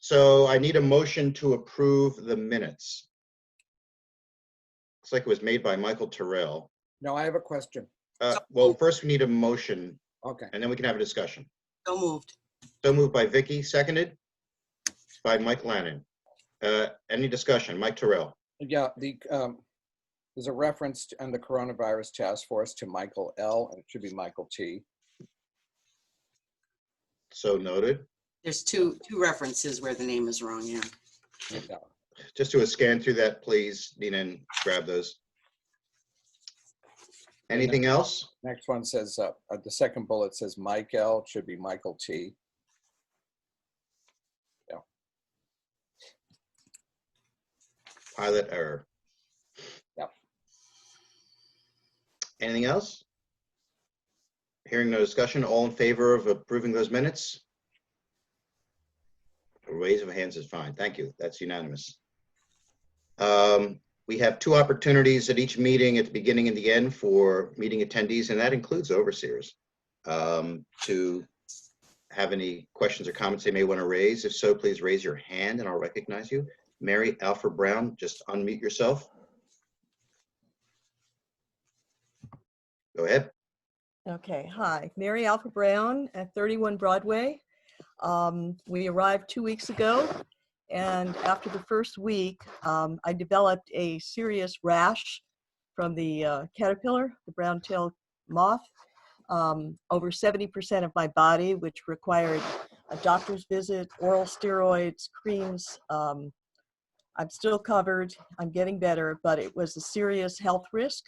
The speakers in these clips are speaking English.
So I need a motion to approve the minutes. Looks like it was made by Michael Terrell. No, I have a question. Well, first we need a motion, Okay. and then we can have a discussion. So moved. So moved by Vicky, seconded by Mike Lannon. Any discussion? Mike Terrell. Yeah, there's a reference on the coronavirus task force to Michael L, and it should be Michael T. So noted. There's two references where the name is wrong, yeah. Yeah. Just do a scan through that, please, Nina, and grab those. Anything else? Next one says, the second bullet says Mike L, it should be Michael T. Yeah. Pilot error. Yep. Anything else? Hearing no discussion, all in favor of approving those minutes? A raise of hands is fine. Thank you. That's unanimous. We have two opportunities at each meeting at the beginning and the end for meeting attendees, and that includes overseers, to have any questions or comments they may want to raise. If so, please raise your hand and I'll recognize you. Mary Alfred Brown, just unmute yourself. Go ahead. Okay, hi, Mary Alfred Brown at 31 Broadway. We arrived 2 weeks ago, and after the first week, I developed a serious rash from the caterpillar, the brown-tailed moth, over 70% of my body, which required a doctor's visit, oral steroids, creams. I'm still covered, I'm getting better, but it was a serious health risk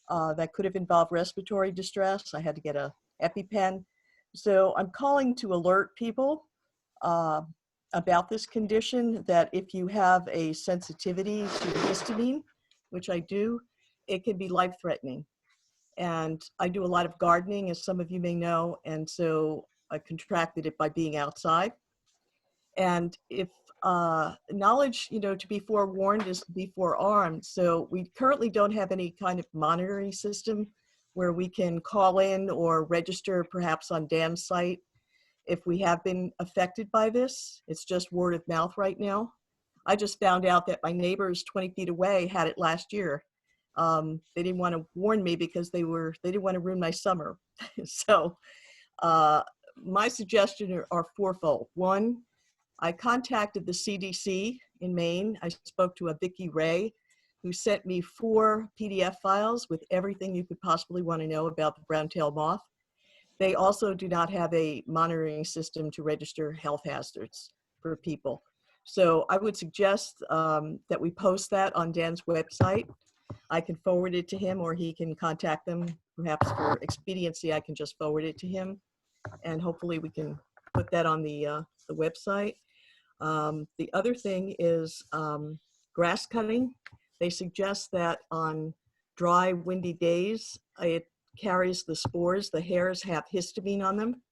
that could have involved respiratory distress. I had to get a EpiPen. So I'm calling to alert people about this condition, that if you have a sensitivity to histamine, which I do, it can be life-threatening. And I do a lot of gardening, as some of you may know, and so I contracted it by being outside. And if knowledge, to be forewarned is to be forearmed. So we currently don't have any kind of monitoring system where we can call in or register perhaps on Dan's site if we have been affected by this. It's just word of mouth right now. I just found out that my neighbors 20 feet away had it last year. They didn't want to warn me because they didn't want to ruin my summer. So my suggestions are fourfold. One, I contacted the CDC in Maine. I spoke to a Vicky Ray, who sent me 4 PDF files with everything you could possibly want to know about the brown-tailed moth. They also do not have a monitoring system to register health hazards for people. So I would suggest that we post that on Dan's website. I can forward it to him, or he can contact them. Perhaps for expediency, I can just forward it to him, and hopefully we can put that on the website. The other thing is grass cutting. They suggest that on dry, windy days, it carries the spores. The hairs have histamine on them.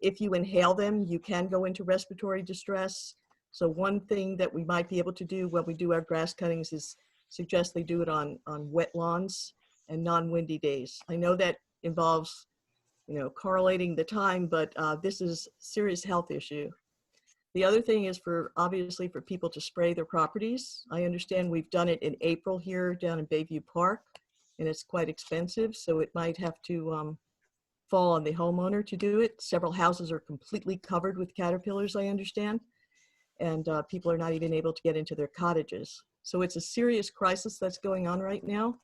If you inhale them, you can go into respiratory distress. So one thing that we might be able to do when we do our grass cuttings is suggest they do it on wet lawns and non-windy days. I know that involves, correlating the time, but this is a serious health issue. The other thing is obviously for people to spray their properties. I understand we've done it in April here down in Bayview Park, and it's quite expensive, so it might have to fall on the homeowner to do it. Several houses are completely covered with caterpillars, I understand, and people are not even able to get into their cottages. So it's a serious crisis that's going on right now,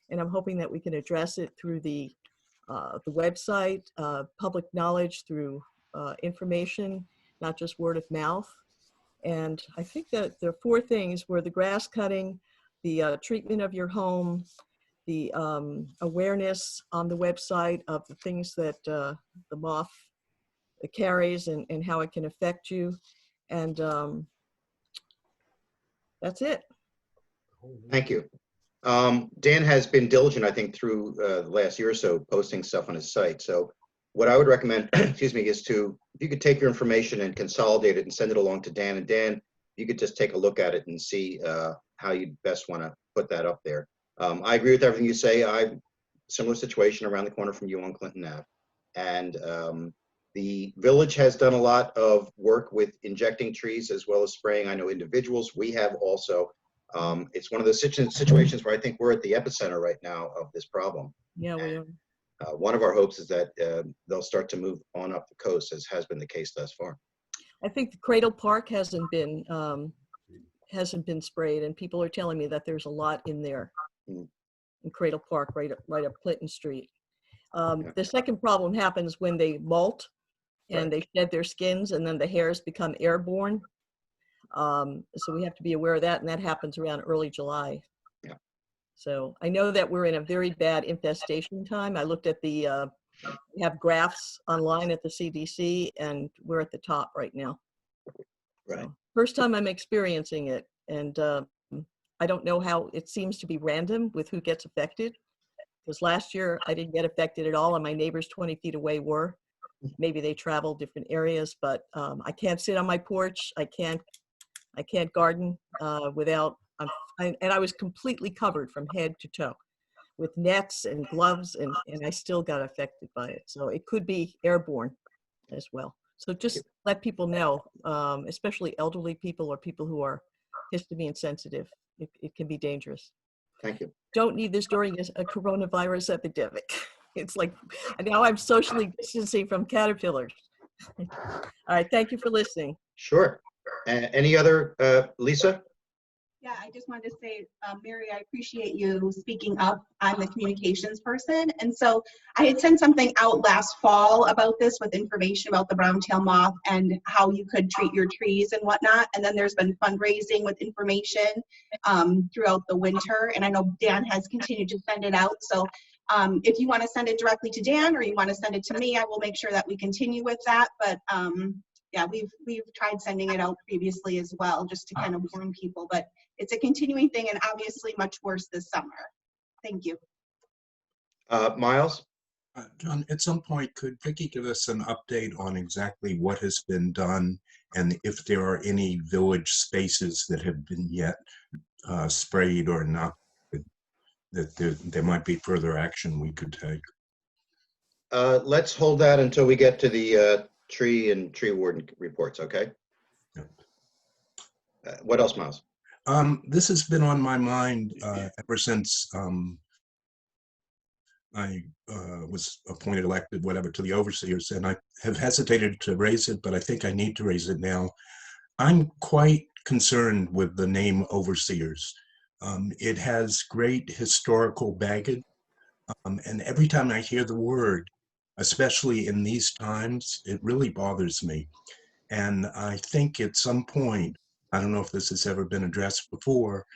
and I'm hoping that we can address it through the website, public knowledge, through information, not just word of mouth. And I think that there are 4 things where the grass cutting, the treatment of your home, the awareness on the website of the things that the moth carries and how it can affect you. And that's it. Thank you. Dan has been diligent, I think, through the last year or so, posting stuff on his site. So what I would recommend, excuse me, is if you could take your information and consolidate it and send it along to Dan. And Dan, you could just take a look at it and see how you best want to put that up there. I agree with everything you say. Similar situation around the corner from you on Clinton Ave. And The village has done a lot of work with injecting trees as well as spraying. I know individuals, we have also. It's one of those situations where I think we're at the epicenter right now of this problem. Yeah, we are. One of our hopes is that they'll start to move on up the coast, as has been the case thus far. I think the Cradle Park hasn't been sprayed, and people are telling me that there's a lot in there Mm. in Cradle Park, right up Clinton Street. Okay. The second problem happens when they molt and they shed their skins, and then the hairs become airborne. So we have to be aware of that, and that happens around early July. Yeah. So I know that we're in a very bad infestation time. I looked at we have graphs online at the CDC, and we're at the top right now. Right. So, first time I'm experiencing it, and I don't know how it seems to be random with who gets affected. Because last year I didn't get affected at all, and my neighbors 20 feet away were. Maybe they travel different areas, but I can't sit on my porch. I can't garden without. And I was completely covered from head to toe with nets and gloves, and I still got affected by it. So it could be airborne as well. So just let people know, especially elderly people or people who are histamine sensitive. It can be dangerous. Thank you. Don't need this during a coronavirus epidemic. It's like, now I'm socially distancing from caterpillars. All right, thank you for listening. Sure. Any other, Lisa? Yeah, I just wanted to say, Mary, I appreciate you speaking up. I'm the communications person. And so I had sent something out last fall about this with information about the brown-tail moth and how you could treat your trees and whatnot. And then there's been fundraising with information throughout the winter. And I know Dan has continued to send it out. So if you want to send it directly to Dan or you want to send it to me, I will make sure that we continue with that. But yeah, we've tried sending it out previously as well, just to kind of warn people, but it's a continuing thing and obviously much worse this summer. Thank you. Miles? John, at some point, could Vicki give us an update on exactly what has been done and if there are any village spaces that have been yet sprayed or not, that there might be further action we could take? Let's hold that until we get to the tree and tree warden reports, okay? Yep. What else, Miles? This has been on my mind ever since I was appointed, elected, whatever, to the overseers, and I have hesitated to raise it, but I think I need to raise it now. I'm quite concerned with the name overseers. It has great historical baggage, and every time I hear the word, especially in these times, it really bothers me. And I think at some point, I don't know if this has ever been addressed before,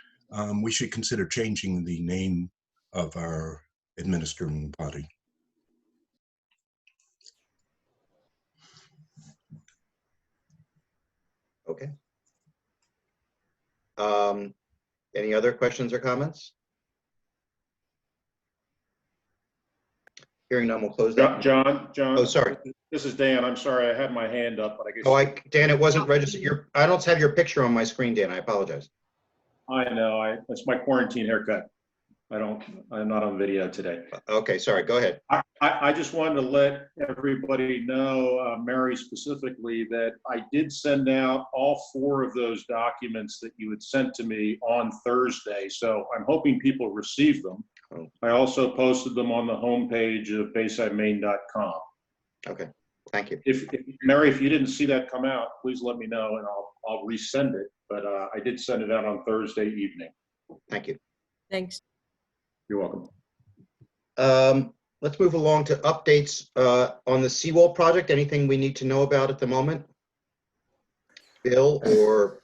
we should consider changing the name of our administering body. Okay. Any other questions or comments? Hearing none, we'll close that. John. Oh, sorry. This is Dan. I'm sorry, I had my hand up, but I guess. Oh, Dan, it wasn't registered. I don't have your picture on my screen, Dan. I apologize. I know. It's my quarantine haircut. I'm not on video today. Okay, sorry. Go ahead. I just wanted to let everybody know, Mary specifically, that I did send out all 4 of those documents that you had sent to me on Thursday. So I'm hoping people receive them. Oh. I also posted them on the homepage of baysidemaine.com. Okay, thank you. If Mary, if you didn't see that come out, please let me know and I'll resend it. But I did send it out on Thursday evening. Thank you. Thanks. You're welcome. Let's move along to updates on the seawall project. Anything we need to know about at the moment? Bill or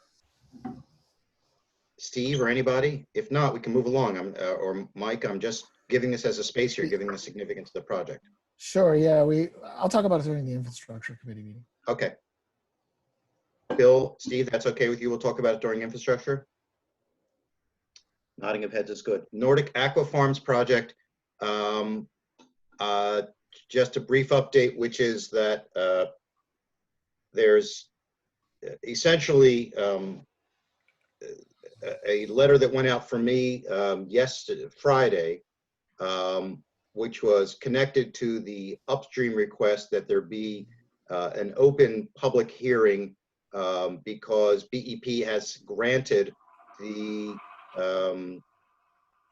Steve or anybody? If not, we can move along. Or Mike, I'm just giving this as a space here, giving the significance to the project. Sure, yeah, I'll talk about it during the infrastructure committee meeting. Okay. Bill, Steve, that's okay with you? We'll talk about it during infrastructure. Nodding of heads is good. Nordic Aqua Farms project. Just a brief update, which is that there's essentially a letter that went out for me yesterday, Friday, which was connected to the upstream request that there be an open public hearing because BEP has granted the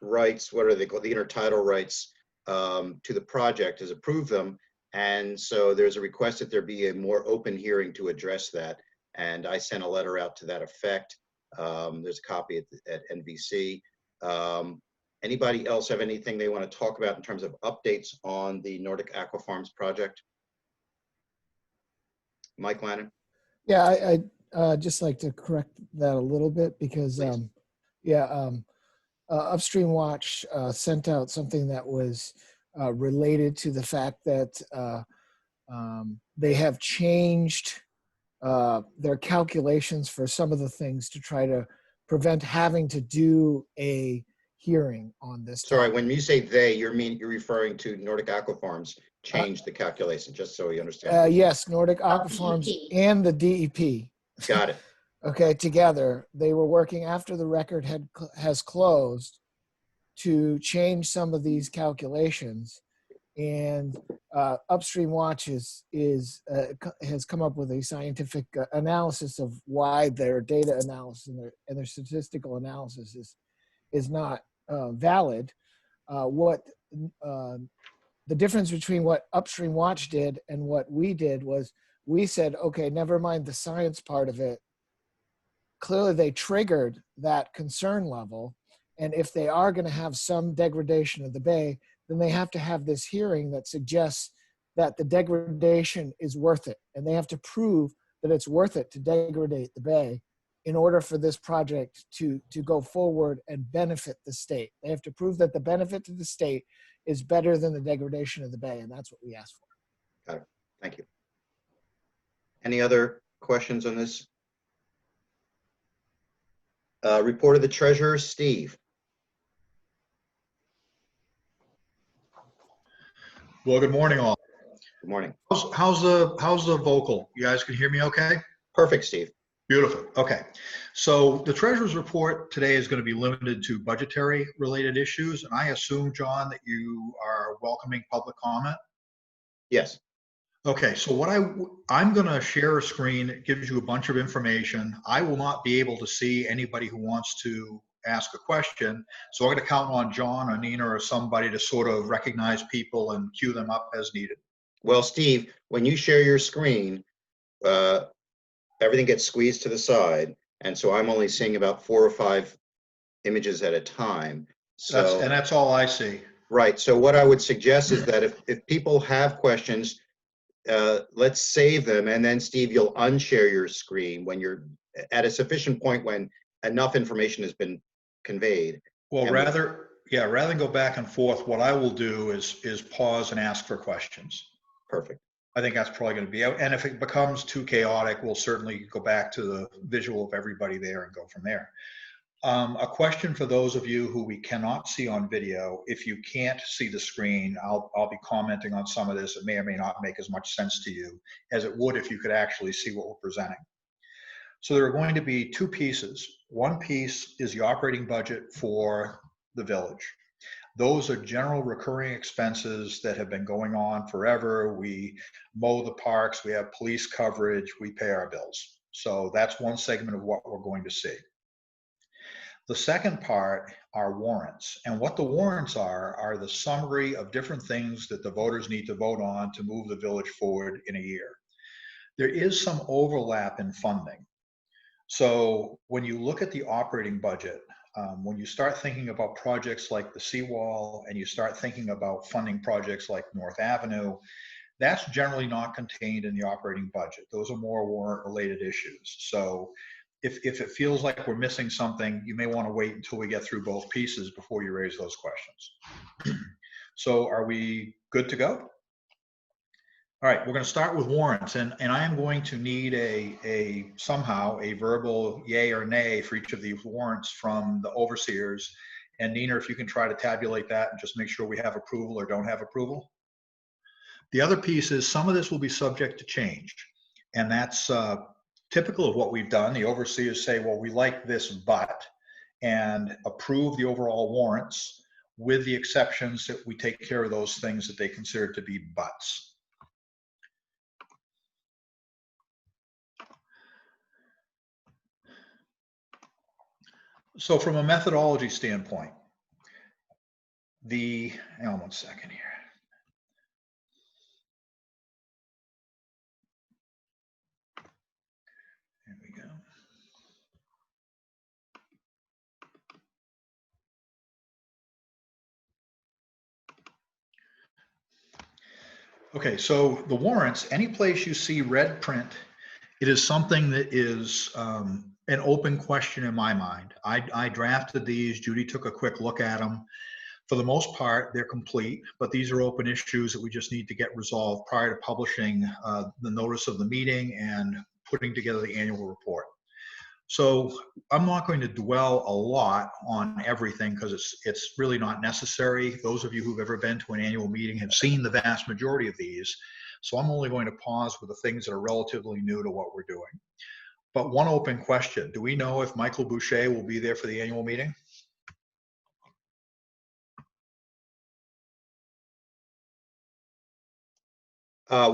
rights, what are they called, the intertidal rights to the project, has approved them. And so there's a request that there be a more open hearing to address that. And I sent a letter out to that effect. There's a copy at NVC. Anybody else have anything they want to talk about in terms of updates on the Nordic Aqua Farms project? Mike Lannon? Yeah, I just like to correct that a little bit because, Please. Upstream Watch sent out something that was related to the fact that they have changed their calculations for some of the things to try to prevent having to do a hearing on this Sorry, topic. when you say they, you're referring to Nordic Aqua Farms changed the calculation, just so we understand. Yes, Nordic Aqua Farms and the DEP. Got it. Okay, together they were working after the record has closed to change some of these calculations, and Upstream Watch has come up with a scientific analysis of why their data analysis and their statistical analysis is not valid. What the difference between what Upstream Watch did and what we did was we said, okay, never mind the science part of it. Clearly, they triggered that concern level. And if they are going to have some degradation of the bay, then they have to have this hearing that suggests that the degradation is worth it. And they have to prove that it's worth it to degrade the bay in order for this project to go forward and benefit the state. They have to prove that the benefit to the state is better than the degradation of the bay. And that's what we asked for. Got it. Thank you. Any other questions on this? Report of the treasurer, Steve. Well, good morning, all. Good morning. How's the vocal? You guys can hear me okay? Perfect, Steve. Beautiful. Okay. So the treasurer's report today is going to be limited to budgetary related issues. And I assume, John, that you are welcoming public comment. Yes. Okay. So what I'm going to share a screen that gives you a bunch of information. I will not be able to see anybody who wants to ask a question. So I'm going to count on John or Nina or somebody to sort of recognize people and queue them up as needed. Well, Steve, when you share your screen, everything gets squeezed to the side. And so I'm only seeing about 4 or 5 images at a time. So That's all I see. Right. So what I would suggest is that if people have questions, let's save them. And then, Steve, you'll unshare your screen when you're at a sufficient point when enough information has been conveyed. Well, rather than go back and forth, what I will do is pause and ask for questions. Perfect. I think that's probably going to be out. And if it becomes too chaotic, we'll certainly go back to the visual of everybody there and go from there. A question for those of you who we cannot see on video. If you can't see the screen, I'll be commenting on some of this. It may or may not make as much sense to you as it would if you could actually see what we're presenting. So there are going to be 2 pieces. One piece is the operating budget for the village. Those are general recurring expenses that have been going on forever. We mow the parks, we have police coverage, we pay our bills. So that's one segment of what we're going to see. The second part are warrants. And what the warrants are the summary of different things that the voters need to vote on to move the village forward in a year. There is some overlap in funding. So when you look at the operating budget, when you start thinking about projects like the seawall and you start thinking about funding projects like North Avenue, that's generally not contained in the operating budget. Those are more warrant related issues. So if it feels like we're missing something, you may want to wait until we get through both pieces before you raise those questions. So are we good to go? All right, we're going to start with warrants, and I am going to need somehow a verbal yay or nay for each of these warrants from the overseers. And Nina, if you can try to tabulate that and just make sure we have approval or don't have approval. The other piece is some of this will be subject to change, and that's typical of what we've done. The overseers say, well, we like this, but, and approve the overall warrants with the exceptions that we take care of those things that they consider to be buts. So from a methodology standpoint, hang on one second here. There we go. Okay, so the warrants, any place you see red print, it is something that is an open question in my mind. I drafted these. Judy took a quick look at them. For the most part, they're complete, but these are open issues that we just need to get resolved prior to publishing the notice of the meeting and putting together the annual report. So I'm not going to dwell a lot on everything because it's really not necessary. Those of you who've ever been to an annual meeting have seen the vast majority of these. So I'm only going to pause with the things that are relatively new to what we're doing. But one open question, do we know if Michael Boucher will be there for the annual meeting?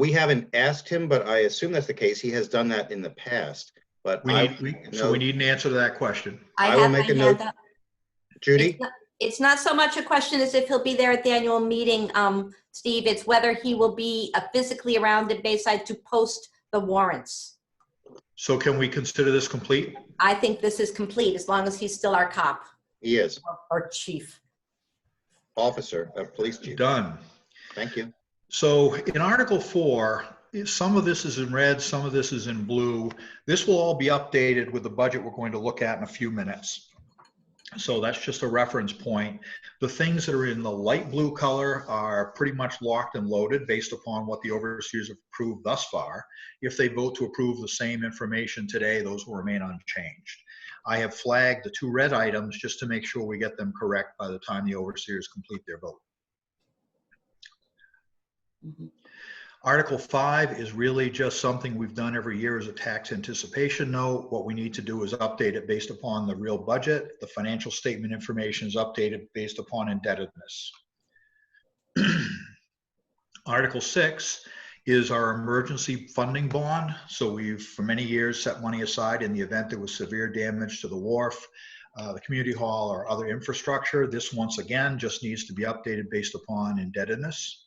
We haven't asked him, but I assume that's the case. He has done that in the past, but So we need an answer to that question. I I will have my make a hand note. up. Judy? It's not so much a question as if he'll be there at the annual meeting, Steve. It's whether he will be physically around the Bayside to post the warrants. So can we consider this complete? I think this is complete as long as he's still our cop He is. or chief. Officer, police chief. Done. Thank you. So in Article 4, some of this is in red, some of this is in blue. This will all be updated with the budget we're going to look at in a few minutes. So that's just a reference point. The things that are in the light blue color are pretty much locked and loaded based upon what the overseers have approved thus far. If they vote to approve the same information today, those will remain unchanged. I have flagged the 2 red items just to make sure we get them correct by the time the overseers complete their vote. Mm-hmm. Article 5 is really just something we've done every year as a tax anticipation note. What we need to do is update it based upon the real budget. The financial statement information is updated based upon indebtedness. Article 6 is our emergency funding bond. So we've for many years set money aside in the event there was severe damage to the wharf, the community hall, or other infrastructure. This once again just needs to be updated based upon indebtedness.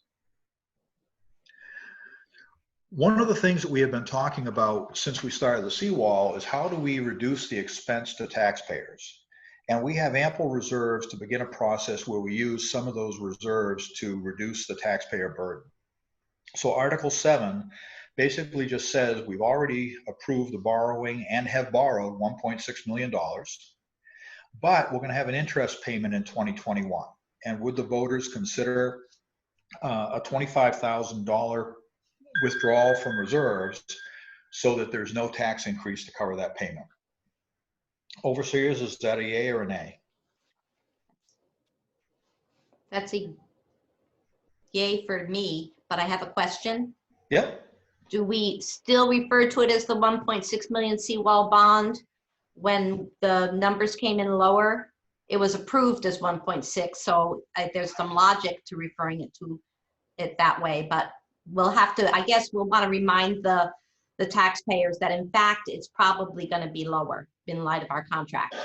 One of the things that we have been talking about since we started the seawall is how do we reduce the expense to taxpayers? And we have ample reserves to begin a process where we use some of those reserves to reduce the taxpayer burden. So Article 7 basically just says we've already approved the borrowing and have borrowed $1.6 million, but we're going to have an interest payment in 2021. And would the voters consider a $25,000 withdrawal from reserves so that there's no tax increase to cover that payment? Overseers, is that a yay or a nay? That's a yay for me, but I have a question. Yep. Do we still refer to it as the 1.6 million seawall bond when the numbers came in lower? It was approved as 1.6, so there's some logic to referring it to it that way, but we'll have to, I guess we'll want to remind the taxpayers that in fact, it's probably going to be lower in light of our contract.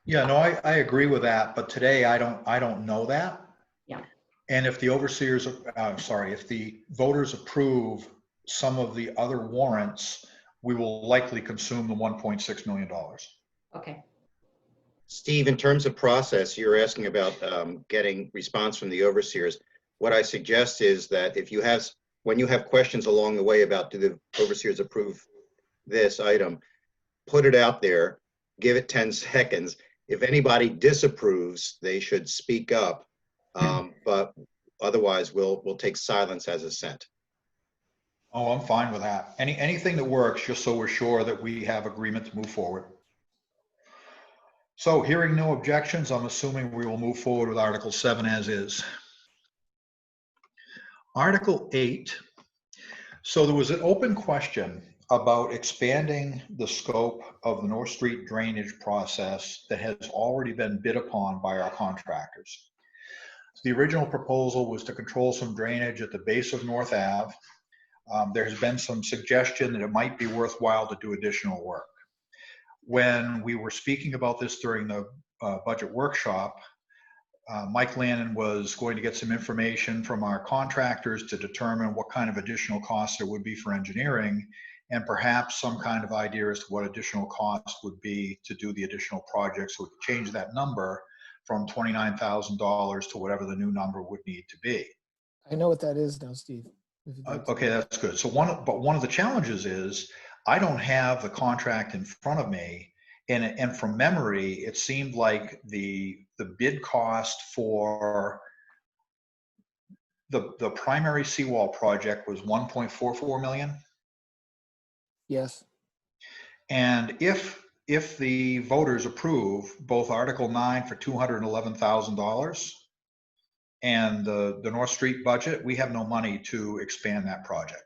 Yeah, no, I agree with that, but today I don't know that. Yeah. And if the overseers, if the voters approve some of the other warrants, we will likely consume the $1.6 million. Okay. Steve, in terms of process, you're asking about getting response from the overseers. What I suggest is that when you have questions along the way about do the overseers approve this item, put it out there, give it 10 seconds. If anybody disapproves, they should speak up, but otherwise we'll take silence as assent. Oh, I'm fine with that. Anything that works, just so we're sure that we have agreement to move forward. So hearing no objections, I'm assuming we will move forward with Article 7 as is. Article 8. So there was an open question about expanding the scope of the North Street drainage process that has already been bid upon by our contractors. The original proposal was to control some drainage at the base of North Ave. There has been some suggestion that it might be worthwhile to do additional work. When we were speaking about this during the budget workshop, Mike Lannon was going to get some information from our contractors to determine what kind of additional costs there would be for engineering, and perhaps some kind of idea as to what additional costs would be to do the additional projects. So we could change that number from $29,000 to whatever the new number would need to be. I know what that is now, Steve. If you'd like to- Okay, that's good. So one of the challenges is I don't have the contract in front of me, and from memory, it seemed like the bid cost for the primary seawall project was 1.44 million. Yes. And if the voters approve both Article 9 for $211,000 and the North Street budget, we have no money to expand that project.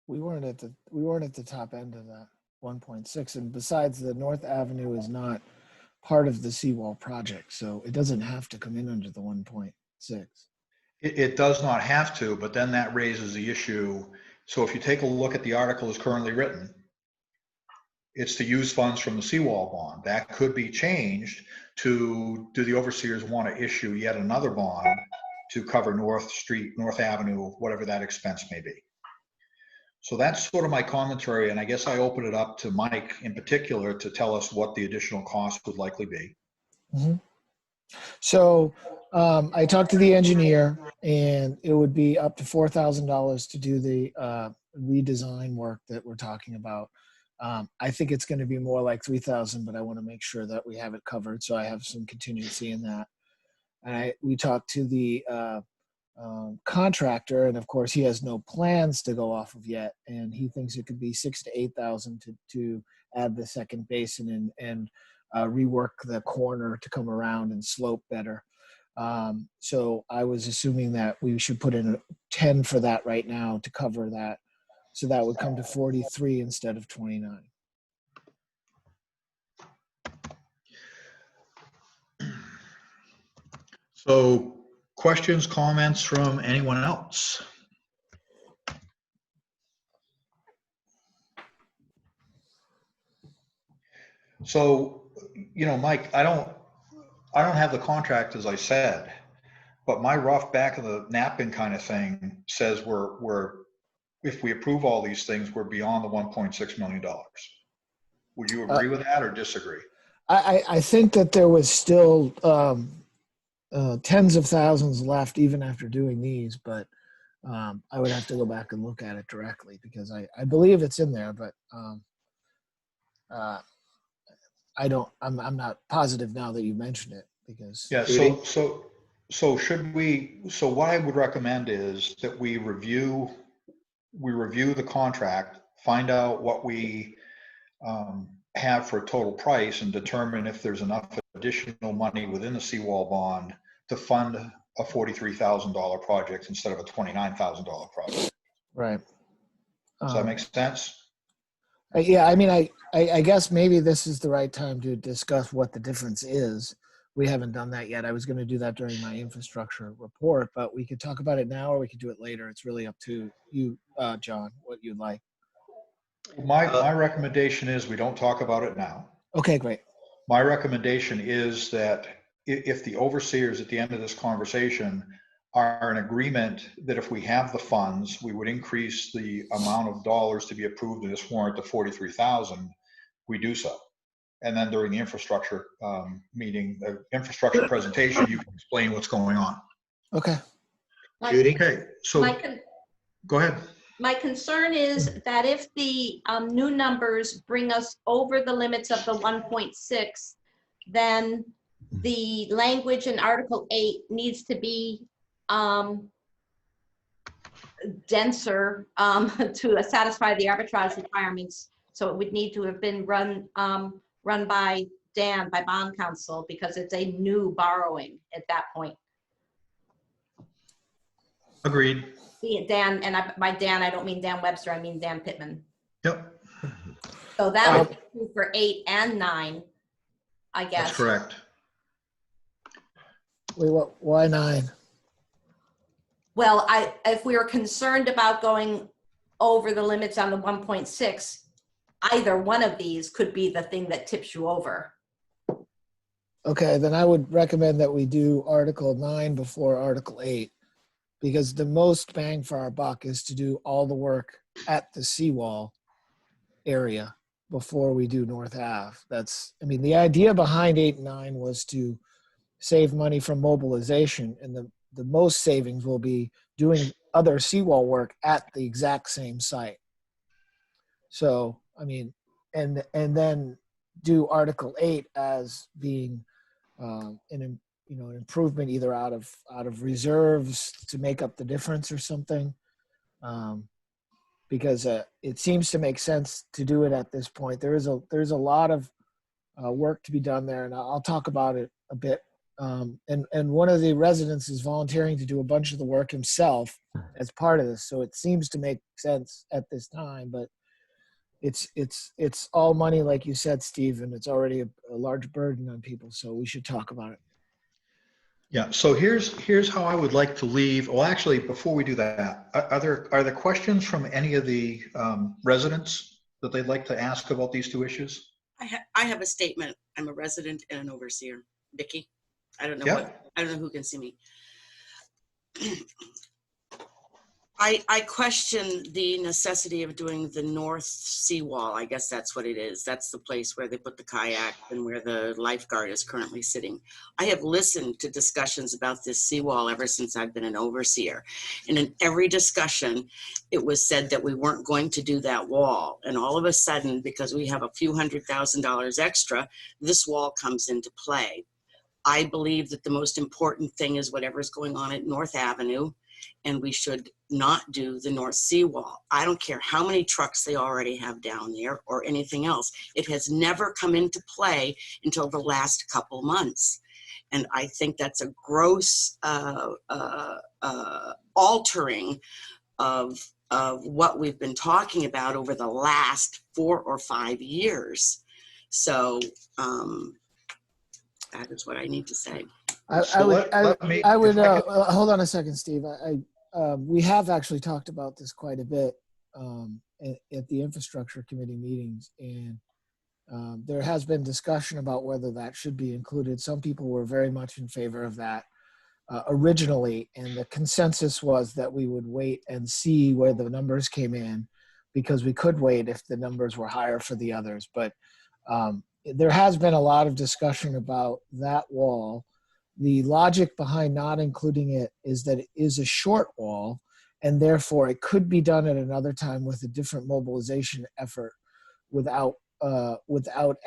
We weren't at the top end of that 1.6, and besides, the North Avenue is not part of the seawall project, so it doesn't have to come in under the 1.6. It does not have to, but then that raises the issue. So if you take a look at the article as currently written, it's to use funds from the seawall bond. That could be changed to, do the overseers want to issue yet another bond to cover North Street, North Avenue, whatever that expense may be. So that's sort of my commentary, and I guess I open it up to Mike in particular to tell us what the additional cost would likely be. Mm-hmm. So I talked to the engineer, and it would be up to $4,000 to do the redesign work that we're talking about. I think it's going to be more like 3,000, but I want to make sure that we have it covered, so I have some contingency in that. And we talked to the contractor, and of course he has no plans to go off of yet, and he thinks it could be 6,000 to 8,000 to add the second basin and rework the corner to come around and slope better. So I was assuming that we should put in 10 for that right now to cover that. So that would come to 43 instead of 29. So questions, comments from anyone else? So, you know, Mike, I don't have the contract, as I said, but my rough back of the napkin kind of thing says we're if we approve all these things, we're beyond the $1.6 million. Would you agree with that or disagree? I think that there was still tens of thousands left even after doing these, but I would have to go back and look at it directly because I believe it's in there, but I'm not positive now that you mention it because. Yeah, so what I would recommend is that we review the contract, find out what we have for a total price and determine if there's enough additional money within the seawall bond to fund a $43,000 project instead of a $29,000 project. Right. Does that make sense? Yeah, I mean, I guess maybe this is the right time to discuss what the difference is. We haven't done that yet. I was going to do that during my infrastructure report, but we could talk about it now or we could do it later. It's really up to you, John, what you'd like. My recommendation is we don't talk about it now. Okay, great. My recommendation is that if the overseers at the end of this conversation are in agreement that if we have the funds, we would increase the amount of dollars to be approved in this warrant to 43,000, we do so. And then during the infrastructure meeting, the infrastructure presentation, you can explain what's going on. Okay. Judy? Okay, so go ahead. My concern is that if the new numbers bring us over the limits of the 1.6, then the language in Article 8 needs to be denser to satisfy the arbitrage requirements. So it would need to have been run by Dan, by bond counsel, because it's a new borrowing at that point. Agreed. Dan, and by Dan, I don't mean Dan Webster, I mean Dan Pittman. Yep. So that would be true for 8 and 9, I guess. That's correct. Wait, why 9? Well, if we were concerned about going over the limits on the 1.6, either one of these could be the thing that tips you over. Okay, then I would recommend that we do Article 9 before Article 8, because the most bang for our buck is to do all the work at the seawall area before we do North Ave. I mean, the idea behind 8 and 9 was to save money from mobilization, and the most savings will be doing other seawall work at the exact same site. So, I mean, and then do Article 8 as being an improvement either out of reserves to make up the difference or something, because it seems to make sense to do it at this point. There's a lot of work to be done there, and I'll talk about it a bit. And one of the residents is volunteering to do a bunch of the work himself as part of this, so it seems to make sense at this time. But it's all money, like you said, Steve, and it's already a large burden on people. So we should talk about it. Yeah, so here's how I would like to leave. Well, actually, before we do that, are there questions from any of the residents that they'd like to ask about these two issues? I have a statement. I'm a resident and an overseer. Vicky, I don't know Yep. I don't know who can see me. I question the necessity of doing the north seawall. I guess that's what it is. That's the place where they put the kayak and where the lifeguard is currently sitting. I have listened to discussions about this seawall ever since I've been an overseer. And in every discussion, it was said that we weren't going to do that wall. And all of a sudden, because we have a few $100,000 extra, this wall comes into play. I believe that the most important thing is whatever's going on at North Avenue, and we should not do the North Seawall. I don't care how many trucks they already have down there or anything else. It has never come into play until the last couple months. And I think that's a gross altering of what we've been talking about over the last 4 or 5 years. So that is what I need to say. I would hold on a second, Steve. We have actually talked about this quite a bit at the infrastructure committee meetings, and there has been discussion about whether that should be included. Some people were very much in favor of that originally, and the consensus was that we would wait and see where the numbers came in, because we could wait if the numbers were higher for the others. But there has been a lot of discussion about that wall. The logic behind not including it is that it is a short wall, and therefore it could be done at another time with a different mobilization effort without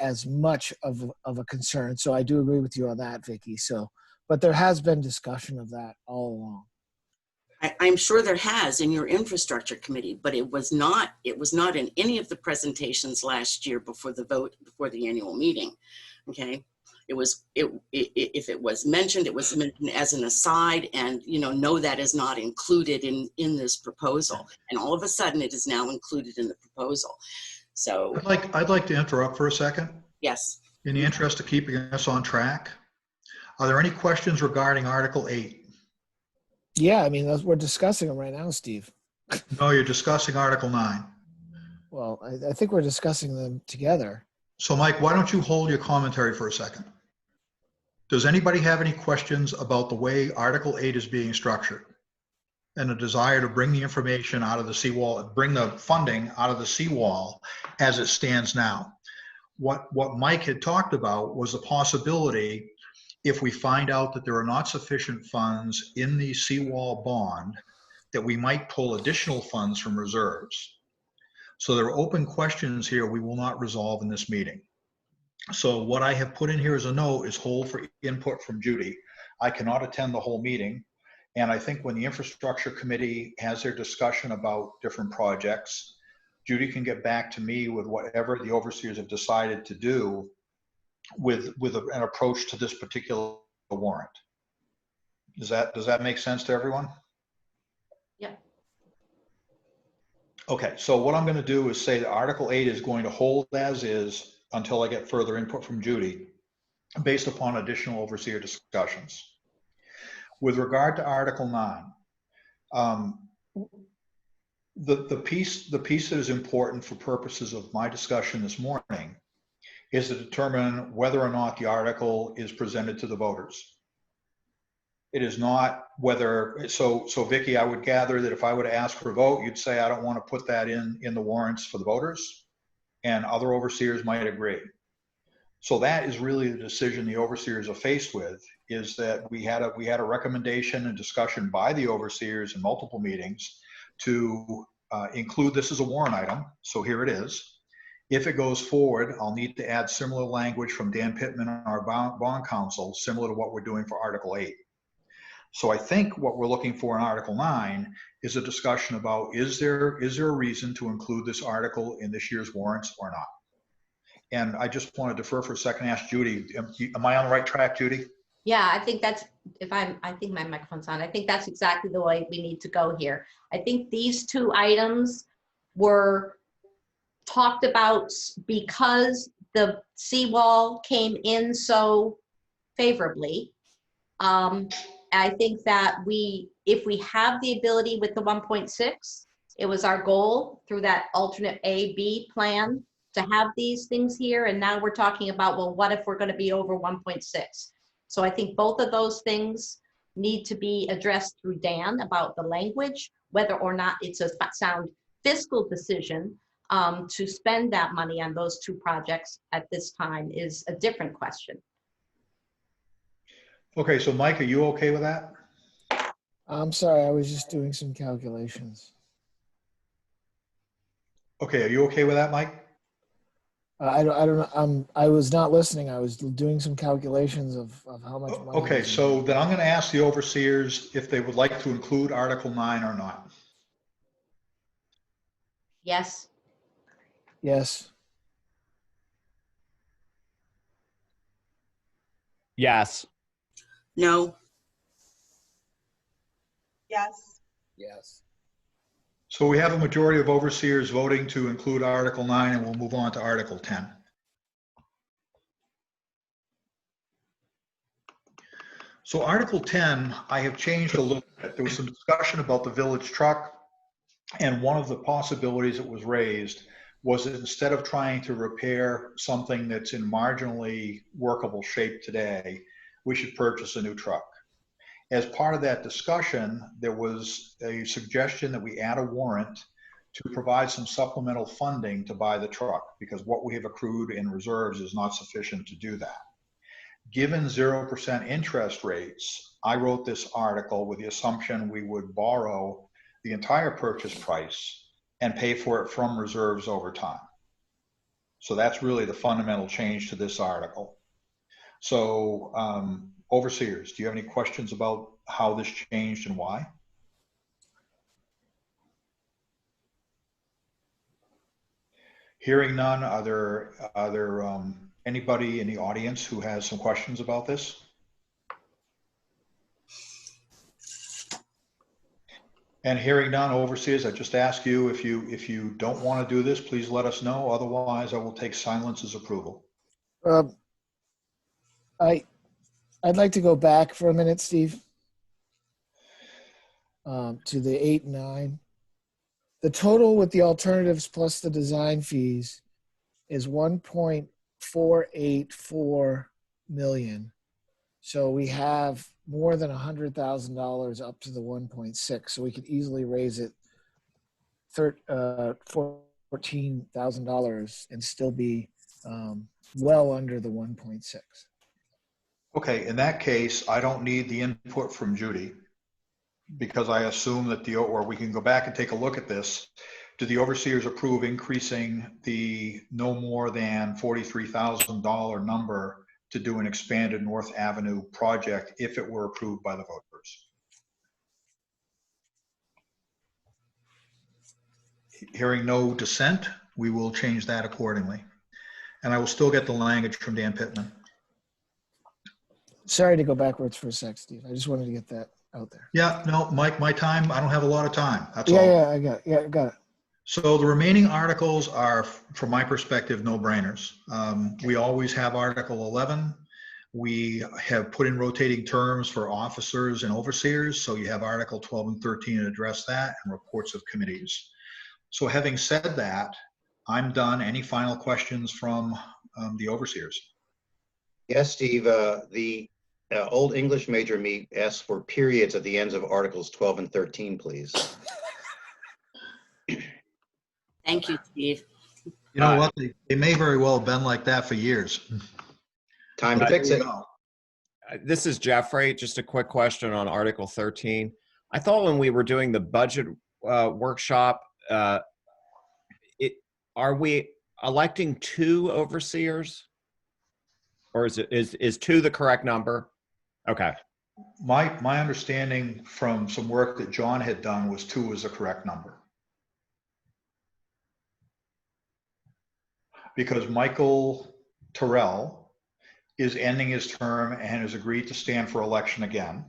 as much of a concern. So I do agree with you on that, Vicky. So, but there has been discussion of that all along. I'm sure there has in your infrastructure committee, but it was not in any of the presentations last year before the vote, before the annual meeting. Okay. If it was mentioned, it was mentioned as an aside, and no, that is not included in this proposal. And all of a sudden it is now included in the proposal. So I'd like to interrupt for a second. yes. In the interest of keeping us on track, are there any questions regarding Article 8? Yeah, I mean, we're discussing them right now, Steve. No, you're discussing Article 9. Well, I think we're discussing them together. So Mike, why don't you hold your commentary for a second? Does anybody have any questions about the way Article 8 is being structured and a desire to bring the information out of the seawall, bring the funding out of the seawall as it stands now? What Mike had talked about was the possibility, if we find out that there are not sufficient funds in the seawall bond, that we might pull additional funds from reserves. So there are open questions here we will not resolve in this meeting. So what I have put in here as a note is hold for input from Judy. I cannot attend the whole meeting. And I think when the infrastructure committee has their discussion about different projects, Judy can get back to me with whatever the overseers have decided to do with an approach to this particular warrant. Does that make sense to everyone? Yeah. Okay, so what I'm going to do is say that Article 8 is going to hold as is until I get further input from Judy, based upon additional overseer discussions. With regard to Article 9, the piece that is important for purposes of my discussion this morning is to determine whether or not the article is presented to the voters. It is not whether, so Vicky, I would gather that if I were to ask for a vote, you'd say, I don't want to put that in the warrants for the voters, and other overseers might agree. So that is really the decision the overseers are faced with, is that we had a recommendation and discussion by the overseers in multiple meetings to include this as a warrant item. So here it is. If it goes forward, I'll need to add similar language from Dan Pittman, our bond counsel, similar to what we're doing for Article 8. So I think what we're looking for in Article 9 is a discussion about, is there a reason to include this article in this year's warrants or not? And I just want to defer for a second, ask Judy, am I on the right track, Judy? Yeah, I think that's, I think my microphone's on. I think that's exactly the way we need to go here. I think these two items were talked about because the seawall came in so favorably. I think that if we have the ability with the 1.6, it was our goal through that alternate A, B plan to have these things here. And now we're talking about, well, what if we're going to be over 1.6? So I think both of those things need to be addressed through Dan about the language, whether or not it's a sound fiscal decision to spend that money on those two projects at this time is a different question. Okay, so Mike, are you okay with that? I'm sorry, I was just doing some calculations. Okay, are you okay with that, Mike? I don't know. I was not listening. I was doing some calculations of how much money. Okay, was so involved. then I'm going to ask the overseers if they would like to include Article 9 or not. Yes. Yes. Yes. No. Yes. Yes. So we have a majority of overseers voting to include Article 9, and we'll move on to Article 10. So Article 10, I have changed a little bit. There was some discussion about the village truck, and one of the possibilities that was raised was that instead of trying to repair something that's in marginally workable shape today, we should purchase a new truck. As part of that discussion, there was a suggestion that we add a warrant to provide some supplemental funding to buy the truck, because what we have accrued in reserves is not sufficient to do that. Given 0% interest rates, I wrote this article with the assumption we would borrow the entire purchase price and pay for it from reserves over time. So that's really the fundamental change to this article. So overseers, do you have any questions about how this changed and why? Hearing none, are there anybody in the audience who has some questions about this? And hearing none, overseers, I just ask you, if you don't want to do this, please let us know. Otherwise, I will take silence as approval. I'd like to go back for a minute, Steve, to the 8 and 9. The total with the alternatives plus the design fees is 1.484 million. So we have more than $100,000 up to the 1.6. So we could easily raise it $14,000 and still be well under the 1.6. Okay, in that case, I don't need the input from Judy, because I assume that or we can go back and take a look at this. Do the overseers approve increasing the no more than $43,000 number to do an expanded North Avenue project if it were approved by the voters? Hearing no dissent, we will change that accordingly. And I will still get the language from Dan Pittman. Sorry to go backwards for a sec, Steve. I just wanted to get that out there. Yeah, no, Mike, my time, I don't have a lot of time. That's all. Yeah, I got it. So the remaining articles are, from my perspective, no-brainers. We always have Article 11. We have put in rotating terms for officers and overseers. So you have Article 12 and 13 to address that, and reports of committees. So having said that, I'm done. Any final questions from the overseers. Yes, Steve, the Old English major me asks for periods at the ends of Articles 12 and 13, please. Thank you, Steve. You know what? They may very well have been like that for years. Time to fix There you it. go. This is Jeffrey. Just a quick question on Article 13. I thought when we were doing the budget workshop, are we electing 2 overseers? Or is 2 the correct number? Okay. My understanding from some work that John had done was 2 was the correct number. Because Michael Terrell is ending his term and has agreed to stand for election again.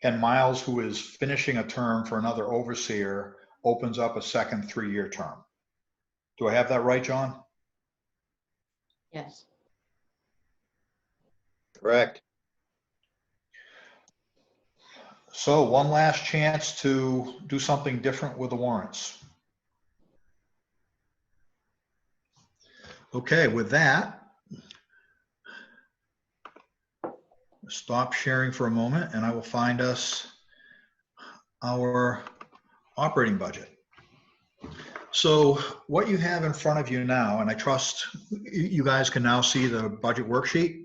And Miles, who is finishing a term for another overseer, opens up a second 3-year term. Do I have that right, John? Yes. Correct. So one last chance to do something different with the warrants. Okay, with that, stop sharing for a moment and I will find us our operating budget. So what you have in front of you now, and I trust you guys can now see the budget worksheet.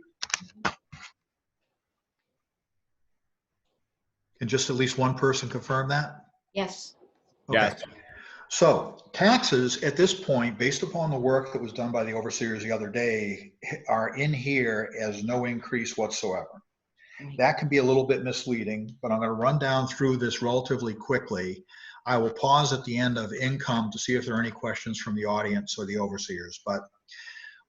Can just at least one person confirm that? Yes. Okay. Yes. So taxes at this point, based upon the work that was done by the overseers the other day, are in here as no increase whatsoever. That can be a little bit misleading, but I'm going to run down through this relatively quickly. I will pause at the end of income to see if there are any questions from the audience or the overseers. But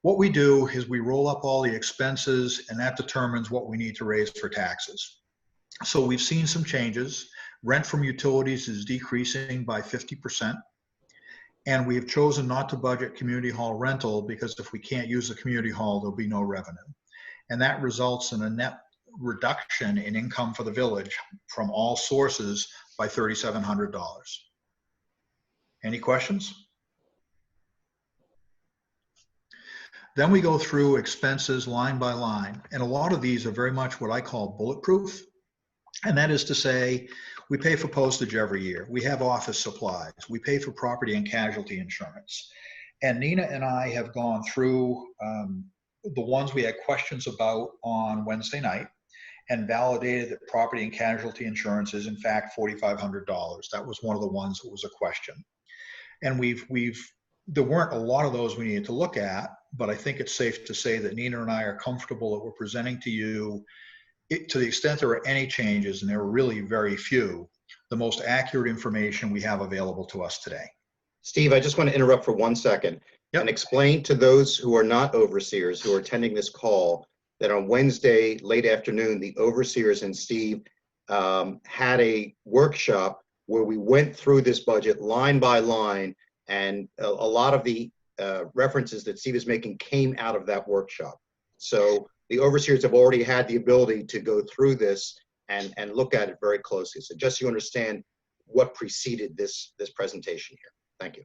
what we do is we roll up all the expenses and that determines what we need to raise for taxes. So we've seen some changes. Rent from utilities is decreasing by 50%. And we have chosen not to budget community hall rental because if we can't use the community hall, there'll be no revenue. And that results in a net reduction in income for the village from all sources by $3,700. Any questions? Then we go through expenses line by line. And a lot of these are very much what I call bulletproof. And that is to say, we pay for postage every year. We have office supplies. We pay for property and casualty insurance. And Nina and I have gone through the ones we had questions about on Wednesday night and validated that property and casualty insurance is in fact $4,500. That was one of the ones that was a question. And there weren't a lot of those we needed to look at, but I think it's safe to say that Nina and I are comfortable that we're presenting to you, to the extent there are any changes, and there are really very few, the most accurate information we have available to us today. Steve, I just want to interrupt for 1 second and explain to those who are not overseers who are attending this call that on Wednesday, late afternoon, the overseers and Steve had a workshop where we went through this budget line by line, and a lot of the references that Steve is making came out of that workshop. So the overseers have already had the ability to go through this and look at it very closely. So just so you understand what preceded this presentation here. Thank you.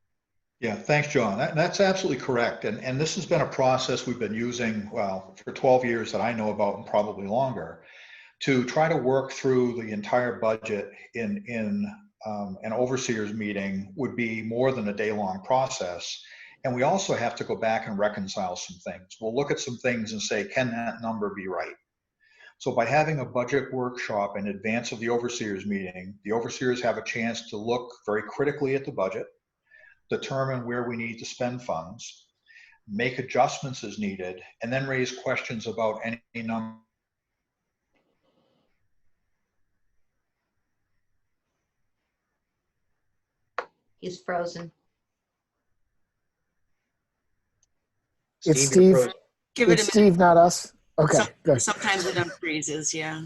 Yeah, thanks, John. That's absolutely correct. And this has been a process we've been using, well, for 12 years that I know about and probably longer, to try to work through the entire budget in an overseers meeting would be more than a day-long process. And we also have to go back and reconcile some things. We'll look at some things and say, can that number be right? So by having a budget workshop in advance of the overseers meeting, the overseers have a chance to look very critically at the budget, determine where we need to spend funds, make adjustments as needed, and then raise questions about any number. He's frozen. It's Steve, you're Steve. frozen. Give it It's a minute. Steve, not us. Okay, good. Sometimes it unfreezes, yeah.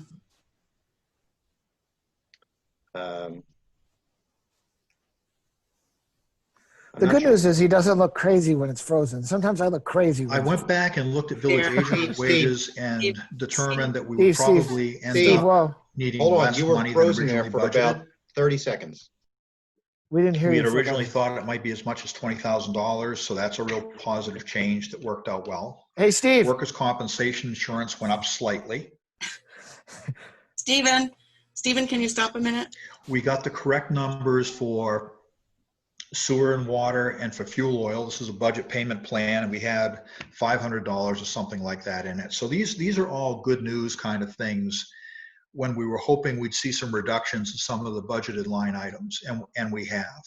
I'm The not good sure. news is he doesn't look crazy when it's frozen. Sometimes I look crazy. I When went back and looked at village There. agent wages and Steve, determined that we would Steve, probably end Steve, up whoa. needing Hold on, less you were money than frozen originally there for budgeted. about 30 seconds. We didn't hear We you. had for originally that. thought it might be as much as $20,000, so that's a real positive change that worked out well. Hey, Steve. Workers' compensation insurance went up slightly. Stephen, can you stop a minute? We got the correct numbers for sewer and water and for fuel oil. This is a budget payment plan, and we had $500 or something like that in it. So these are all good news kind of things when we were hoping we'd see some reductions in some of the budgeted line items, and we have.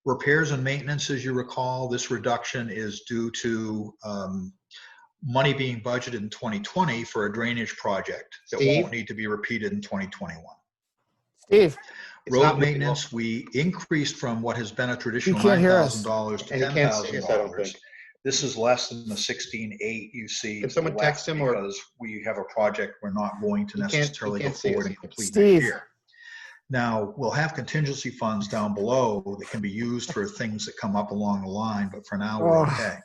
Repairs and maintenance, as you recall, this reduction is due to money being budgeted in 2020 for a drainage project that Steve? won't need to be repeated in 2021. Steve, It's not Road moving maintenance, we increased from what has been a traditional can't hear us. $9,000 to And he can't see us, I don't $10,000. think. This is less than the 16.8 you see. Can to someone the left text him or- Because we have a project we're not going to He can't- necessarily he go can't see us. forward and complete Steve. next year. Now, we'll have contingency funds down below that can be used for things that come up along the line, but for now, we're Oh. okay.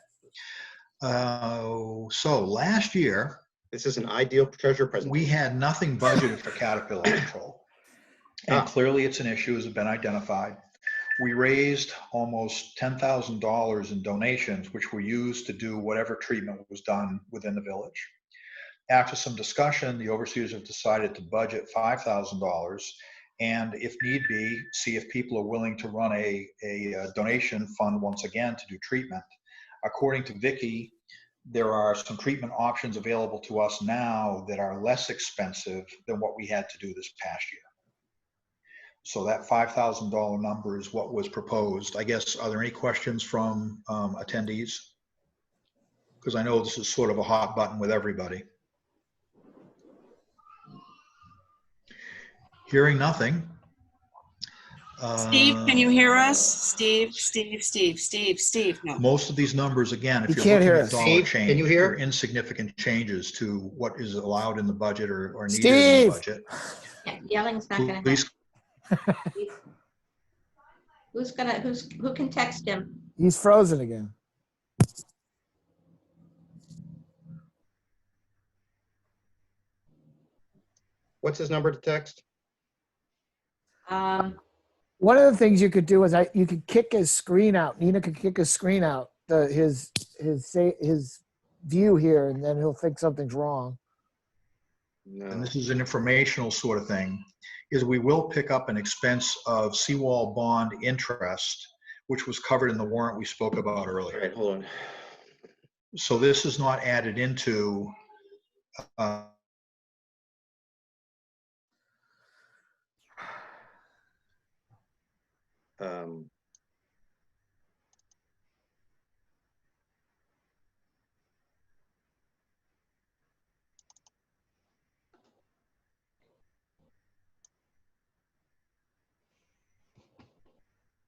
So last year, This is an ideal treasure presentation. we had nothing budgeted for Caterpillar control. And clearly it's an issue, has been identified. We raised almost $10,000 in donations, which were used to do whatever treatment was done within the village. After some discussion, the overseers have decided to budget $5,000 and, if need be, see if people are willing to run a donation fund once again to do treatment. According to Vicky, there are some treatment options available to us now that are less expensive than what we had to do this past year. So that $5,000 number is what was proposed. I guess, are there any questions from attendees? Because I know this is sort of a hot button with everybody. Hearing nothing. Steve, can you hear us? Steve. No. Most of these numbers, again, if He you're can't looking hear at us. dollar Steve, change, can you hear? they're insignificant changes to what is allowed in the budget or needed in Steve! the budget. Yeah, yelling's not gonna Please, help. Who can text him? He's frozen again. What's his number to text? One of the things you could do is you could kick his screen out. Nina could kick his screen out, his view here, and then he'll think something's wrong. No. and this is an informational sort of thing, is we will pick up an expense of seawall bond interest, which was covered in the warrant we spoke about All earlier. right, hold on. So this is not added into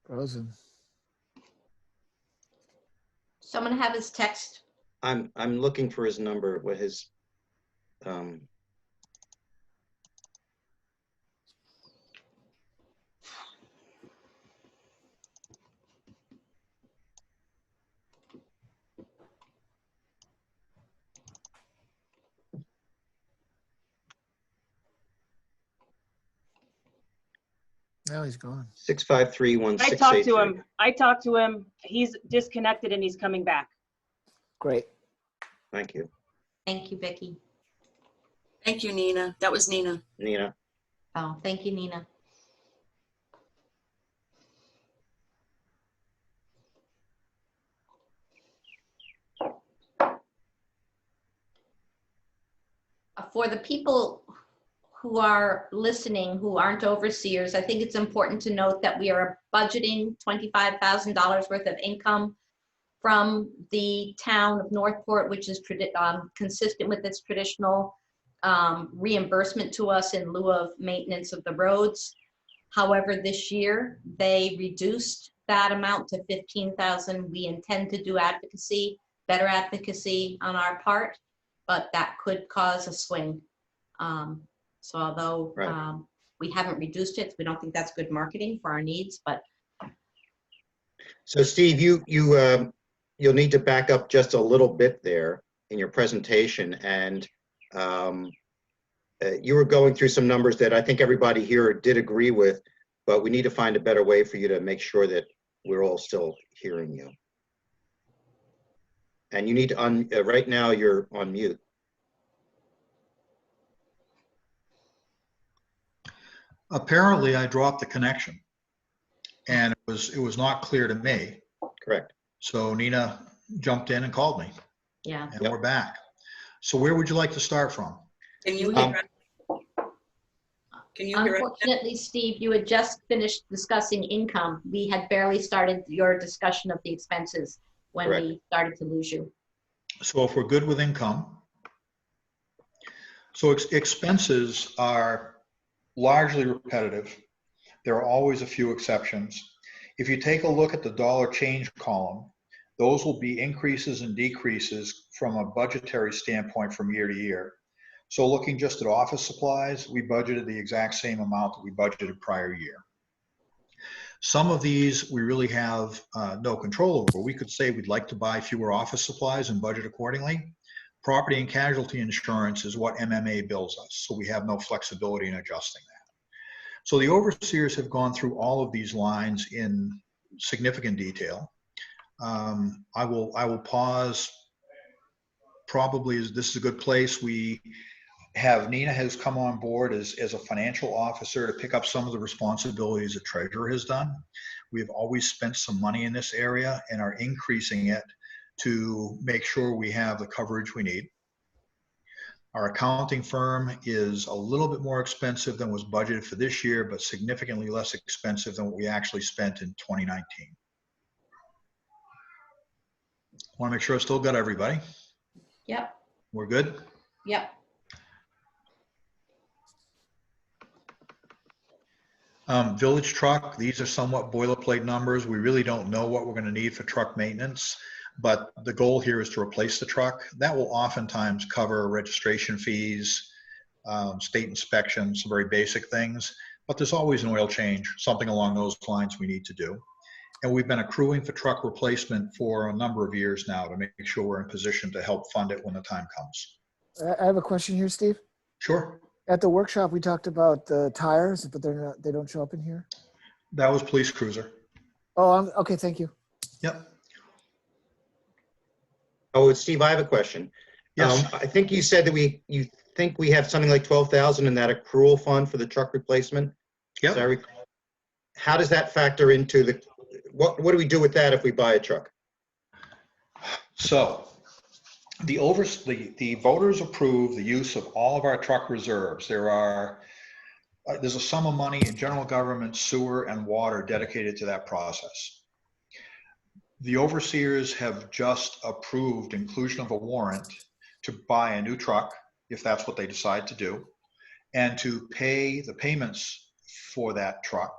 Frozen. Someone have his text. I'm looking for his number, what his, Now he's gone. 6531683. I talked to him. He's disconnected and he's coming back. Great. Thank you, Thank you, Vicky. Thank you, Nina. That was Nina. Nina. Oh, thank you, Nina. For the people who are listening, who aren't overseers, I think it's important to note that we are budgeting $25,000 worth of income from the town of Northport, which is consistent with its traditional reimbursement to us in lieu of maintenance of the roads. However, this year they reduced that amount to $15,000. We intend to do advocacy, better advocacy on our part, but that could cause a swing. So although we haven't reduced it, we don't think that's good marketing for our needs, but. So Steve, you'll need to back up just a little bit there in your presentation, and you were going through some numbers that I think everybody here did agree with. but we need to find a better way for you to make sure that we're all still hearing you. And you need to right now you're on mute. Apparently, I dropped the connection, and it was not clear to me. Correct. So Nina jumped in and called me, Yeah. and we're back. So where would you like to start from? Can you hear us? Can you hear us? Unfortunately, Steve, you had just finished discussing income. We had barely started your discussion of the expenses when Correct. we started to lose you. So if we're good with income, so expenses are largely repetitive. There are always a few exceptions. If you take a look at the dollar change column, those will be increases and decreases from a budgetary standpoint from year to year. So looking just at office supplies, we budgeted the exact same amount that we budgeted prior year. Some of these we really have no control over. We could say we'd like to buy fewer office supplies and budget accordingly. Property and casualty insurance is what MMA bills us, so we have no flexibility in adjusting that. So the overseers have gone through all of these lines in significant detail. I will pause. Probably this is a good place. We have Nina has come on board as a financial officer to pick up some of the responsibilities the treasurer has done. We've always spent some money in this area and are increasing it to make sure we have the coverage we need. Our accounting firm is a little bit more expensive than was budgeted for this year, but significantly less expensive than what we actually spent in 2019. Want to make sure I still got everybody. Yep. We're good? Yep. Village truck, these are somewhat boilerplate numbers. We really don't know what we're going to need for truck maintenance, but the goal here is to replace the truck. That will oftentimes cover registration fees, state inspections, some very basic things, but there's always an oil change, something along those lines we need to do. And we've been accruing for truck replacement for a number of years now to make sure we're in position to help fund it when the time comes. I have a question here, Steve. Sure. At the workshop, we talked about the tires, but they don't show up in here. That was police cruiser. Oh, okay. Thank you. Yep. Oh, Steve, I have a question. Yes. I think you said that you think we have something like 12,000 in that accrual fund for the truck replacement. Yep. How does that factor into what do we do with that if we buy a truck? So the voters approve the use of all of our truck reserves. There's a sum of money in general government, sewer, and water dedicated to that process. The overseers have just approved inclusion of a warrant to buy a new truck, if that's what they decide to do, and to pay the payments for that truck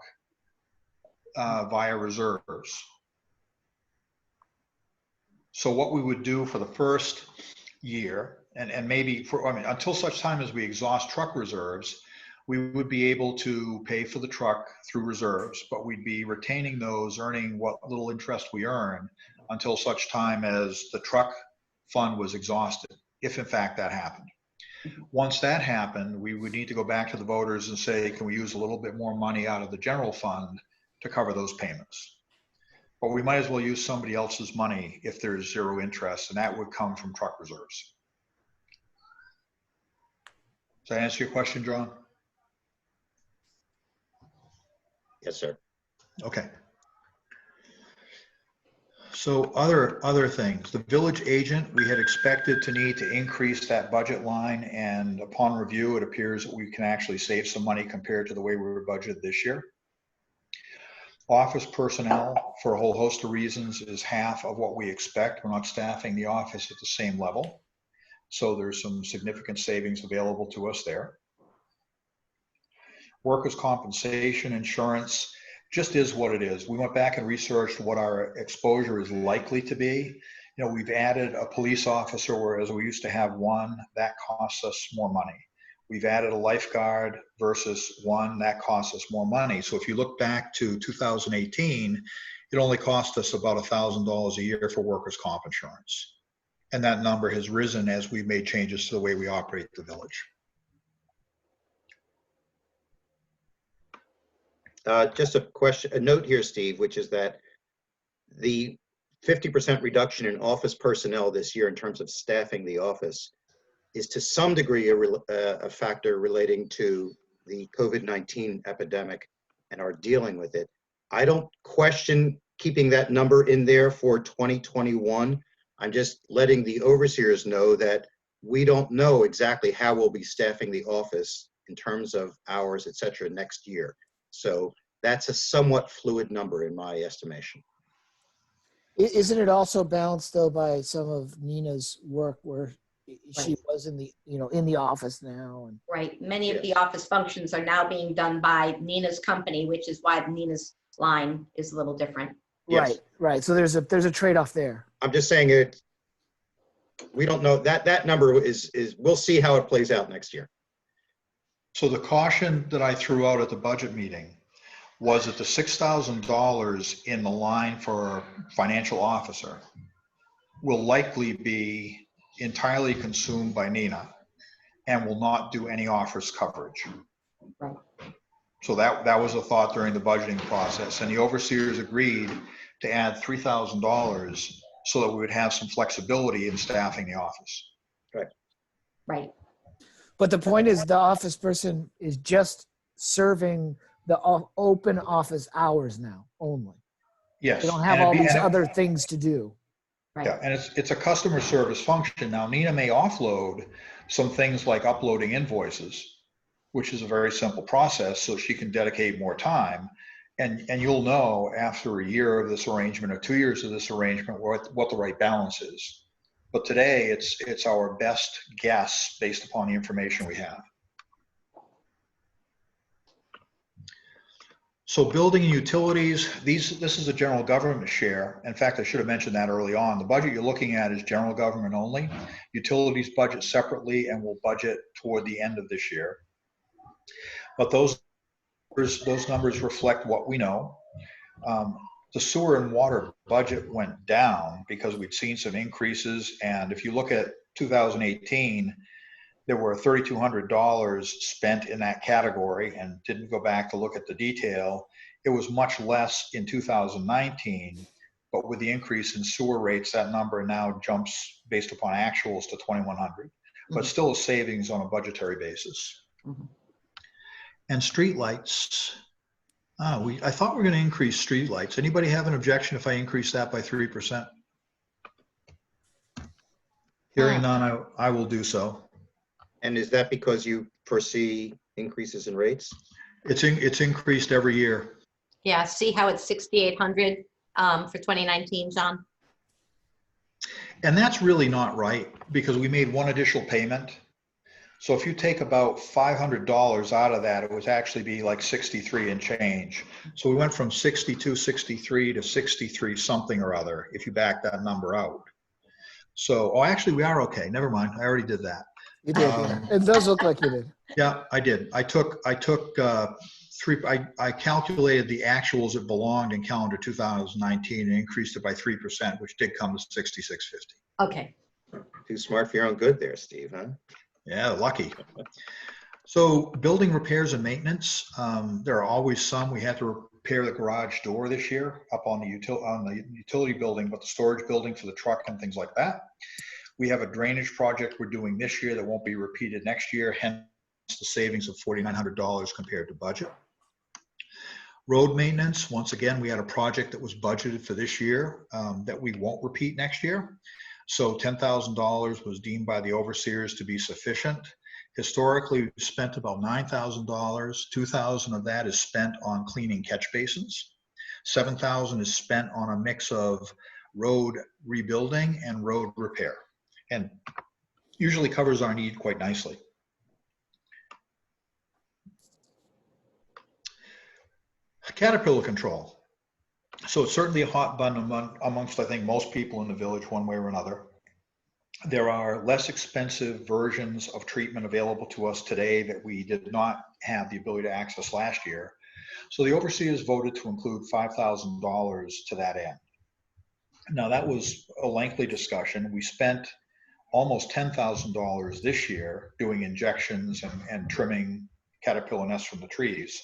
via reserves. So what we would do for the first year, and maybe until such time as we exhaust truck reserves, we would be able to pay for the truck through reserves, but we'd be retaining those, earning what little interest we earn until such time as the truck fund was exhausted, if in fact that happened. Once that happened, we would need to go back to the voters and say, can we use a little bit more money out of the general fund to cover those payments? But we might as well use somebody else's money if there's zero interest, and that would come from truck reserves. Does that answer your question, John? Yes, sir. Okay. So other things, the village agent, we had expected to need to increase that budget line, and upon review, it appears that we can actually save some money compared to the way we were budgeted this year. Office personnel, for a whole host of reasons, is half of what we expect. We're not staffing the office at the same level. So there's some significant savings available to us there. Workers' compensation insurance just is what it is. We went back and researched what our exposure is likely to be. You know, we've added a police officer, whereas we used to have one. That costs us more money. We've added a lifeguard versus one. That costs us more money. So if you look back to 2018, it only cost us about $1,000 a year for workers' comp insurance. And that number has risen as we've made changes to the way we operate the village. Just a question, a note here, Steve, which is that the 50% reduction in office personnel this year in terms of staffing the office is to some degree a factor relating to the COVID-19 epidemic and our dealing with it. I don't question keeping that number in there for 2021. I'm just letting the overseers know that we don't know exactly how we'll be staffing the office in terms of hours, et cetera, next year. So that's a somewhat fluid number in my estimation. Isn't it also balanced though by some of Nina's work where she was in the, in the office now? And Right. Many of the office functions are now being done by Nina's company, which is why Nina's line is a little different. Yes. Right. So there's a trade-off there. I'm just saying it. We don't know that number is we'll see how it plays out next year. So the caution that I threw out at the budget meeting was that the $6,000 in the line for financial officer will likely be entirely consumed by Nina and will not do any office coverage. Right. So that was a thought during the budgeting process, and the overseers agreed to add $3,000 so that we would have some flexibility in staffing the office. Right. But the point is the office person is just serving the open office hours now only. Yes. They don't have all these other things to do. Right. Yeah, and it's a customer service function. Now, Nina may offload some things like uploading invoices, which is a very simple process, so she can dedicate more time. And you'll know after a year of this arrangement or 2 years of this arrangement what the right balance is. But today, it's our best guess based upon the information we have. So building and utilities, this is a general government share. In fact, I should have mentioned that early on. The budget you're looking at is general government only. Utilities budget separately and will budget toward the end of this year. But those numbers reflect what we know. The sewer and water budget went down because we'd seen some increases. And if you look at 2018, there were $3,200 spent in that category, and didn't go back to look at the detail. It was much less in 2019, but with the increase in sewer rates, that number now jumps based upon actuals to $2,100, but still a savings on a budgetary basis. Mm-hmm. And streetlights, I thought we were going to increase streetlights. Anybody have an objection if I increase that by 3%? Hearing none, I will do so. And is that because you foresee increases in rates? It's increased every year. Yeah. See how it's 6,800 for 2019, John? And that's really not right because we made one additional payment. So if you take about $500 out of that, it would actually be like 63 and change. So we went from 62, 63 to 63 something or other if you back that number out. So, actually we are okay. Never mind. I already did that. You did. Yeah. It does look like you did. Yeah, I did. I calculated the actuals that belonged in calendar 2019 and increased it by 3%, which did come to 6650. Okay. Too smart for your own good there, Steve, huh? Yeah, lucky. So building repairs and maintenance, there are always some. We had to repair the garage door this year up on the utility building, but the storage building for the truck and things like that. We have a drainage project we're doing this year that won't be repeated next year, hence the savings of $4,900 compared to budget. Road maintenance, once again, we had a project that was budgeted for this year that we won't repeat next year. So $10,000 was deemed by the overseers to be sufficient. Historically, we've spent about $9,000. $2,000 of that is spent on cleaning catch basins. $7,000 is spent on a mix of road rebuilding and road repair, and usually covers our need quite nicely. Caterpillar control. So it's certainly a hot button amongst, I think, most people in the village one way or another. There are less expensive versions of treatment available to us today that we did not have the ability to access last year. So the overseers voted to include $5,000 to that end. Now that was a lengthy discussion. We spent almost $10,000 this year doing injections and trimming caterpillar nests from the trees.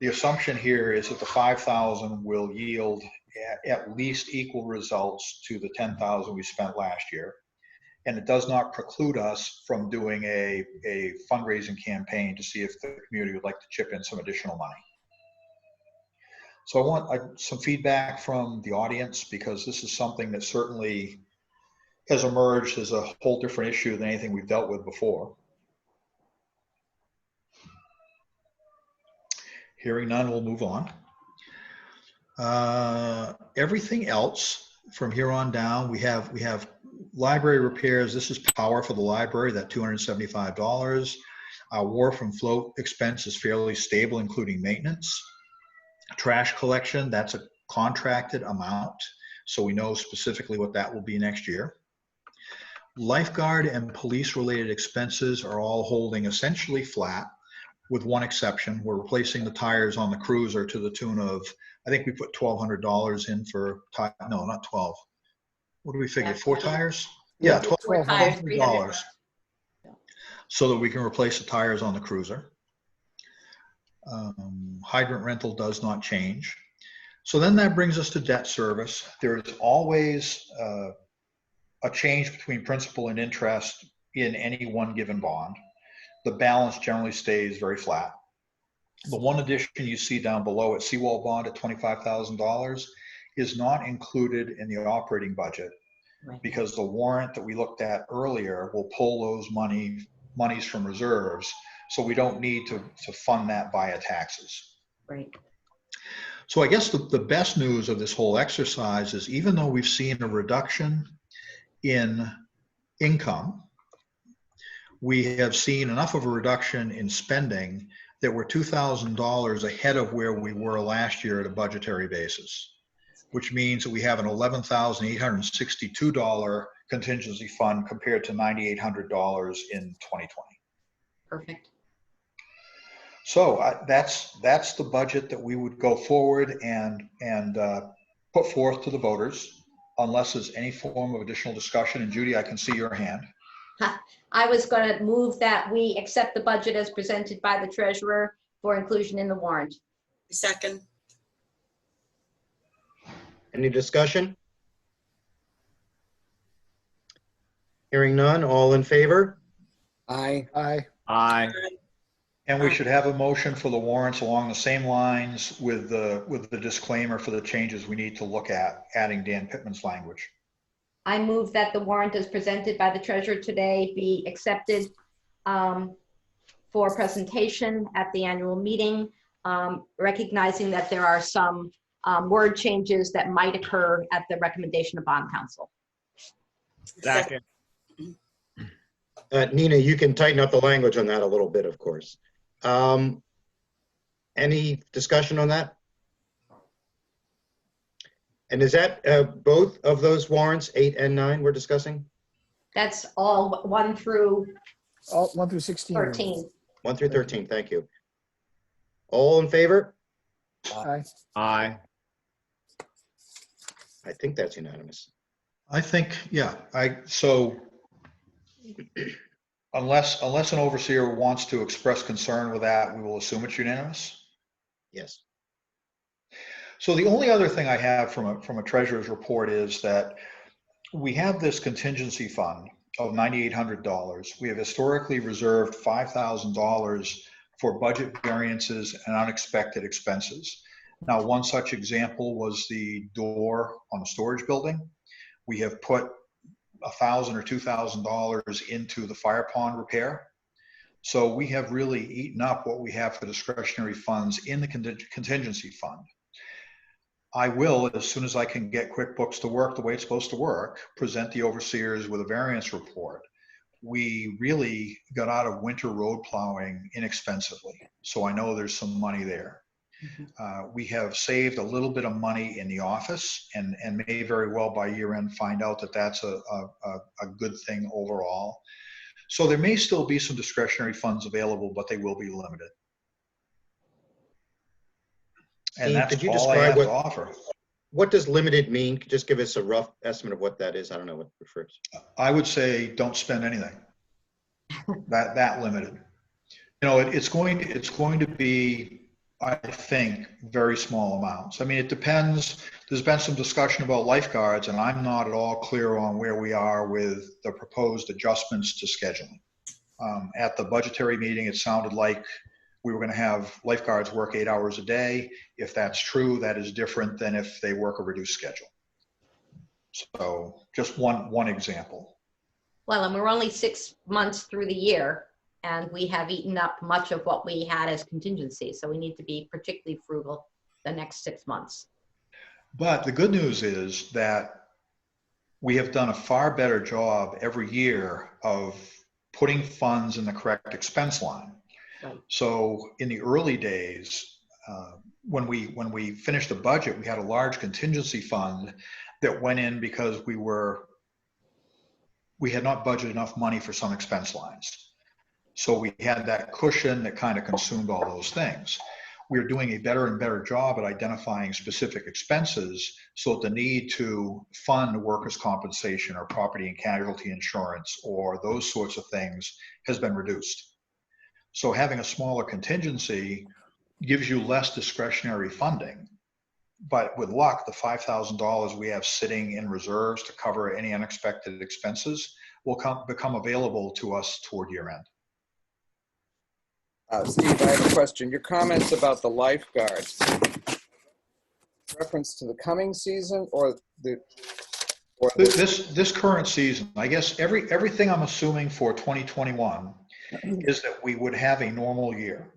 The assumption here is that the 5,000 will yield at least equal results to the 10,000 we spent last year. And it does not preclude us from doing a fundraising campaign to see if the community would like to chip in some additional money. So I want some feedback from the audience, because this is something that certainly has emerged as a whole different issue than anything we've dealt with before. Hearing none, we'll move on. Everything else from here on down, we have library repairs. This is power for the library, that $275. Our wharf and float expense is fairly stable, including maintenance. Trash collection, that's a contracted amount, so we know specifically what that will be next year. Lifeguard and police-related expenses are all holding essentially flat, with one exception. We're replacing the tires on the cruiser to the tune of, I think we put $1,200 in for, no, not 12. What do we figure, 4 tires? Yeah, $1,200 so that we can replace the tires on the cruiser. Hydrant rental does not change. So then that brings us to debt service. There is always a change between principal and interest in any one given bond. The balance generally stays very flat. The one addition you see down below at seawall bond at $25,000 is not included in the operating budget, because the warrant that we looked at earlier will pull those monies from reserves, so we don't need to fund that via taxes. Right. So I guess the best news of this whole exercise is, even though we've seen a reduction in income, we have seen enough of a reduction in spending that we're $2,000 ahead of where we were last year at a budgetary basis, which means that we have an $11,862 contingency fund compared to $9,800 in 2020. Perfect. So that's the budget that we would go forward and put forth to the voters, unless there's any form of additional discussion. And Judy, I can see your hand. I was going to move that we accept the budget as presented by the treasurer for inclusion in the warrant. Second. Any discussion? Hearing none, all in favor? Aye. Aye. Aye. And we should have a motion for the warrants along the same lines with the disclaimer for the changes we need to look at, adding Dan Pittman's language. I move that the warrant as presented by the treasurer today be accepted for presentation at the annual meeting, recognizing that there are some word changes that might occur at the recommendation of bond counsel. Second. Nina, you can tighten up the language on that a little bit, of course. Any discussion on that? And is that both of those warrants, 8 and 9, we're discussing? That's all 1 through All 1 through 16. 13. 1 through 13, thank you. All in favor? Aye. Aye. I think that's unanimous. I think, yeah, so unless an overseer wants to express concern with that, we will assume it's unanimous. Yes. So the only other thing I have from a treasurer's report is that we have this contingency fund of $9,800. We have historically reserved $5,000 for budget variances and unexpected expenses. Now, one such example was the door on the storage building. We have put $1,000 or $2,000 into the fire pond repair. So we have really eaten up what we have for discretionary funds in the contingency fund. I will, as soon as I can get QuickBooks to work the way it's supposed to work, present the overseers with a variance report. We really got out of winter road plowing inexpensively, so I know there's some money there. We have saved a little bit of money in the office, and may very well by year end find out that that's a good thing overall. So there may still be some discretionary funds available, but they will be limited. And Steve, that's could you all I have describe to offer. what does limited mean? Just give us a rough estimate of what that is. I don't know what it refers. I would say don't spend anything. that limited. You know, it's going to be I think, very small amounts. I mean, it depends. There's been some discussion about lifeguards, and I'm not at all clear on where we are with the proposed adjustments to scheduling. At the budgetary meeting, it sounded like we were going to have lifeguards work 8 hours a day. If that's true, that is different than if they work a reduced schedule. So just one example. Well, and we're only 6 months through the year, and we have eaten up much of what we had as contingency. So we need to be particularly frugal the next 6 months. But the good news is that we have done a far better job every year of putting funds in the correct expense line. Right. So in the early days, when we finished the budget, we had a large contingency fund that went in because we had not budgeted enough money for some expense lines. So we had that cushion that kind of consumed all those things. We're doing a better and better job at identifying specific expenses so that the need to fund workers' compensation or property and casualty insurance or those sorts of things has been reduced. So having a smaller contingency gives you less discretionary funding. But with luck, the $5,000 we have sitting in reserves to cover any unexpected expenses will become available to us toward year end. Steve, I have a question. Your comments about the lifeguards, reference to the coming season or this current season? I guess everything I'm assuming for 2021 is that we would have a normal year.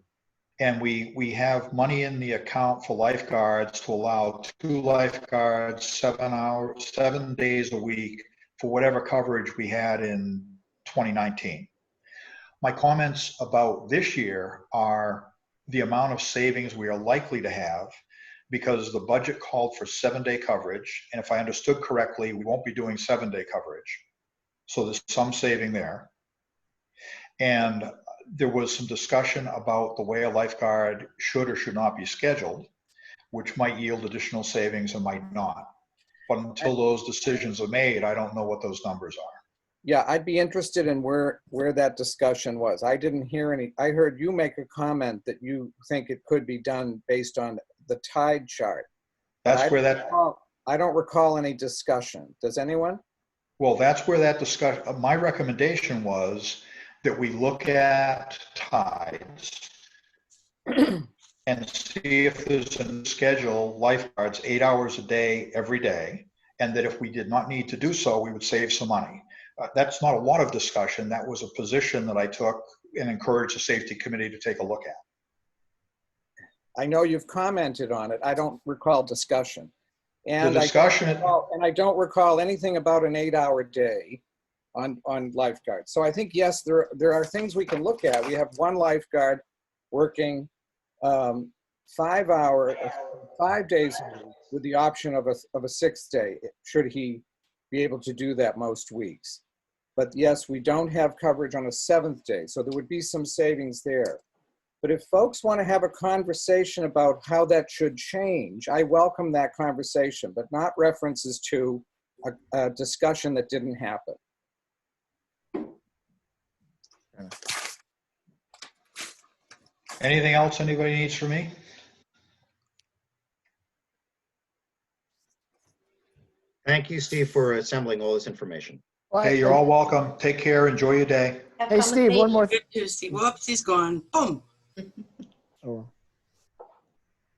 And we have money in the account for lifeguards to allow 2 lifeguards, 7 days a week for whatever coverage we had in 2019. My comments about this year are the amount of savings we are likely to have because the budget called for 7-day coverage. And if I understood correctly, we won't be doing 7-day coverage. So there's some saving there. And there was some discussion about the way a lifeguard should or should not be scheduled, which might yield additional savings and might not. But until those decisions are made, I don't know what those numbers are. Yeah, I'd be interested in where that discussion was. I didn't hear any. I heard you make a comment that you think it could be done based on the tide chart. That's where that. I don't recall any discussion. Does anyone? Well, that's where that discussion. My recommendation was that we look at tides and see if there's a schedule lifeguards 8 hours a day every day, and that if we did not need to do so, we would save some money. That's not a lot of discussion. That was a position that I took and encouraged the safety committee to take a look at. I know you've commented on it. I don't recall discussion. And the discussion. I don't recall anything about an 8-hour day on lifeguards. So I think, yes, there are things we can look at. We have one lifeguard working 5 days a week with the option of a 6th day, should he be able to do that most weeks. But yes, we don't have coverage on a 7th day, so there would be some savings there. But if folks want to have a conversation about how that should change, I welcome that conversation, but not references to a discussion that didn't happen. Anything else anybody needs from me? Thank you, Steve, for assembling all this information. Well, Hey, you're all welcome. Take care. Enjoy your day. Hey, Steve, one more. Good too, Steve. Whoops, he's gone. Boom. Oh.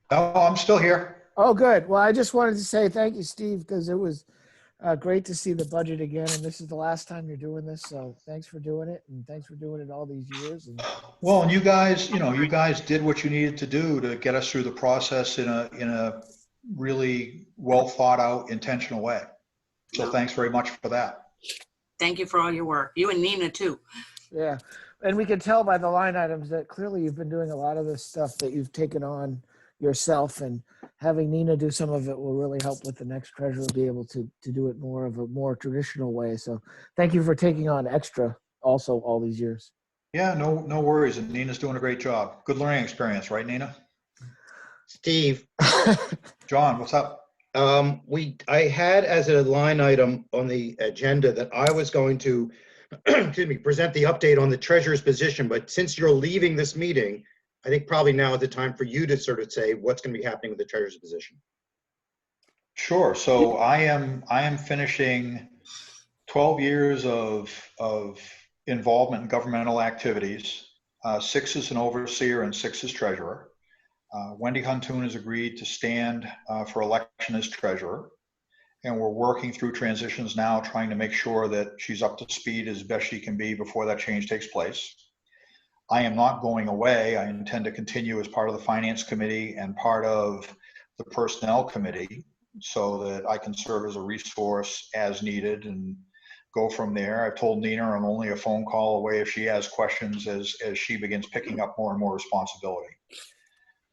Oh, I'm still here. Oh, good. Well, I just wanted to say thank you, Steve, because it was great to see the budget again. And this is the last time you're doing this. So thanks for doing it. And thanks for doing it all these years. And Well, and you guys did what you needed to do to get us through the process in a really well thought out, intentional way. So thanks very much for that. Thank you for all your work. You and Nina too. yeah. And we can tell by the line items that clearly you've been doing a lot of this stuff that you've taken on yourself, and having Nina do some of it will really help with the next treasurer be able to do it more of a more traditional way. So thank you for taking on extra also all these years. Yeah, no worries. And Nina's doing a great job. Good learning experience, right, Nina? Steve, John, what's up? I had as a line item on the agenda that I was going to, excuse me, present the update on the treasurer's position. But since you're leaving this meeting, I think probably now is the time for you to sort of say what's going to be happening with the treasurer's position. Sure. So I am finishing 12 years of involvement in governmental activities. 6 as an overseer and 6 as treasurer. Wendy Huntoon has agreed to stand for election as treasurer. And we're working through transitions now, trying to make sure that she's up to speed as best she can be before that change takes place. I am not going away. I intend to continue as part of the finance committee and part of the personnel committee so that I can serve as a resource as needed and go from there. I've told Nina I'm only a phone call away if she has questions as she begins picking up more and more responsibility.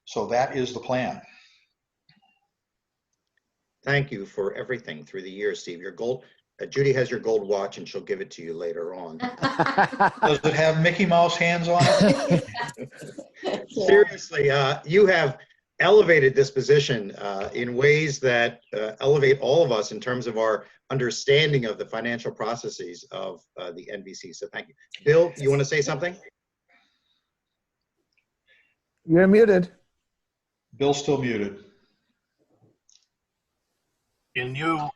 So that is the plan. Thank you for everything through the years, Steve. Your gold, Judy has your gold watch and she'll give it to you later on. Does it have Mickey Mouse hands on it? Seriously, you have elevated this position in ways that elevate all of us in terms of our understanding of the financial processes of the NBC. So thank you. Bill, you want to say something? You're muted. Bill's still muted. Can you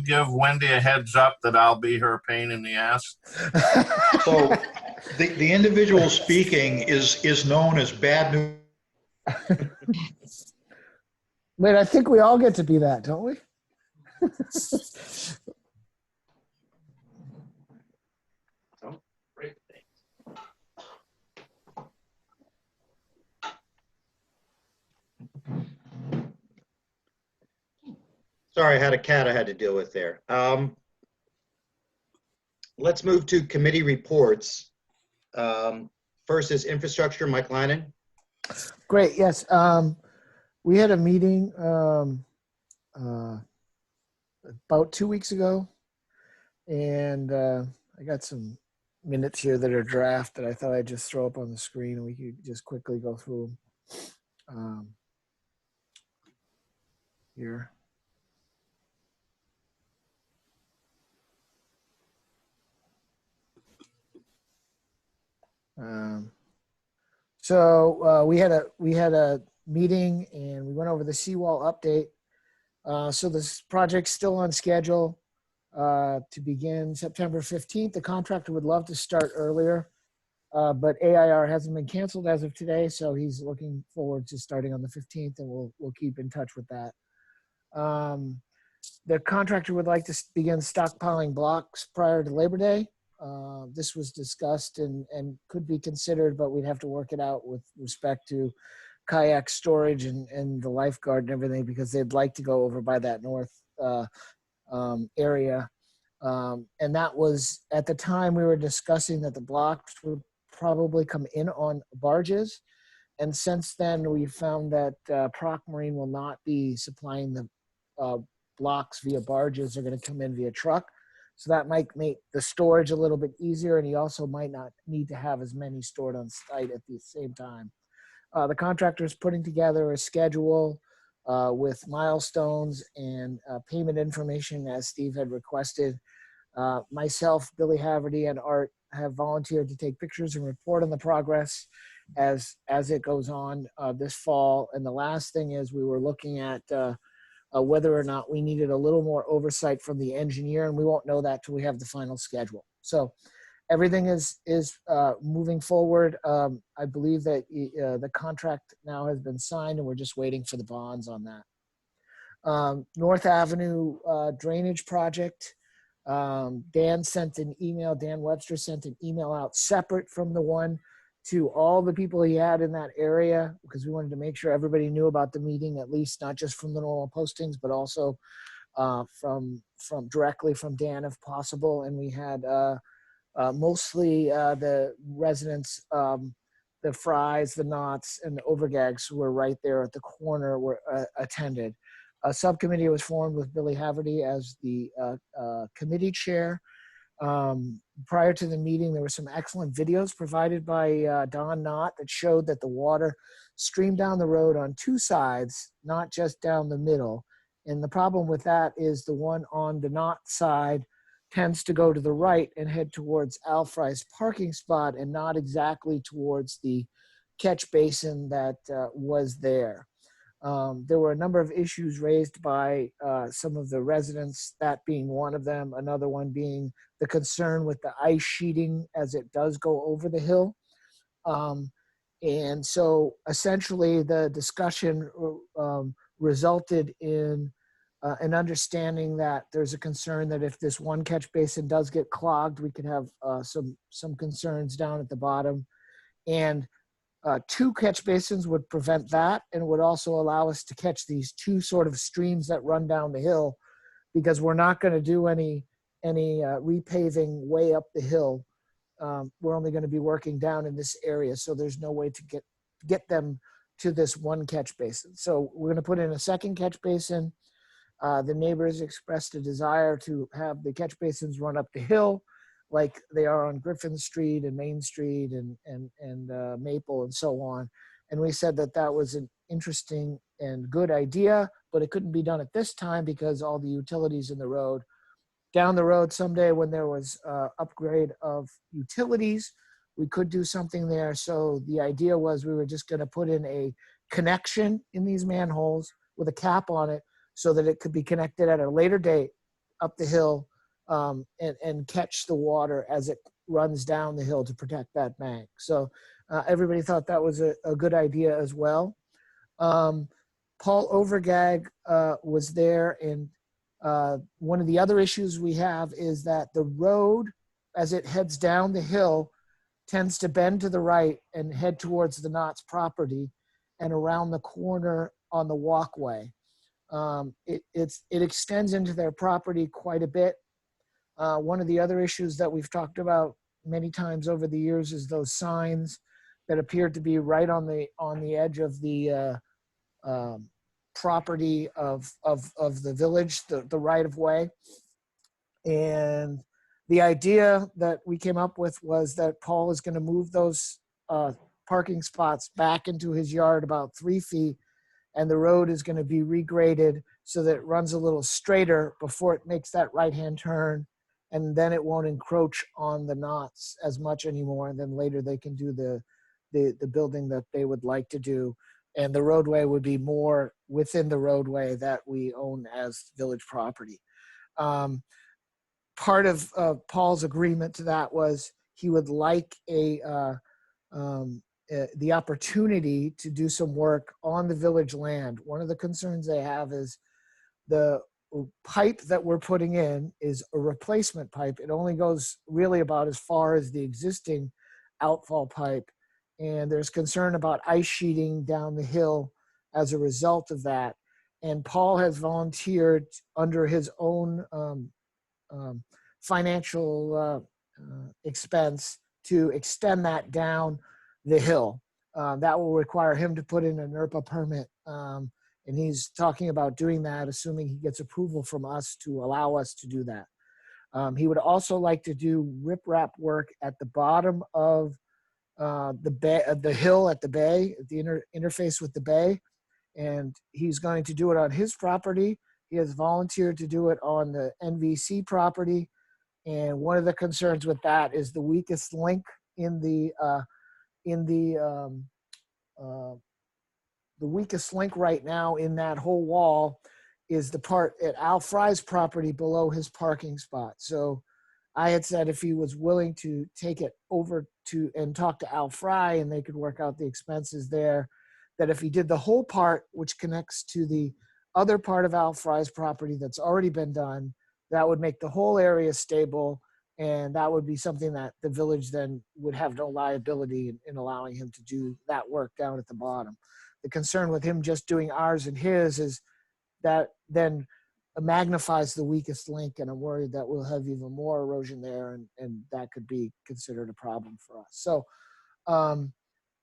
give Wendy a heads up that I'll be her pain in the ass? So the individual speaking is known as bad news. Wait, I think we all get to be that, don't we? Sorry, I had a cat I had to deal with there. Let's move to committee reports. First is infrastructure, Mike Lannon. Great, yes. We had a meeting about 2 weeks ago, and I got some minutes here that are draft that I thought I'd just throw up on the screen and we could just quickly go through them. Here. So we had a meeting and we went over the seawall update. So this project's still on schedule to begin September 15th. The contractor would love to start earlier, but AIR hasn't been canceled as of today, so he's looking forward to starting on the 15th, and we'll keep in touch with that. The contractor would like to begin stockpiling blocks prior to Labor Day. This was discussed and could be considered, but we'd have to work it out with respect to kayak storage and the lifeguard and everything, because they'd like to go over by that north area. And that was, at the time we were discussing that the blocks would probably come in on barges. And since then we found that Proc Marine will not be supplying the blocks via barges. They're going to come in via truck. So that might make the storage a little bit easier, and he also might not need to have as many stored on site at the same time. The contractor is putting together a schedule with milestones and payment information as Steve had requested. Myself, Billy Haverty, and Art have volunteered to take pictures and report on the progress as it goes on this fall. And the last thing is we were looking at whether or not we needed a little more oversight from the engineer, and we won't know that till we have the final schedule. So everything is moving forward. I believe that the contract now has been signed, and we're just waiting for the bonds on that. North Avenue drainage project. Dan sent an email. Dan Webster sent an email out separate from the one to all the people he had in that area, because we wanted to make sure everybody knew about the meeting, at least not just from the normal postings, but also from directly from Dan if possible. And we had mostly the residents, the Fries, the Knots, and the Overgags who were right there at the corner were attended. A subcommittee was formed with Billy Haverty as the committee chair. Prior to the meeting, there were some excellent videos provided by Don Knott that showed that the water streamed down the road on two sides, not just down the middle. And the problem with that is the one on the Knott side tends to go to the right and head towards Al Fry's parking spot and not exactly towards the catch basin that was there. There were a number of issues raised by some of the residents, that being one of them, another one being the concern with the ice sheeting as it does go over the hill. And so essentially the discussion resulted in an understanding that there's a concern that if this one catch basin does get clogged, we could have some concerns down at the bottom. And two catch basins would prevent that, and would also allow us to catch these two sort of streams that run down the hill, because we're not going to do any repaving way up the hill. We're only going to be working down in this area, so there's no way to get them to this one catch basin. So we're going to put in a second catch basin. The neighbors expressed a desire to have the catch basins run up the hill like they are on Griffin Street and Main Street and Maple and so on. And we said that that was an interesting and good idea, but it couldn't be done at this time because all the utilities in the road. Down the road someday, when there was upgrade of utilities, we could do something there. So the idea was we were just going to put in a connection in these manholes with a cap on it so that it could be connected at a later date up the hill and catch the water as it runs down the hill to protect that bank. So everybody thought that was a good idea as well. Paul Overgag was there, and one of the other issues we have is that the road, as it heads down the hill, tends to bend to the right and head towards the Knott's property and around the corner on the walkway. It extends into their property quite a bit. One of the other issues that we've talked about many times over the years is those signs that appeared to be right on the edge of the property of the village, the right of way. And the idea that we came up with was that Paul is going to move those parking spots back into his yard about 3 feet, and the road is going to be regraded so that it runs a little straighter before it makes that right-hand turn, and then it won't encroach on the Knott's as much anymore. And then later they can do the building that they would like to do, and the roadway would be more within the roadway that we own as village property. Part of Paul's agreement to that was he would like the opportunity to do some work on the village land. One of the concerns they have is the pipe that we're putting in is a replacement pipe. It only goes really about as far as the existing outfall pipe. And there's concern about ice sheeting down the hill as a result of that. And Paul has volunteered under his own financial expense to extend that down the hill. That will require him to put in an NERPA permit. And he's talking about doing that, assuming he gets approval from us to allow us to do that. He would also like to do riprap work at the bottom of the hill at the bay, at the interface with the bay. And he's going to do it on his property. He has volunteered to do it on the NVC property. And one of the concerns with that is the weakest link in the weakest link right now in that whole wall is the part at Al Fry's property below his parking spot. So I had said if he was willing to take it over to and talk to Al Fry and they could work out the expenses there, that if he did the whole part, which connects to the other part of Al Fry's property that's already been done, that would make the whole area stable. And that would be something that the village then would have no liability in allowing him to do that work down at the bottom. The concern with him just doing ours and his is that then magnifies the weakest link, and I'm worried that we'll have even more erosion there, and that could be considered a problem for us. So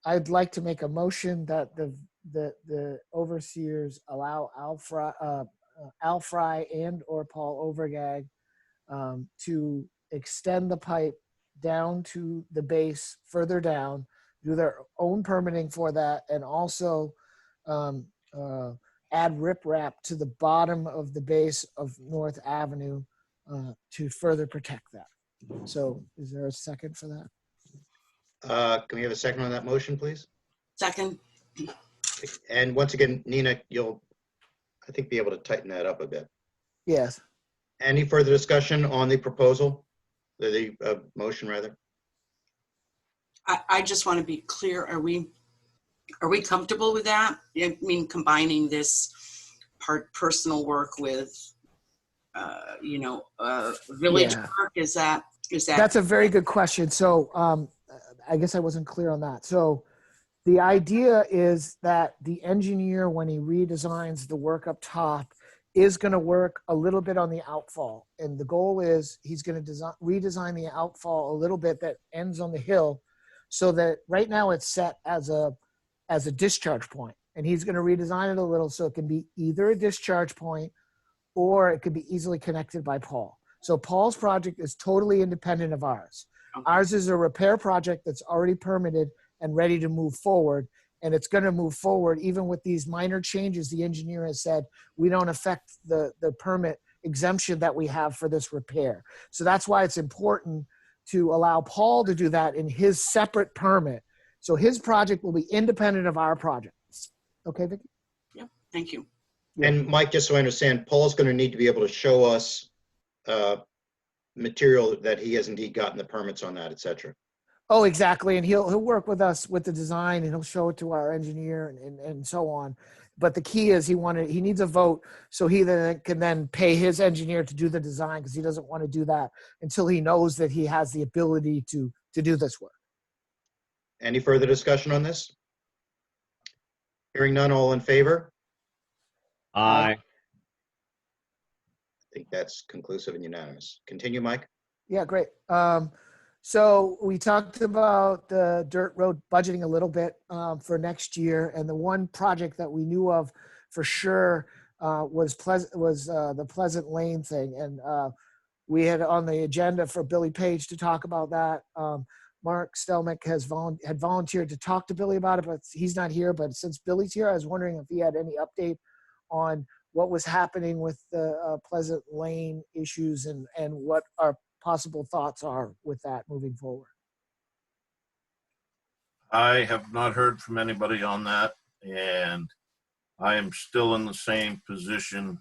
I'd like to make a motion that the overseers allow Al Fry and or Paul Overgag to extend the pipe down to the base further down, do their own permitting for that, and also add riprap to the bottom of the base of North Avenue to further protect that. So is there a second for that? Can we have a second on that motion, please? Second. And once again, Nina, you'll, I think, be able to tighten that up a bit. Yes. Any further discussion on the proposal, the motion rather? I just want to be clear. Are we comfortable with that? I mean, combining this personal work with, village Yeah. work, is that? That's a very good question. So I guess I wasn't clear on that. So the idea is that the engineer, when he redesigns the work up top, is going to work a little bit on the outfall. And the goal is he's going to redesign the outfall a little bit that ends on the hill, so that right now it's set as a discharge point. And he's going to redesign it a little so it can be either a discharge point or it could be easily connected by Paul. So Paul's project is totally independent of ours. Okay. Ours is a repair project that's already permitted and ready to move forward. And it's going to move forward even with these minor changes. The engineer has said, we don't affect the permit exemption that we have for this repair. So that's why it's important to allow Paul to do that in his separate permit. So his project will be independent of our project. Okay, Vicki? Yeah, thank you. Yeah. And Mike, just so I understand, Paul's going to need to be able to show us material that he has indeed gotten the permits on that, et cetera. Oh, exactly. And he'll work with us with the design, and he'll show it to our engineer and so on. But the key is he needs a vote so he then can pay his engineer to do the design, because he doesn't want to do that until he knows that he has the ability to do this work. Any further discussion on this? Hearing none, all in favor? Aye. I think that's conclusive and unanimous. Continue, Mike. Yeah, great. So we talked about the dirt road budgeting a little bit for next year, and the one project that we knew of for sure was the Pleasant Lane thing, and we had on the agenda for Billy Page to talk about that. Mark Stelmick had volunteered to talk to Billy about it, but he's not here. But since Billy's here, I was wondering if he had any update on what was happening with the Pleasant Lane issues and what our possible thoughts are with that moving forward. I have not heard from anybody on that, and I am still in the same position,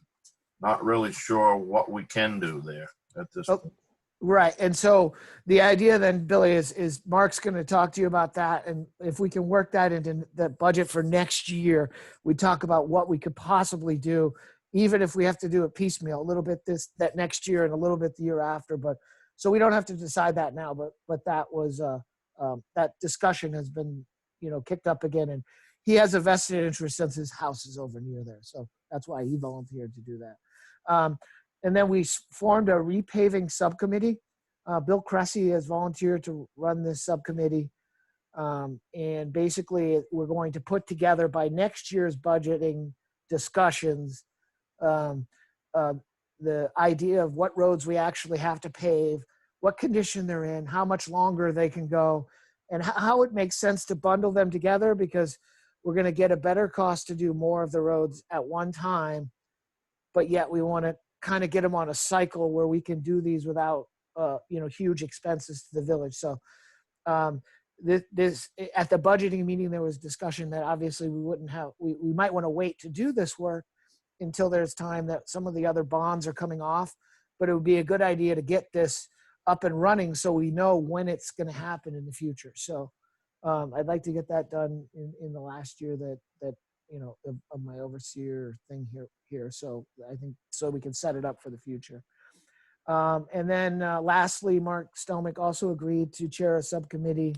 not really sure what we can do there at this point. Right. And so the idea then, Billy, is Mark's going to talk to you about that. And if we can work that into the budget for next year, we talk about what we could possibly do, even if we have to do it piecemeal, a little bit that next year and a little bit the year after. But so we don't have to decide that now, but that was that discussion has been, kicked up again. And he has a vested interest since his house is over near there. So that's why he volunteered to do that. And then we formed a repaving subcommittee. Bill Cressy has volunteered to run this subcommittee. And basically, we're going to put together by next year's budgeting discussions the idea of what roads we actually have to pave, what condition they're in, how much longer they can go, and how it makes sense to bundle them together, because we're going to get a better cost to do more of the roads at one time, but yet we want to kind of get them on a cycle where we can do these without, huge expenses to the village. So this at the budgeting meeting, there was discussion that obviously we might want to wait to do this work until there's time that some of the other bonds are coming off, but it would be a good idea to get this up and running so we know when it's going to happen in the future. So I'd like to get that done in the last year that of my overseer thing here. So I think so we can set it up for the future. And then lastly, Mark Stelmick also agreed to chair a subcommittee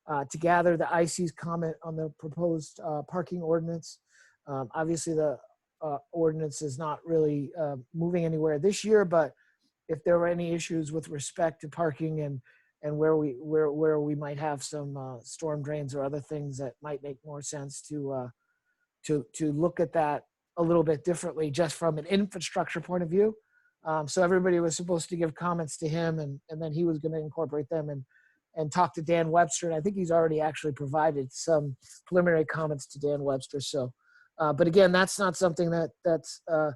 to gather the IC's comment on the proposed parking ordinance. Obviously, the ordinance is not really moving anywhere this year, but if there were any issues with respect to parking and where we might have some storm drains or other things that might make more sense to look at that a little bit differently, just from an infrastructure point of view. So everybody was supposed to give comments to him, and then he was going to incorporate them and talk to Dan Webster. And I think he's already actually provided some preliminary comments to Dan Webster. So, but again, that's not something that's a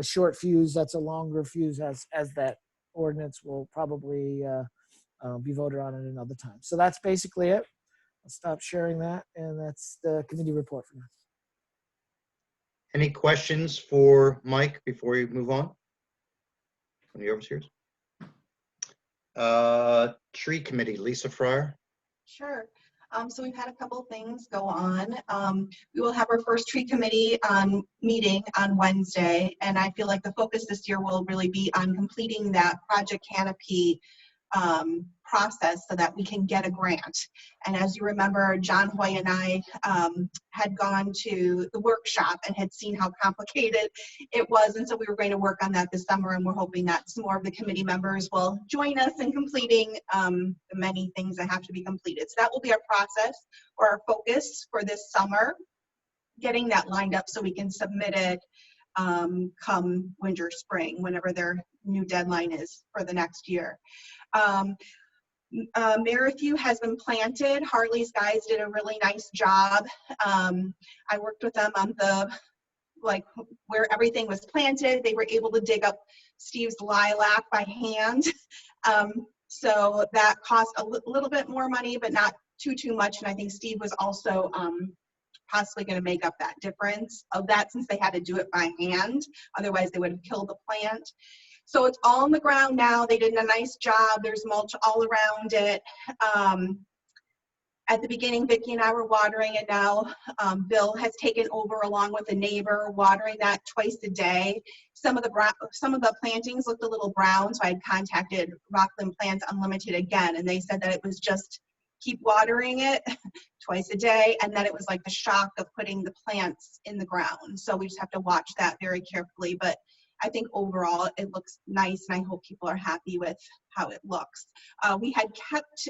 short fuse. That's a longer fuse, as that ordinance will probably be voted on at another time. So that's basically it. I'll stop sharing that, and that's the committee report for now. Any questions for Mike before we move on from the overseers? Tree committee, Lisa Fryer. Sure. So we've had a couple things go on. We will have our first tree committee meeting on Wednesday, and I feel like the focus this year will really be on completing that project canopy process so that we can get a grant. And as you remember, John Hoy and I had gone to the workshop and had seen how complicated it was, and so we were going to work on that this summer, and we're hoping that some more of the committee members will join us in completing the many things that have to be completed. So that will be our process or our focus for this summer, getting that lined up so we can submit it come winter, spring, whenever their new deadline is for the next year. Merrithew has been planted. Harley's guys did a really nice job. I worked with them on where everything was planted. They were able to dig up Steve's lilac by hand. So that cost a little bit more money, but not too much. And I think Steve was also possibly going to make up that difference of that, since they had to do it by hand. Otherwise, they would have killed the plant. So it's all on the ground now. They did a nice job. There's mulch all around it. At the beginning, Vicki and I were watering it. Now Bill has taken over along with a neighbor, watering that twice a day. Some of the plantings looked a little brown, so I had contacted Rockland Plants Unlimited again, and they said that it was just keep watering it twice a day, and that it was like the shock of putting the plants in the ground. So we just have to watch that very carefully. But I think overall it looks nice, and I hope people are happy with how it looks. We had kept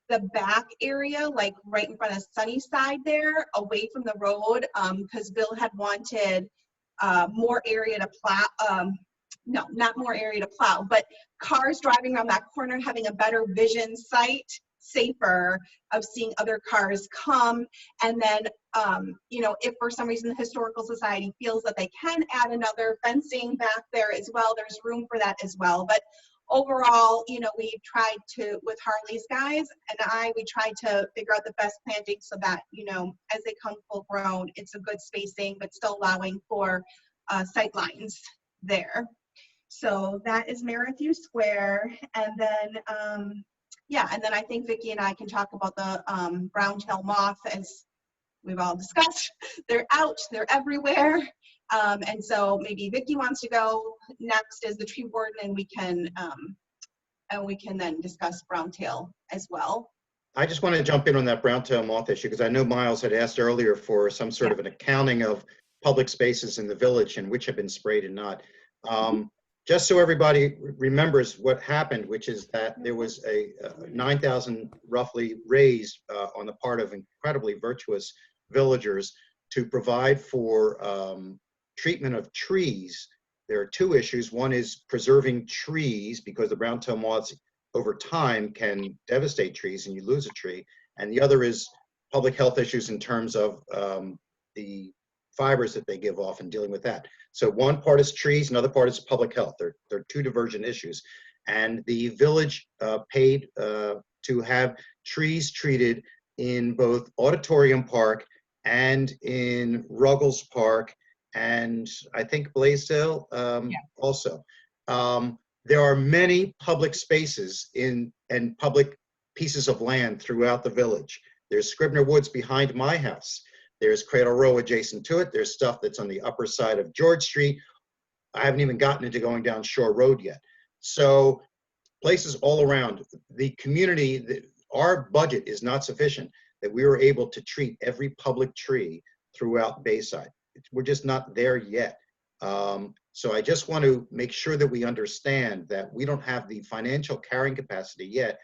the back area, like right in front of Sunnyside there, away from the road, because Bill had wanted more area to plow. No, not more area to plow, but cars driving around that corner having a better vision sight, safer of seeing other cars come. And then, if for some reason the Historical Society feels that they can add another fencing back there as well, there's room for that as well. But overall, we tried to, with Harley's guys and we tried to figure out the best planting so that, as they come full grown, it's a good spacing, but still allowing for sight lines there. So that is Merrithew Square. And then, and then I think Vicki and I can talk about the brown-tailed moth, as we've all discussed. They're out, they're everywhere. And so maybe Vicki wants to go next as the tree warden, and we can then discuss brown-tail as well. I just want to jump in on that brown-tailed moth issue, because I know Miles had asked earlier for some sort of an accounting of public spaces in the village and which have been sprayed and not. Just so everybody remembers what happened, which is that there was a 9,000 roughly raised on the part of incredibly virtuous villagers to provide for treatment of trees. There are two issues. One is preserving trees, because the brown-tailed moths over time can devastate trees and you lose a tree. And the other is public health issues in terms of the fibers that they give off and dealing with that. So one part is trees, another part is public health. They're two divergent issues. And the village paid to have trees treated in both Auditorium Park and in Ruggles Park, and I think Blaisdell also. There are many public spaces and public pieces of land throughout the village. There's Scribner Woods behind my house. There's Cradle Row adjacent to it. There's stuff that's on the upper side of George Street. I haven't even gotten into going down Shore Road yet. So places all around the community, our budget is not sufficient that we were able to treat every public tree throughout Bayside. We're just not there yet. So I just want to make sure that we understand that we don't have the financial carrying capacity yet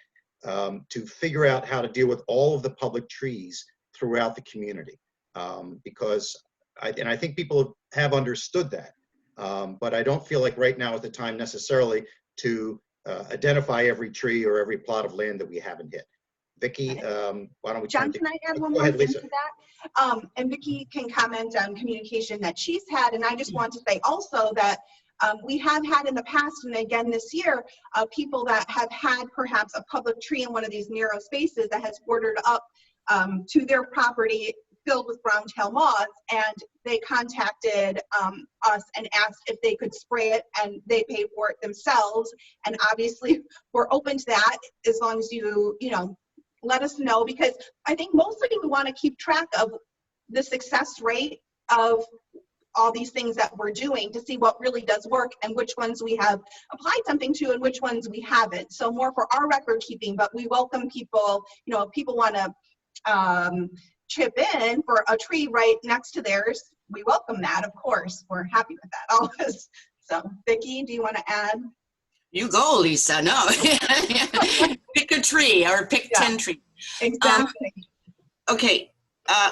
to figure out how to deal with all of the public trees throughout the community. Because I think people have understood that, but I don't feel like right now is the time necessarily to identify every tree or every plot of land that we haven't hit. Vicki, why don't we? John, can I add one more thing to that? And Vicki can comment on communication that she's had. And I just want to say also that we have had in the past, and again this year, people that have had perhaps a public tree in one of these narrow spaces that has ordered up to their property filled with brown-tail moths, and they contacted us and asked if they could spray it, and they pay for it themselves. And obviously, we're open to that as long as you know, let us know, because I think mostly we want to keep track of the success rate of all these things that we're doing to see what really does work and which ones we have applied something to and which ones we haven't. So more for our record keeping, but we welcome people, you know, if people want to chip in for a tree right next to theirs, we welcome that, of course. We're happy with that always. So Vicki, do you want to add? You go, Lisa. No. Pick a tree or pick 10 trees. Exactly. Okay.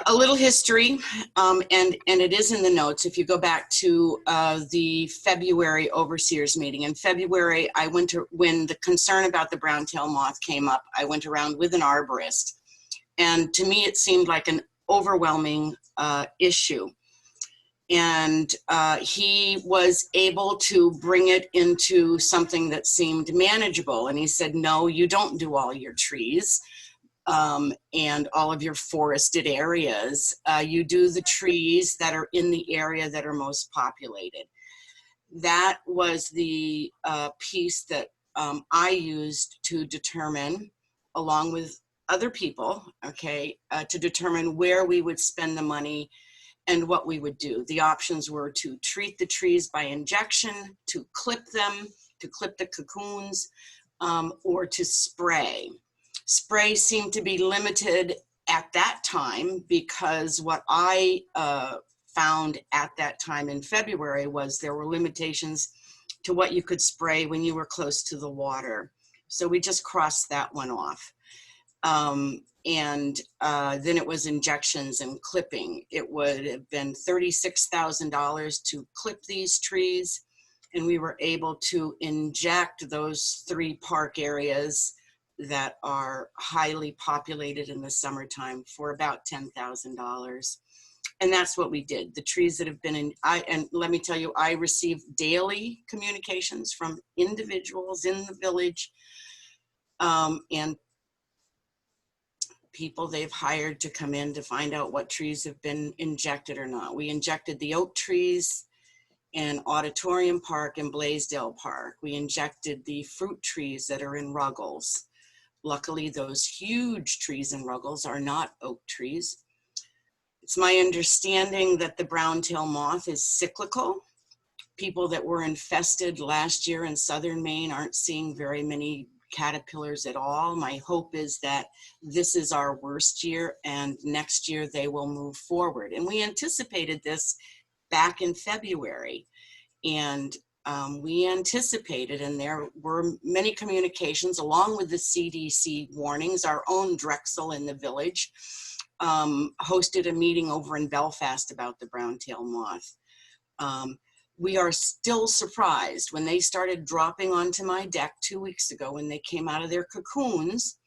A little history, and it is in the notes. If you go back to the February overseers meeting, in February, I went to, when the concern about the brown-tail moth came up, I went around with an arborist, and to me it seemed like an overwhelming issue. And he was able to bring it into something that seemed manageable. And he said, no, you don't do all your trees. And all of your forested areas, you do the trees that are in the area that are most populated. That was the piece that I used to determine, along with other people, okay, to determine where we would spend the money and what we would do. The options were to treat the trees by injection, to clip them, to clip the cocoons, or to spray. Spray seemed to be limited at that time, because what I found at that time in February was there were limitations to what you could spray when you were close to the water. So we just crossed that one off. Then it was injections and clipping. It would have been $36,000 to clip these trees, and we were able to inject those 3 park areas that are highly populated in the summertime for about $10,000. And that's what we did. The trees that have been in, and let me tell you, I receive daily communications from individuals in the village, and people they've hired to come in to find out what trees have been injected or not. We injected the oak trees in Auditorium Park and Blaisdell Park. We injected the fruit trees that are in Ruggles. Luckily, those huge trees in Ruggles are not oak trees. It's my understanding that the brown-tail moth is cyclical. People that were infested last year in southern Maine aren't seeing very many caterpillars at all. My hope is that this is our worst year, and next year they will move forward. And we anticipated this back in February. And we anticipated, and there were many communications along with the CDC warnings. Our own Drexel in the village hosted a meeting over in Belfast about the brown-tail moth. We are still surprised when they started dropping onto my deck 2 weeks ago when they came out of their cocoons.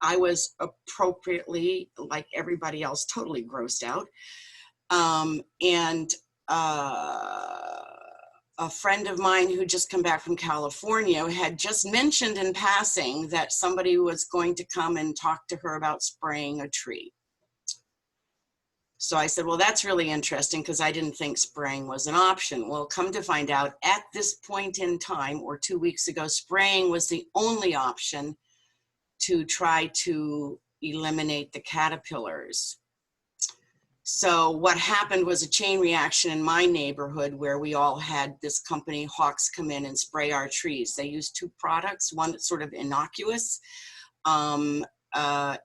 I was appropriately, like everybody else, totally grossed out. A friend of mine who just come back from California had just mentioned in passing that somebody was going to come and talk to her about spraying a tree. So I said, well, that's really interesting, because I didn't think spraying was an option. Well, come to find out, at this point in time, or 2 weeks ago, spraying was the only option to try to eliminate the caterpillars. So what happened was a chain reaction in my neighborhood, where we all had this company, Hawks, come in and spray our trees. They used 2 products, one that's sort of innocuous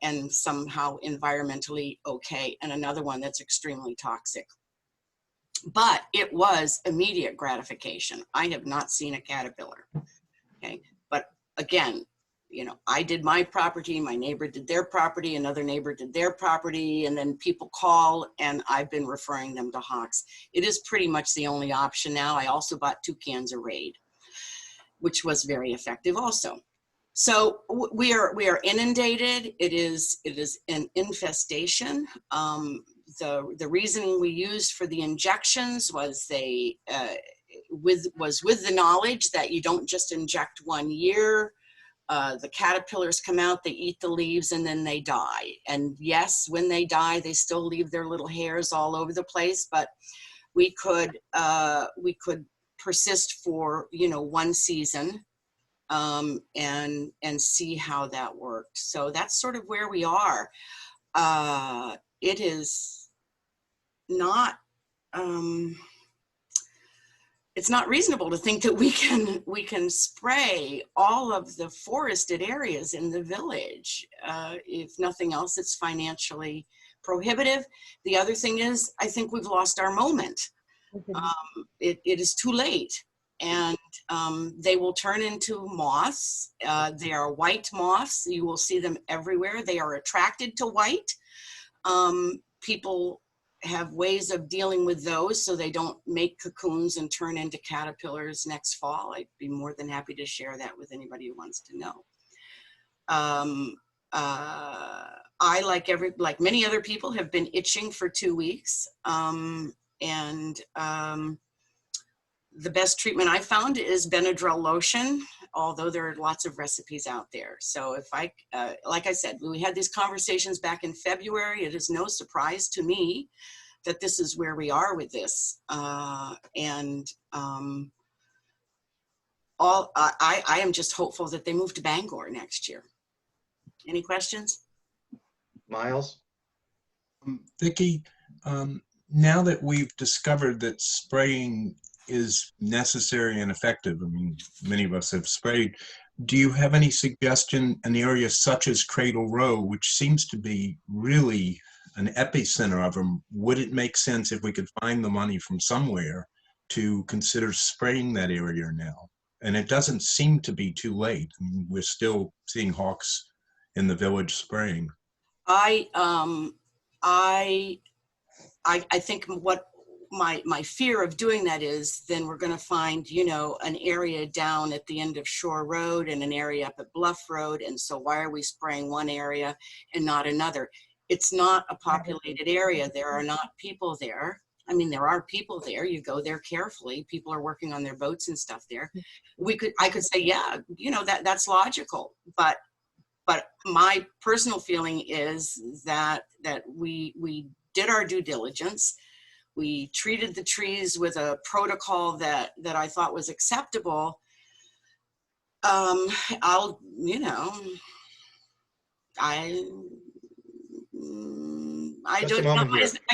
and somehow environmentally okay, and another one that's extremely toxic. But it was immediate gratification. I have not seen a caterpillar, okay? But again, you know, I did my property, my neighbor did their property, another neighbor did their property, and then people call, and I've been referring them to Hawks. It is pretty much the only option now. I also bought 2 cans of Raid, which was very effective also. So we are inundated. It is an infestation. The reasoning we used for the injections was with the knowledge that you don't just inject 1 year. The caterpillars come out, they eat the leaves, and then they die. And yes, when they die, they still leave their little hairs all over the place, but we could persist for, you know, one season, and see how that worked. So that's sort of where we are. It is not, it's not reasonable to think that we can spray all of the forested areas in the village. If nothing else, it's financially prohibitive. The other thing is, I think we've lost our moment. It is too late, and they will turn into moths. They are white moths. You will see them everywhere. They are attracted to white. People have ways of dealing with those so they don't make cocoons and turn into caterpillars next fall. I'd be more than happy to share that with anybody who wants to know. I, like many other people, have been itching for 2 weeks. The best treatment I found is Benadryl lotion, although there are lots of recipes out there. So if like I said, we had these conversations back in February. It is no surprise to me that this is where we are with this. I am just hopeful that they move to Bangor next year. Any questions? Miles? Vicki, now that we've discovered that spraying is necessary and effective, I mean, many of us have sprayed, do you have any suggestion in areas such as Cradle Row, which seems to be really an epicenter of them? Would it make sense, if we could find the money from somewhere, to consider spraying that area now? And it doesn't seem to be too late. I mean, we're still seeing hawks in the village spraying. I think what my fear of doing that is, then we're going to find, you know, an area down at the end of Shore Road and an area up at Bluff Road. And so why are we spraying one area and not another? It's not a populated area. There are not people there. I mean, there are people there. You go there carefully. People are working on their boats and stuff there. I could say, yeah, you know, that's logical. But my personal feeling is that we did our due diligence. We treated the trees with a protocol that I thought was acceptable. I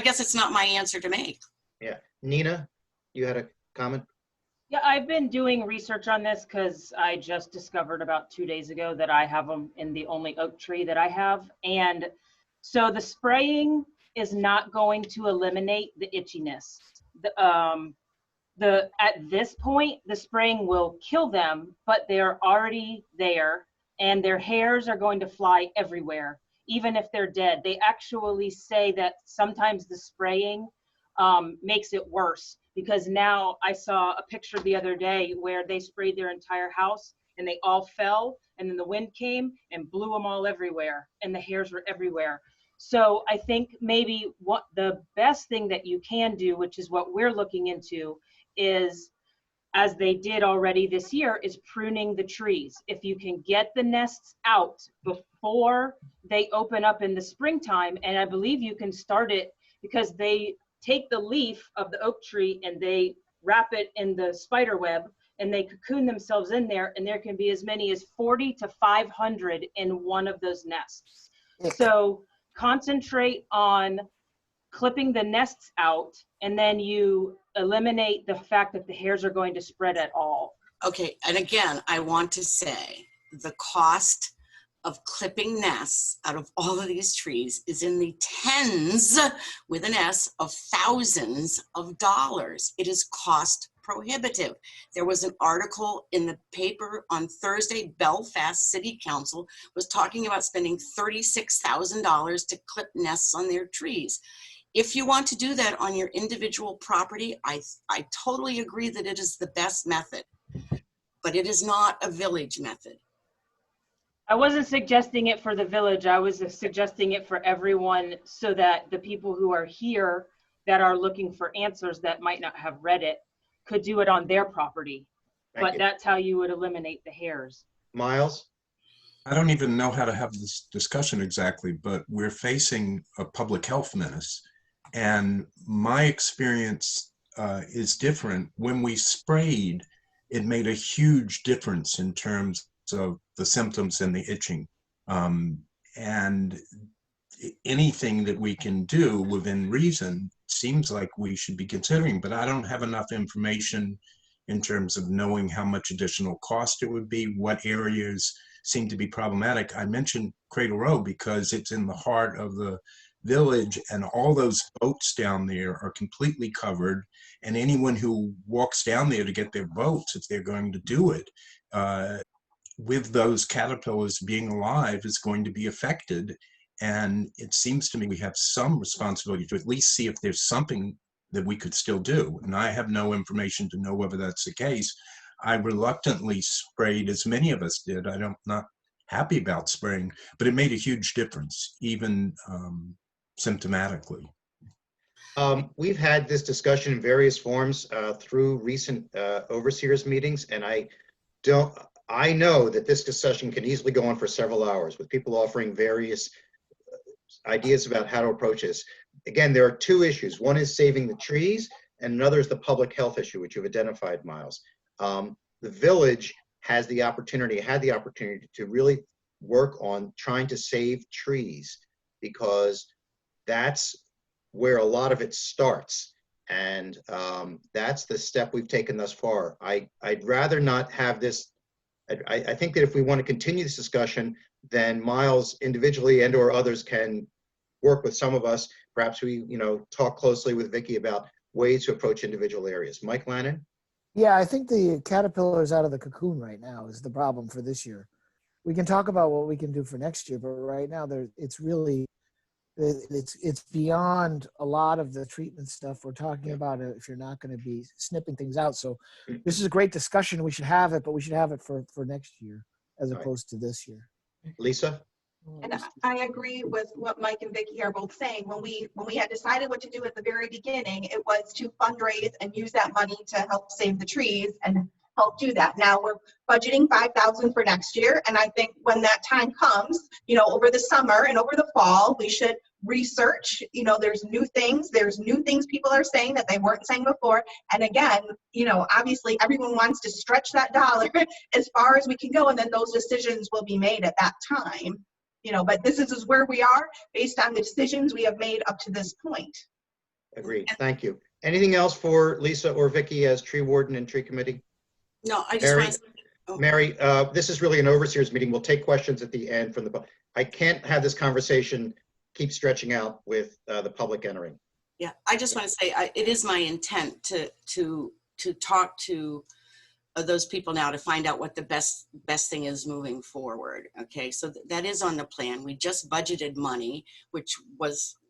guess it's not my answer to make. Yeah. Nina, you had a comment? Yeah, I've been doing research on this because I just discovered about 2 days ago that I have them in the only oak tree that I have. And so the spraying is not going to eliminate the itchiness. At this point, the spraying will kill them, but they're already there and their hairs are going to fly everywhere, even if they're dead. They actually say that sometimes the spraying makes it worse, because now I saw a picture the other day where they sprayed their entire house and they all fell, and then the wind came and blew them all everywhere and the hairs were everywhere. So I think maybe what the best thing that you can do, which is what we're looking into, is, as they did already this year, is pruning the trees. If you can get the nests out before they open up in the springtime, and I believe you can start it because they take the leaf of the oak tree and they wrap it in the spider web and they cocoon themselves in there, and there can be as many as 40 to 500 in one of those nests. So concentrate on clipping the nests out, and then you eliminate the fact that the hairs are going to spread at all. Okay, and again, I want to say the cost of clipping nests out of all of these trees is in the tens, with an S, of thousands of dollars. It is cost prohibitive. There was an article in the paper on Thursday. Belfast City Council was talking about spending $36,000 to clip nests on their trees. If you want to do that on your individual property, I totally agree that it is the best method, but it is not a village method. I wasn't suggesting it for the village. I was suggesting it for everyone, so that the people who are here that are looking for answers that might not have read it could do it on their property. But that's how you would eliminate the hairs. Miles? I don't even know how to have this discussion exactly, but we're facing a public health menace. And my experience is different. When we sprayed, it made a huge difference in terms of the symptoms and the itching. And anything that we can do within reason seems like we should be considering, but I don't have enough information in terms of knowing how much additional cost it would be, what areas seem to be problematic. I mentioned Cradle Row because it's in the heart of the village, and all those boats down there are completely covered, and anyone who walks down there to get their boats, if they're going to do it, with those caterpillars being alive, is going to be affected. And it seems to me we have some responsibility to at least see if there's something that we could still do. And I have no information to know whether that's the case. I reluctantly sprayed, as many of us did. I'm not happy about spraying, but it made a huge difference, even symptomatically. We've had this discussion in various forms through recent overseers meetings, and I know that this discussion can easily go on for several hours with people offering various ideas about how to approach this. Again, there are two issues. One is saving the trees, and another is the public health issue, which you've identified, Miles. The village had the opportunity to really work on trying to save trees, because that's where a lot of it starts. And that's the step we've taken thus far. I'd rather not have this. I think that if we want to continue this discussion, then Miles individually and or others can work with some of us. Perhaps we, talk closely with Vicki about ways to approach individual areas. Mike Lannon? Yeah, I think the caterpillar's out of the cocoon right now is the problem for this year. We can talk about what we can do for next year, but right now it's really, it's beyond a lot of the treatment stuff we're talking about if you're not going to be snipping things out. So this is a great discussion. We should have it, but we should have it for next year as opposed to this year. Lisa? And I agree with what Mike and Vicki are both saying. When we had decided what to do at the very beginning, it was to fundraise and use that money to help save the trees and help do that. Now we're budgeting $5,000 for next year. And I think when that time comes, over the summer and over the fall, we should research. There's new things people are saying that they weren't saying before. And again, obviously everyone wants to stretch that dollar as far as we can go. And then those decisions will be made at that time. But this is where we are based on the decisions we have made up to this point. Agreed. Thank you. Anything else for Lisa or Vicki as tree warden and tree committee? No, I just want to. Mary, this is really an overseers meeting. We'll take questions at the end from the public. I can't have this conversation keep stretching out with the public entering. Yeah, I just want to say it is my intent to talk to those people now to find out what the best thing is moving forward. Okay, so that is on the plan. We just budgeted money, which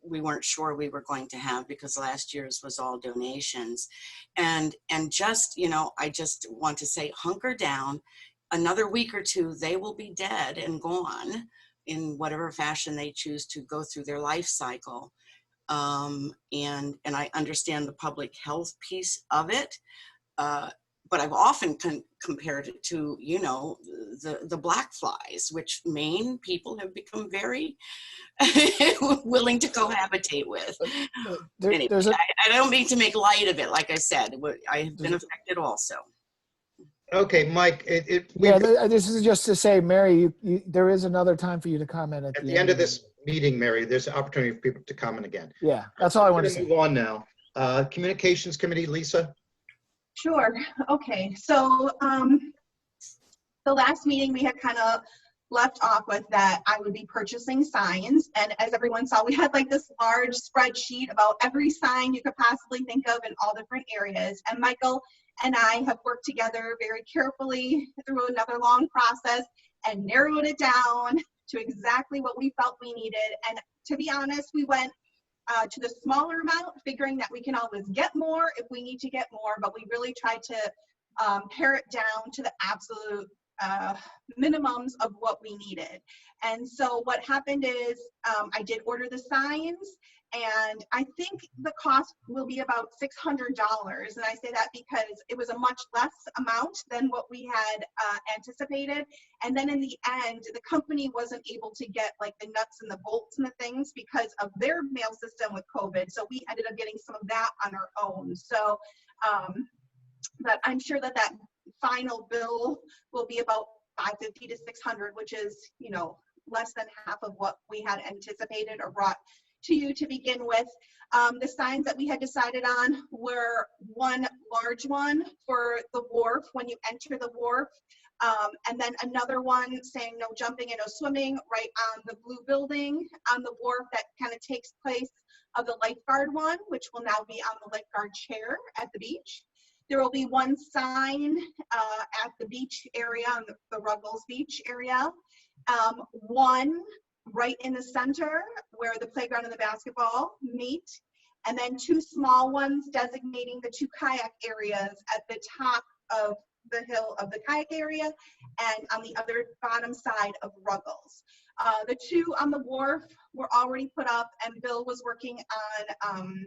we weren't sure we were going to have because last year's was all donations, and just I just want to say, hunker down. Another week or two, they will be dead and gone in whatever fashion they choose to go through their life cycle. And I understand the public health piece of it. But I've often compared it to, the black flies, which Maine people have become very willing to cohabitate with. Anyway, I don't mean to make light of it. Like I said, I have been affected also. Okay, Mike. This is just to say, Mary, there is another time for you to comment at the end of this meeting, Mary. There's an opportunity for people to comment again. Yeah, that's all I want to say. Move on now. Communications Committee, Lisa. Sure. Okay. So the last meeting we had kind of left off with that I would be purchasing signs. And as everyone saw, we had like this large spreadsheet about every sign you could possibly think of in all different areas. And Michael and I have worked together very carefully through another long process and narrowed it down to exactly what we felt we needed. And to be honest, we went to the smaller amount, figuring that we can always get more if we need to get more, but we really tried to pare it down to the absolute minimums of what we needed. And so what happened is I did order the signs, and I think the cost will be about $600. And I say that because it was a much less amount than what we had anticipated. And then in the end, the company wasn't able to get like the nuts and the bolts and the things because of their mail system with COVID. So we ended up getting some of that on our own. So, but I'm sure that that final bill will be about $550 to $600, which is, you know, less than half of what we had anticipated or brought to you to begin with. The signs that we had decided on were one large one for the wharf when you enter the wharf, and then another one saying no jumping and no swimming right on the blue building on the wharf that kind of takes place of the lifeguard one, which will now be on the lifeguard chair at the beach. There will be one sign at the beach area, on the Ruggles Beach area, one right in the center where the playground and the basketball meet, and then two small ones designating the two kayak areas at the top of the hill of the kayak area and on the other bottom side of Ruggles. The two on the wharf were already put up, and Bill was working on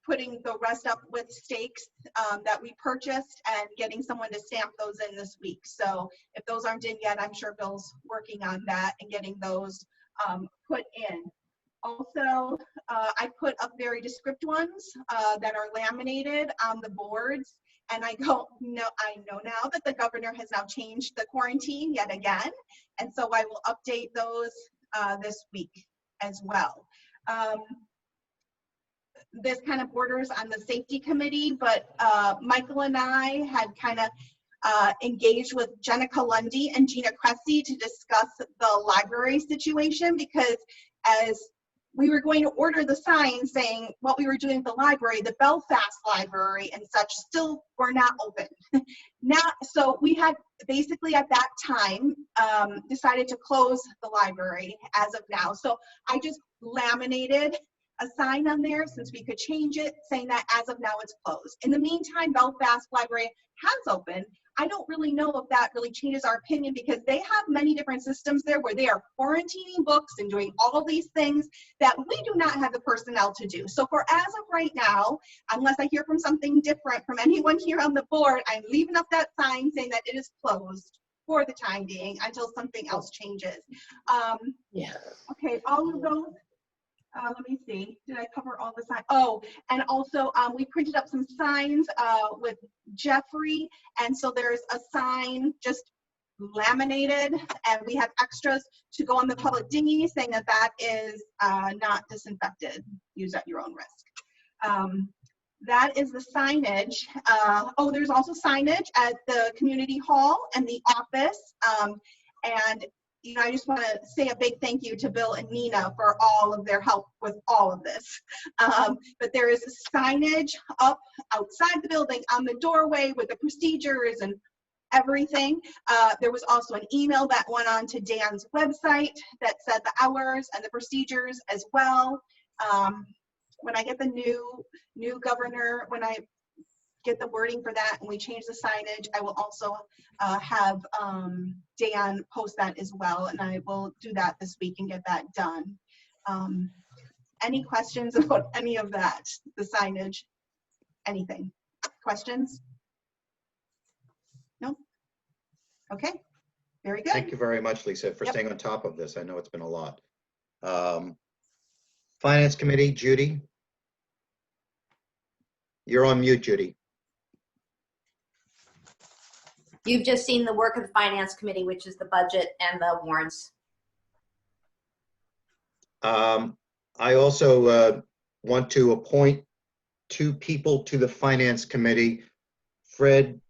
putting the rest up with stakes that we purchased and getting someone to stamp those in this week. So if those aren't in yet, I'm sure Bill's working on that and getting those put in. Also, I put up very descript ones that are laminated on the boards. And I know now that the governor has now changed the quarantine yet again. And so I will update those this week as well. This kind of borders on the safety committee, but Michael and I had kind of engaged with Jenica Lundy and Gina Cressy to discuss the library situation, because as we were going to order the sign saying what we were doing at the library, the Belfast library and such still were not open. So we had basically at that time decided to close the library as of now. So I just laminated a sign on there since we could change it saying that as of now it's closed. In the meantime, Belfast Library has opened. I don't really know if that really changes our opinion, because they have many different systems there where they are quarantining books and doing all these things that we do not have the personnel to do. So for as of right now, unless I hear from something different from anyone here on the board, I'm leaving up that sign saying that it is closed for the time being until something else changes. Yeah. Okay, all of those. Let me see, did I cover all the signs? Oh, and also we printed up some signs with Jeffrey, and so there's a sign just laminated, and we have extras to go on the public dinghy saying that that is not disinfected, use at your own risk. That is the signage. Oh, there's also signage at the community hall and the office, and you know, I just want to say a big thank you to Bill and Nina for all of their help with all of this. But there is signage up outside the building on the doorway with the procedures and everything. There was also an email that went on to Dan's website that said the hours and the procedures as well. When I get the new governor, when I get the wording for that and we change the signage, I will also have Dan post that as well, and I will do that this week and get that done. Any questions about any of that, the signage, anything? Questions? No? Okay, very good. Thank you very much, Lisa, for Yep. staying on top of this. I know it's been a lot. Finance Committee, Judy. You're on mute, Judy. You've just seen the work of the Finance Committee, which is the budget and the warrants. I also want to appoint two people to the Finance Committee, Fred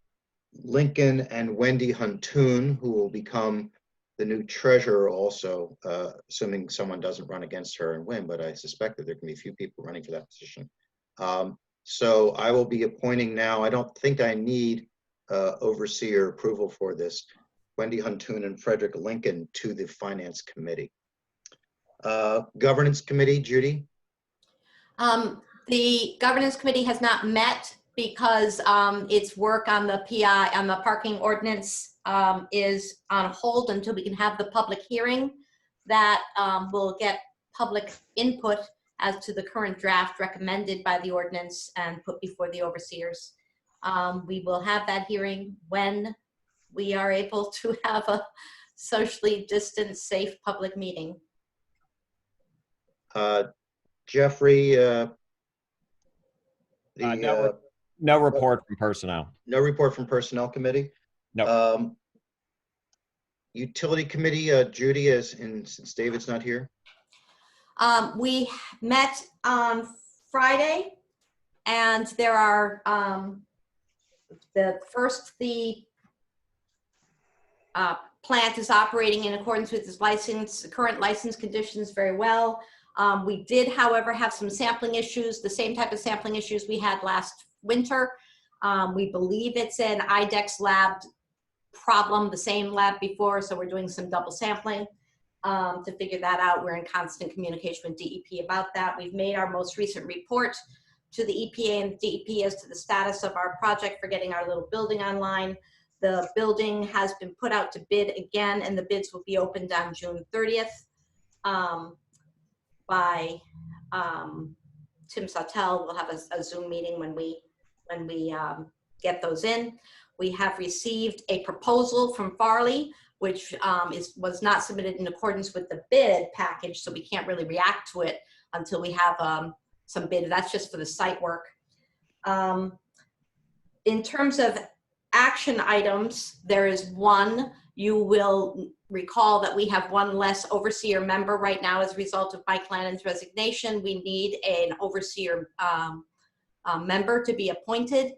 Lincoln and Wendy Huntoon, who will become the new treasurer also, assuming someone doesn't run against her and win, but I suspect that there can be a few people running for that position. So I will be appointing now. I don't think I need overseer approval for this, Wendy Huntoon and Frederick Lincoln to the Finance Committee. Governance Committee, Judy? The Governance Committee has not met because its work on the PI, on the parking ordinance is on hold until we can have the public hearing that will get public input as to the current draft recommended by the ordinance and put before the overseers. We will have that hearing when we are able to have a socially distanced, safe public meeting. Jeffrey, No report from personnel. no report from Personnel Committee? No. Utility Committee, Judy, since David's not here? We met on Friday, and there are the plant is operating in accordance with its current license conditions very well. We did, however, have some sampling issues, the same type of sampling issues we had last winter. We believe it's an IDEX lab problem, the same lab before, so we're doing some double sampling to figure that out. We're in constant communication with DEP about that. We've made our most recent report to the EPA and DEP as to the status of our project for getting our little building online. The building has been put out to bid again, and the bids will be opened on June 30th by Tim Sautel. We'll have a Zoom meeting when we get those in. We have received a proposal from Farley, which was not submitted in accordance with the bid package, so we can't really react to it until we have some bid. That's just for the site work. In terms of action items, there is one. You will recall that we have one less overseer member right now as a result of Mike Lannon's resignation. We need an overseer member to be appointed.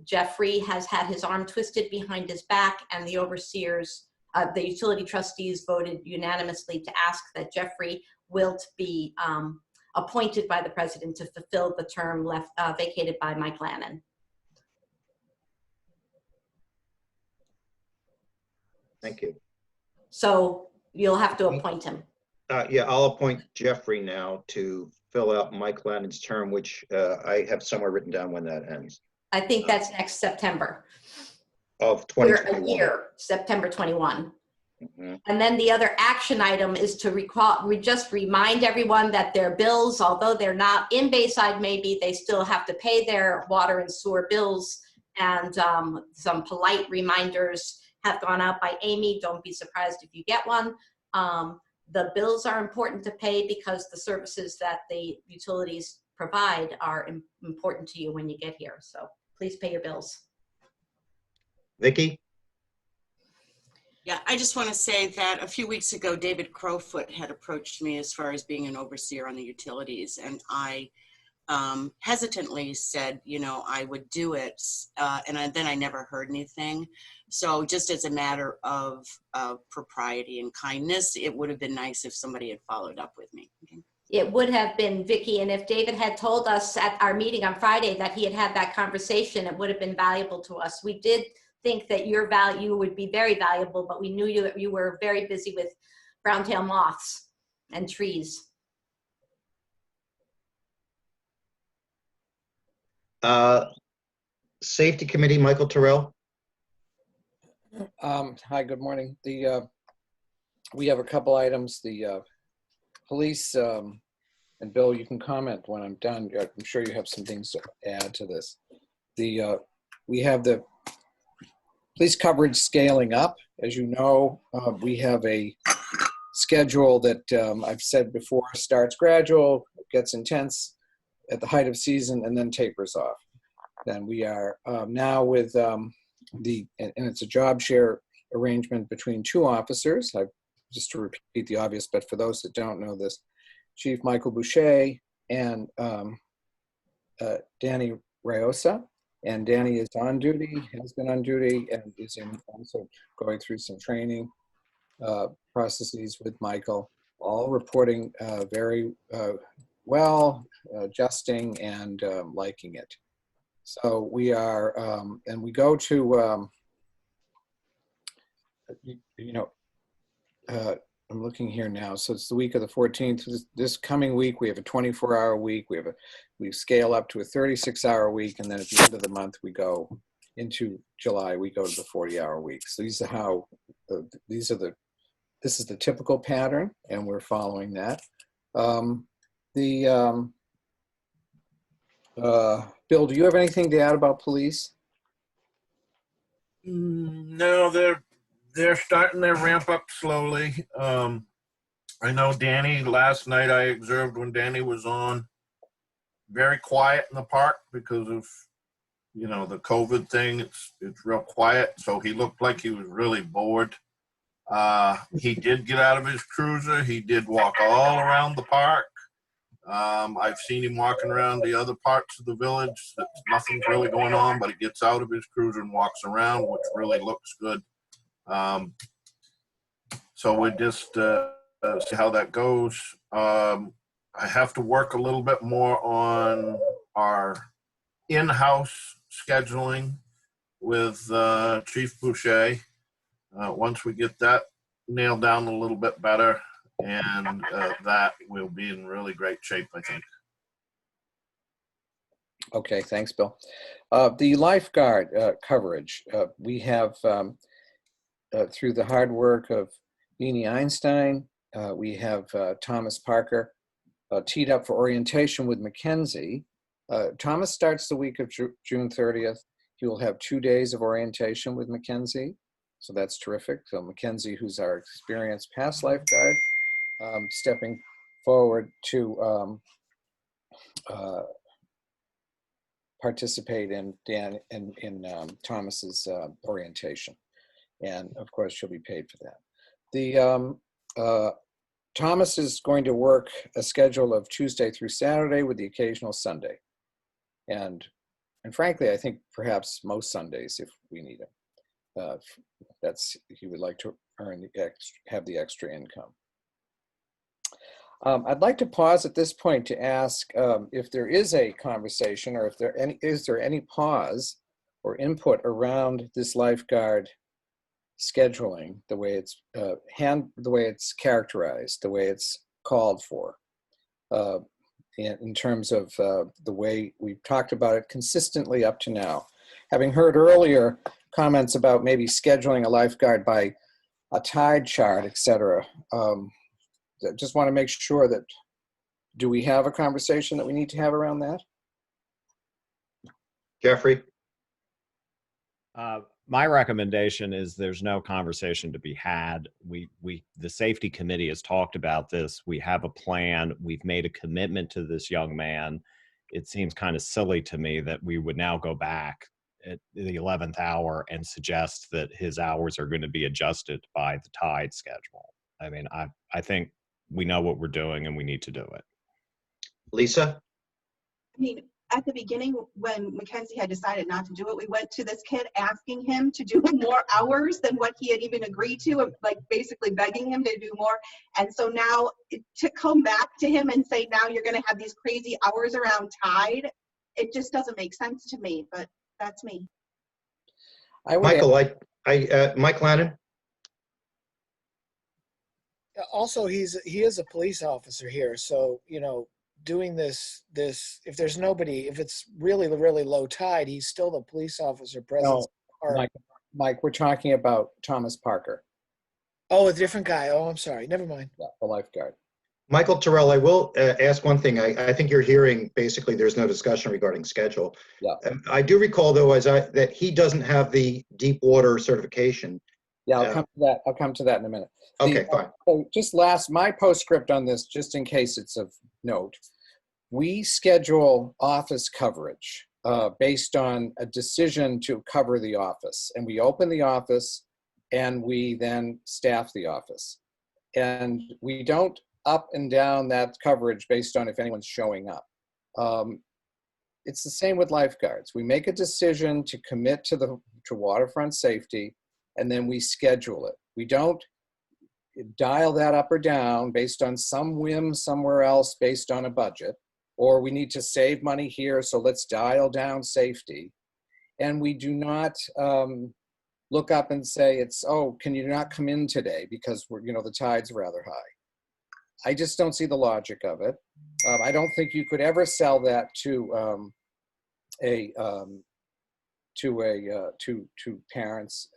Jeffrey has had his arm twisted behind his back, and the overseers, the utility trustees voted unanimously to ask that Jeffrey Wilt be appointed by the president to fulfill the term left vacated by Mike Lannon. Thank you. So you'll have to appoint him. Yeah, I'll appoint Jeffrey now to fill out Mike Lannon's term, which I have somewhere written down when that ends. I think that's next September. Of We're 2021. a year, September 21. Mm-hmm. And then the other action item is to just remind everyone that their bills, although they're not in Bayside, maybe they still have to pay their water and sewer bills. And some polite reminders have gone out by Amy. Don't be surprised if you get one. The bills are important to pay because the services that the utilities provide are important to you when you get here. So please pay your bills. Vicki? Yeah, I just want to say that a few weeks ago, David Crowfoot had approached me as far as being an overseer on the utilities, and I hesitantly said, you know, I would do it, and then I never heard anything. So just as a matter of propriety and kindness, it would have been nice if somebody had followed up with me. Okay. It would have been, Vicki, and if David had told us at our meeting on Friday that he had had that conversation, it would have been valuable to us. We did think that your value would be very valuable, but we knew you were very busy with brown-tailed moths and trees. Safety Committee, Michael Terrell. Hi, good morning. We have a couple items. The police, and Bill, you can comment when I'm done. I'm sure you have some things to add to this. We have the police coverage scaling up. As you know, we have a schedule that I've said before starts gradual, gets intense at the height of season, and then tapers off. Then we are now with and it's a job share arrangement between two officers. Just to repeat the obvious, but for those that don't know this, Chief Michael Boucher and Danny Rayosa. And Danny is on duty, has been on duty, and is also going through some training processes with Michael, all reporting very well, adjusting and liking it. So we are, and we go to, I'm looking here now. So it's the week of the 14th. This coming week, we have a 24-hour week. We scale up to a 36-hour week, and then at the end of the month, we go into July, we go to the 40-hour weeks. These are how, this is the typical pattern, and we're following that. Bill, do you have anything to add about police? No, they're starting to ramp up slowly. I know Danny, last night I observed when Danny was on, very quiet in the park because of, you know, the COVID thing. It's real quiet. So he looked like he was really bored. He did get out of his cruiser. He did walk all around the park. I've seen him walking around the other parts of the village. Nothing's really going on, but he gets out of his cruiser and walks around, which really looks good. So we just see how that goes. I have to work a little bit more on our in-house scheduling with Chief Boucher. Once we get that nailed down a little bit better, and that will be in really great shape, I think. Okay, thanks, Bill. The lifeguard coverage, we have, through the hard work of Beanie Einstein, we have Thomas Parker teed up for orientation with Mackenzie. Thomas starts the week of June 30th. He will have 2 days of orientation with Mackenzie, so that's terrific. So Mackenzie, who's our experienced past lifeguard, stepping forward to participate in Thomas's orientation, and of course she'll be paid for that. Thomas is going to work a schedule of Tuesday through Saturday with the occasional Sunday, and frankly, I think perhaps most Sundays if we need him. He would like to earn have the extra income. I'd like to pause at this point to ask if there is a conversation, or is there any pause or input around this lifeguard scheduling, the way it's the way it's characterized, the way it's called for, in terms of the way we've talked about it consistently up to now. Having heard earlier comments about maybe scheduling a lifeguard by a tide chart, etc. Just want to make sure that, do we have a conversation that we need to have around that? Jeffrey? My recommendation is there's no conversation to be had. The safety committee has talked about this. We have a plan. We've made a commitment to this young man. It seems kind of silly to me that we would now go back at the 11th hour and suggest that his hours are going to be adjusted by the tide schedule. I mean, I think we know what we're doing and we need to do it. Lisa? I mean, at the beginning, when Mackenzie had decided not to do it, we went to this kid asking him to do more hours than what he had even agreed to, like basically begging him to do more. And so now to come back to him and say, now you're going to have these crazy hours around tide, it just doesn't make sense to me, but that's me. Michael, Mike Lannon? Also, he is a police officer here, so doing this if there's nobody, if it's really low tide, he's still the police officer present. No, Mike, we're talking about Thomas Parker. Oh, a different guy. Oh, I'm sorry. Never mind. Yeah, the lifeguard. Michael Terrell, I will ask one thing. I think you're hearing basically there's no discussion regarding schedule. Yeah. I do recall though that he doesn't have the deep water certification. Yeah, I'll come to that. I'll come to that in a minute. Okay, fine. So just my postscript on this, just in case it's of note. We schedule office coverage based on a decision to cover the office, and we open the office and we then staff the office, and we don't up and down that coverage based on if anyone's showing up. It's the same with lifeguards. We make a decision to commit to waterfront safety, and then we schedule it. We don't dial that up or down based on some whim somewhere else based on a budget, or we need to save money here, so let's dial down safety. And we do not look up and say, can you not come in today because the tide's rather high. I just don't see the logic of it. I don't think you could ever sell that to to parents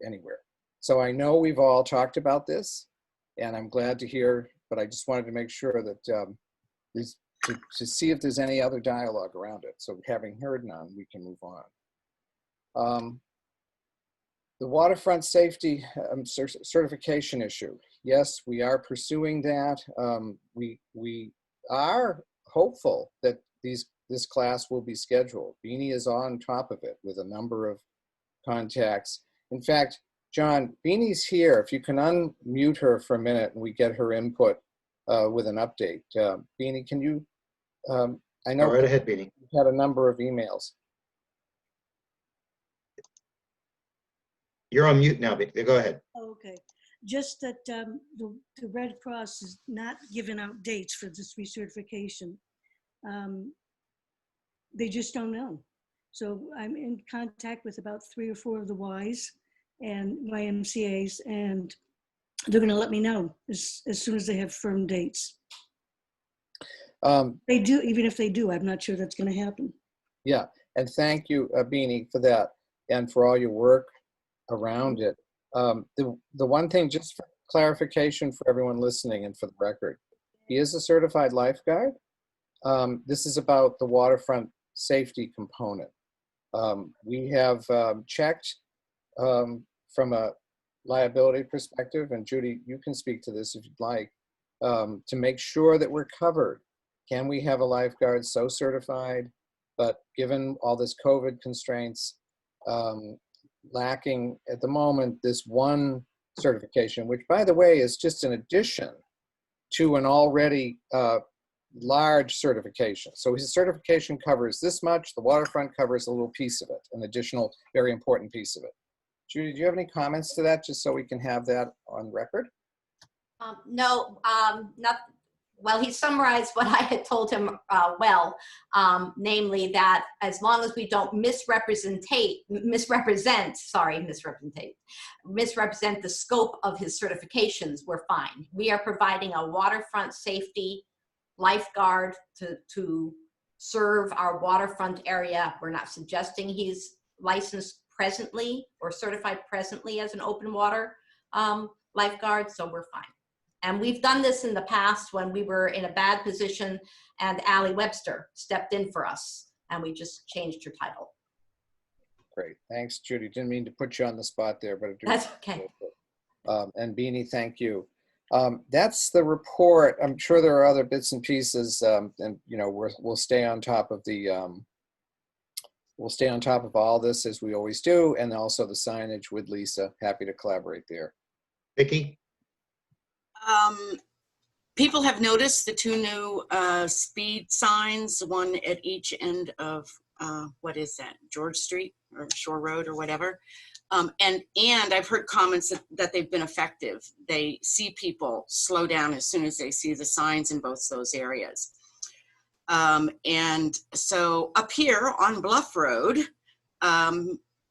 anywhere. So I know we've all talked about this, and I'm glad to hear, but I just wanted to make sure that to see if there's any other dialogue around it. So having heard none, we can move on. The waterfront safety certification issue. Yes, we are pursuing that. We are hopeful that this class will be scheduled. Beanie is on top of it with a number of contacts. In fact, John, Beanie's here. If you can unmute her for a minute and we get her input with an update. Beanie, can you, I know Go right ahead, Beanie. you had a number of emails. You're on mute now, Beanie. Go ahead. Okay, just that the Red Cross is not giving out dates for this recertification. They just don't know. So I'm in contact with about 3 or 4 of the Ys and YMCAs, and they're going to let me know as soon as they have firm dates. They do, even if they do, I'm not sure that's going to happen. Yeah, and thank you, Beanie, for that and for all your work around it. The one thing, just for clarification for everyone listening and for the record, he is a certified lifeguard. This is about the waterfront safety component. We have checked from a liability perspective, and Judy, you can speak to this if you'd like, to make sure that we're covered. Can we have a lifeguard so certified, but given all this COVID constraints, lacking at the moment this one certification, which by the way is just an addition to an already large certification. So his certification covers this much, the waterfront covers a little piece of it, an additional very important piece of it. Judy, do you have any comments to that, just so we can have that on record? No, not. Well, he summarized what I had told him namely that as long as we don't misrepresent the scope of his certifications, we're fine. We are providing a waterfront safety lifeguard to serve our waterfront area. We're not suggesting he's licensed presently or certified presently as an open water lifeguard, so we're fine. And we've done this in the past when we were in a bad position and Allie Webster stepped in for us and we just changed her title. Great, thanks, Judy. Didn't mean to put you on the spot there, but I do. That's okay. And Beanie, thank you. That's the report. I'm sure there are other bits and pieces, and you know we'll stay on top of the we'll stay on top of all this as we always do, and also the signage with Lisa. Happy to collaborate there. Vicki? People have noticed the 2 new speed signs, one at each end of, what is that, George Street or Shore Road or whatever. And I've heard comments that they've been effective. They see people slow down as soon as they see the signs in both those areas. And so up here on Bluff Road,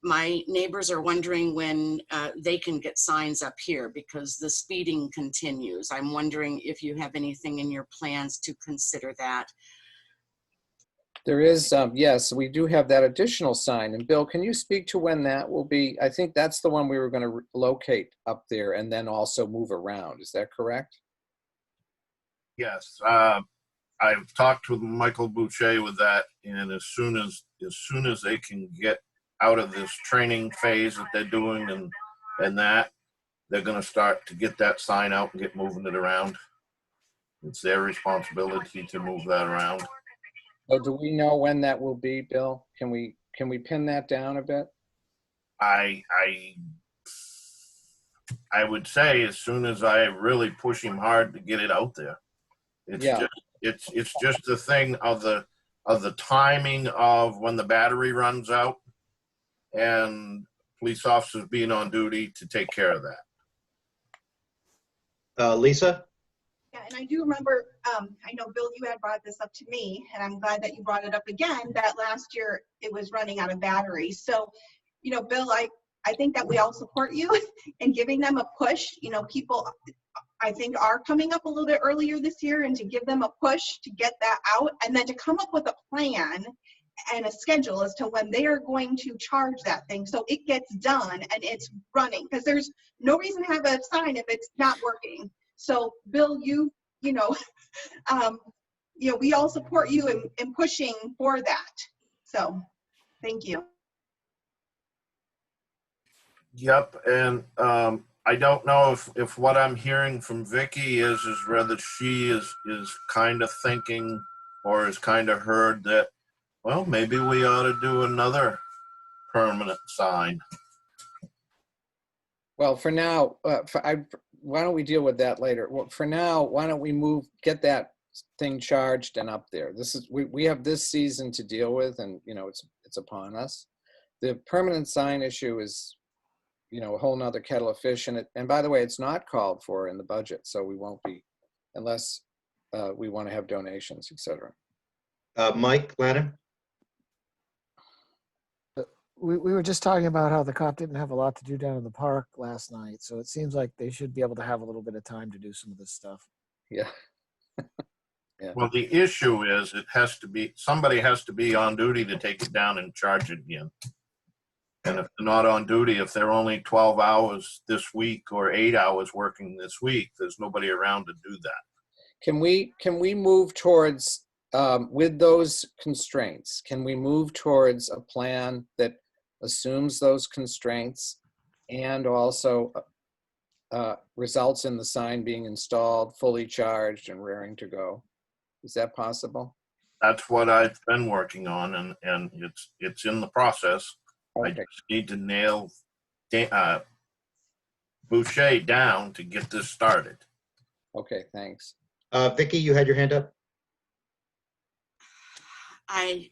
my neighbors are wondering when they can get signs up here because the speeding continues. I'm wondering if you have anything in your plans to consider that. There is, yes, we do have that additional sign. And Bill, can you speak to when that will be? I think that's the one we were going to locate up there and then also move around. Is that correct? Yes, I've talked with Michael Boucher with that, and as soon as they can get out of this training phase that they're doing and that, they're going to start to get that sign out and get moving it around. It's their responsibility to move that around. So do we know when that will be, Bill? Can we pin that down a bit? I would say as soon as I really push him hard to get it out there. It's just the thing of the timing of when the battery runs out and police officers being on duty to take care of that. Lisa? Yeah, and I do remember, I know, Bill, you had brought this up to me, and I'm glad that you brought it up again, that last year it was running out of battery. So, you know, Bill, I think that we all support you in giving them a push. You know, people, I think, are coming up a little bit earlier this year, and to give them a push to get that out and then to come up with a plan and a schedule as to when they are going to charge that thing, so it gets done and it's running, because there's no reason to have a sign if it's not working. So Bill, you know, we all support you in pushing for that. So thank you. Yep, and I don't know if what I'm hearing from Vicky is whether she is kind of thinking or is kind of heard that, well, maybe we ought to do another permanent sign. Well, for now, why don't we deal with that later? Well, for now, why don't we get that thing charged and up there? This is we have this season to deal with, and it's upon us. The permanent sign issue is a whole nother kettle of fish, and by the way, it's not called for in the budget, so we won't be, unless we want to have donations, etc. Mike Lanham? We were just talking about how the cop didn't have a lot to do down in the park last night, so it seems like they should be able to have a little bit of time to do some of this stuff. Yeah. Yeah. Well, the issue is somebody has to be on duty to take it down and charge it again. And if they're not on duty, if they're only 12 hours this week or 8 hours working this week, there's nobody around to do that. Can we move towards, with those constraints, can we move towards a plan that assumes those constraints and also results in the sign being installed, fully charged and raring to go? Is that possible? That's what I've been working on, and it's in the process. Okay. I just need to nail Boucher down to get this started. Okay, thanks. Vicky, you had your hand up? I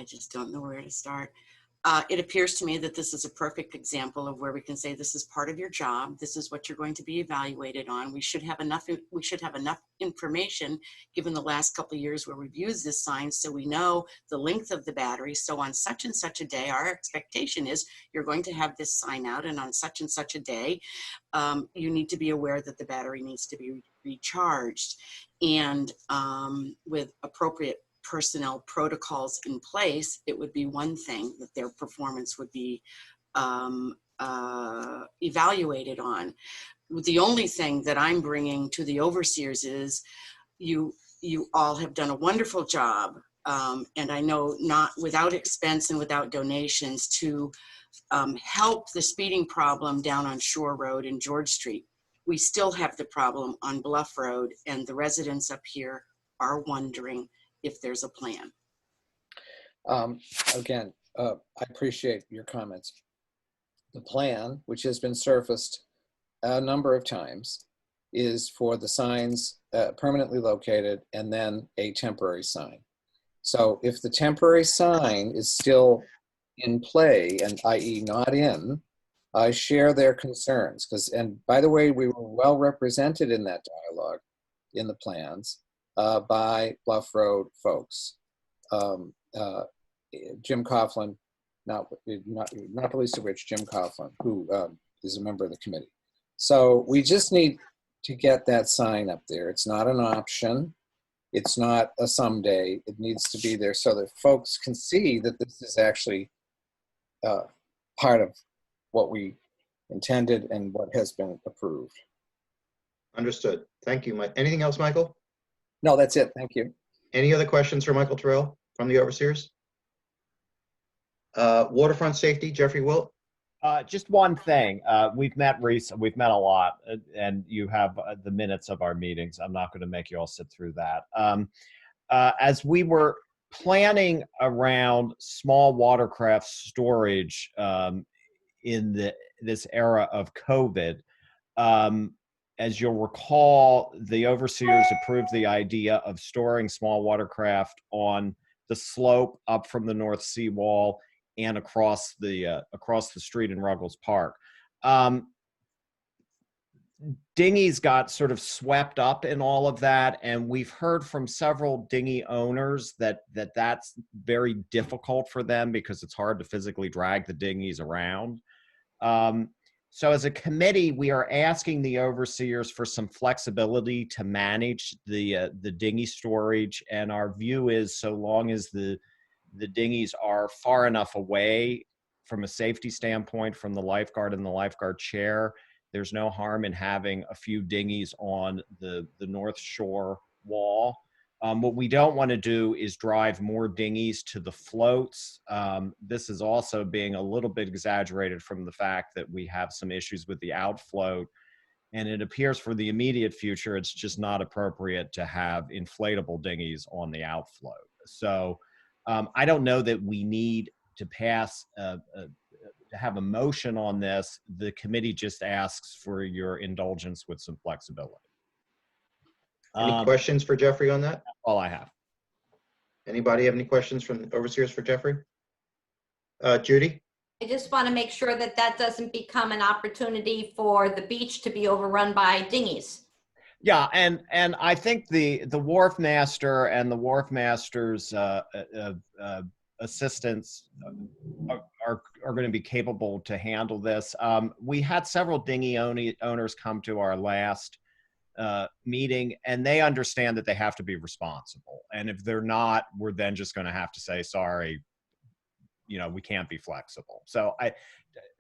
just don't know where to start. It appears to me that this is a perfect example of where we can say this is part of your job. This is what you're going to be evaluated on. We should have enough information given the last couple of years where we've used this sign, so we know the length of the battery. So on such and such a day, our expectation is you're going to have this sign out, and on such and such a day, you need to be aware that the battery needs to be recharged, and with appropriate personnel protocols in place, it would be one thing that their performance would be evaluated on. The only thing that I'm bringing to the overseers is you all have done a wonderful job, and I know not without expense and without donations, to help the speeding problem down on Shore Road and George Street. We still have the problem on Bluff Road, and the residents up here are wondering if there's a plan. Again, I appreciate your comments. The plan, which has been surfaced a number of times, is for the signs permanently located and then a temporary sign. So if the temporary sign is still in play, and i.e. not in, I share their concerns, and by the way, we were well represented in that dialogue in the plans by Bluff Road folks. Jim Coughlin, not the least of which Jim Coughlin, who is a member of the committee. So we just need to get that sign up there. It's not an option. It's not a someday. It needs to be there so that folks can see that this is actually part of what we intended and what has been approved. Understood. Thank you, Mike. Anything else, Michael? No, that's it. Thank you. Any other questions for Michael Terrell from the overseers? Waterfront safety, Jeffrey Wilt. Just one thing. We've met a lot, and you have the minutes of our meetings. I'm not going to make you all sit through that. As we were planning around small watercraft storage in this era of COVID, as you'll recall, the overseers approved the idea of storing small watercraft on the slope up from the north seawall and across the street in Ruggles Park. Dinghies got sort of swept up in all of that, and we've heard from several dinghy owners that's very difficult for them because it's hard to physically drag the dinghies around. So as a committee, we are asking the overseers for some flexibility to manage the dinghy storage, and our view is so long as the the dinghies are far enough away from a safety standpoint from the lifeguard and the lifeguard chair. There's no harm in having a few dinghies on the North Shore wall. What we don't want to do is drive more dinghies to the floats. This is also being a little bit exaggerated from the fact that we have some issues with the outfloat. And it appears for the immediate future, it's just not appropriate to have inflatable dinghies on the outfloat. So I don't know that we need to pass to have a motion on this. The committee just asks for your indulgence with some flexibility. Any questions for Jeffrey on that? All I have. Anybody have any questions from the overseers for Jeffrey? Judy? I just want to make sure that that doesn't become an opportunity for the beach to be overrun by dinghies. Yeah, and I think the wharf master and the wharf master's assistants are going to be capable to handle this. We had several dinghy owners come to our last meeting, and they understand that they have to be responsible. And if they're not, we're then just going to have to say, sorry, we can't be flexible. So I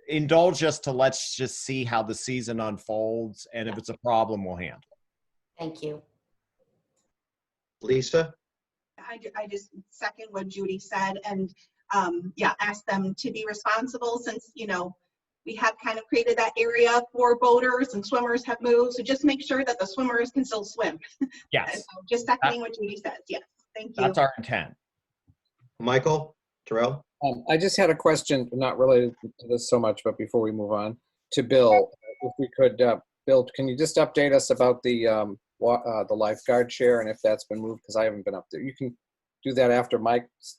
indulge us to let's just see how the season unfolds. And if it's a problem, we'll handle it. Thank you. Lisa? I just second what Judy said, and yeah, ask them to be responsible since, we have kind of created that area for boaters and swimmers have moved. So just make sure that the swimmers can still swim. Yes. So just seconding what Judy says. Yes. Thank you. That's our intent. Michael? Terrell? I just had a question, not related to this so much, but before we move on, to Bill, if we could, Bill, can you just update us about the lifeguard chair and if that's been moved? Because I haven't been up there. You can do that after Mike's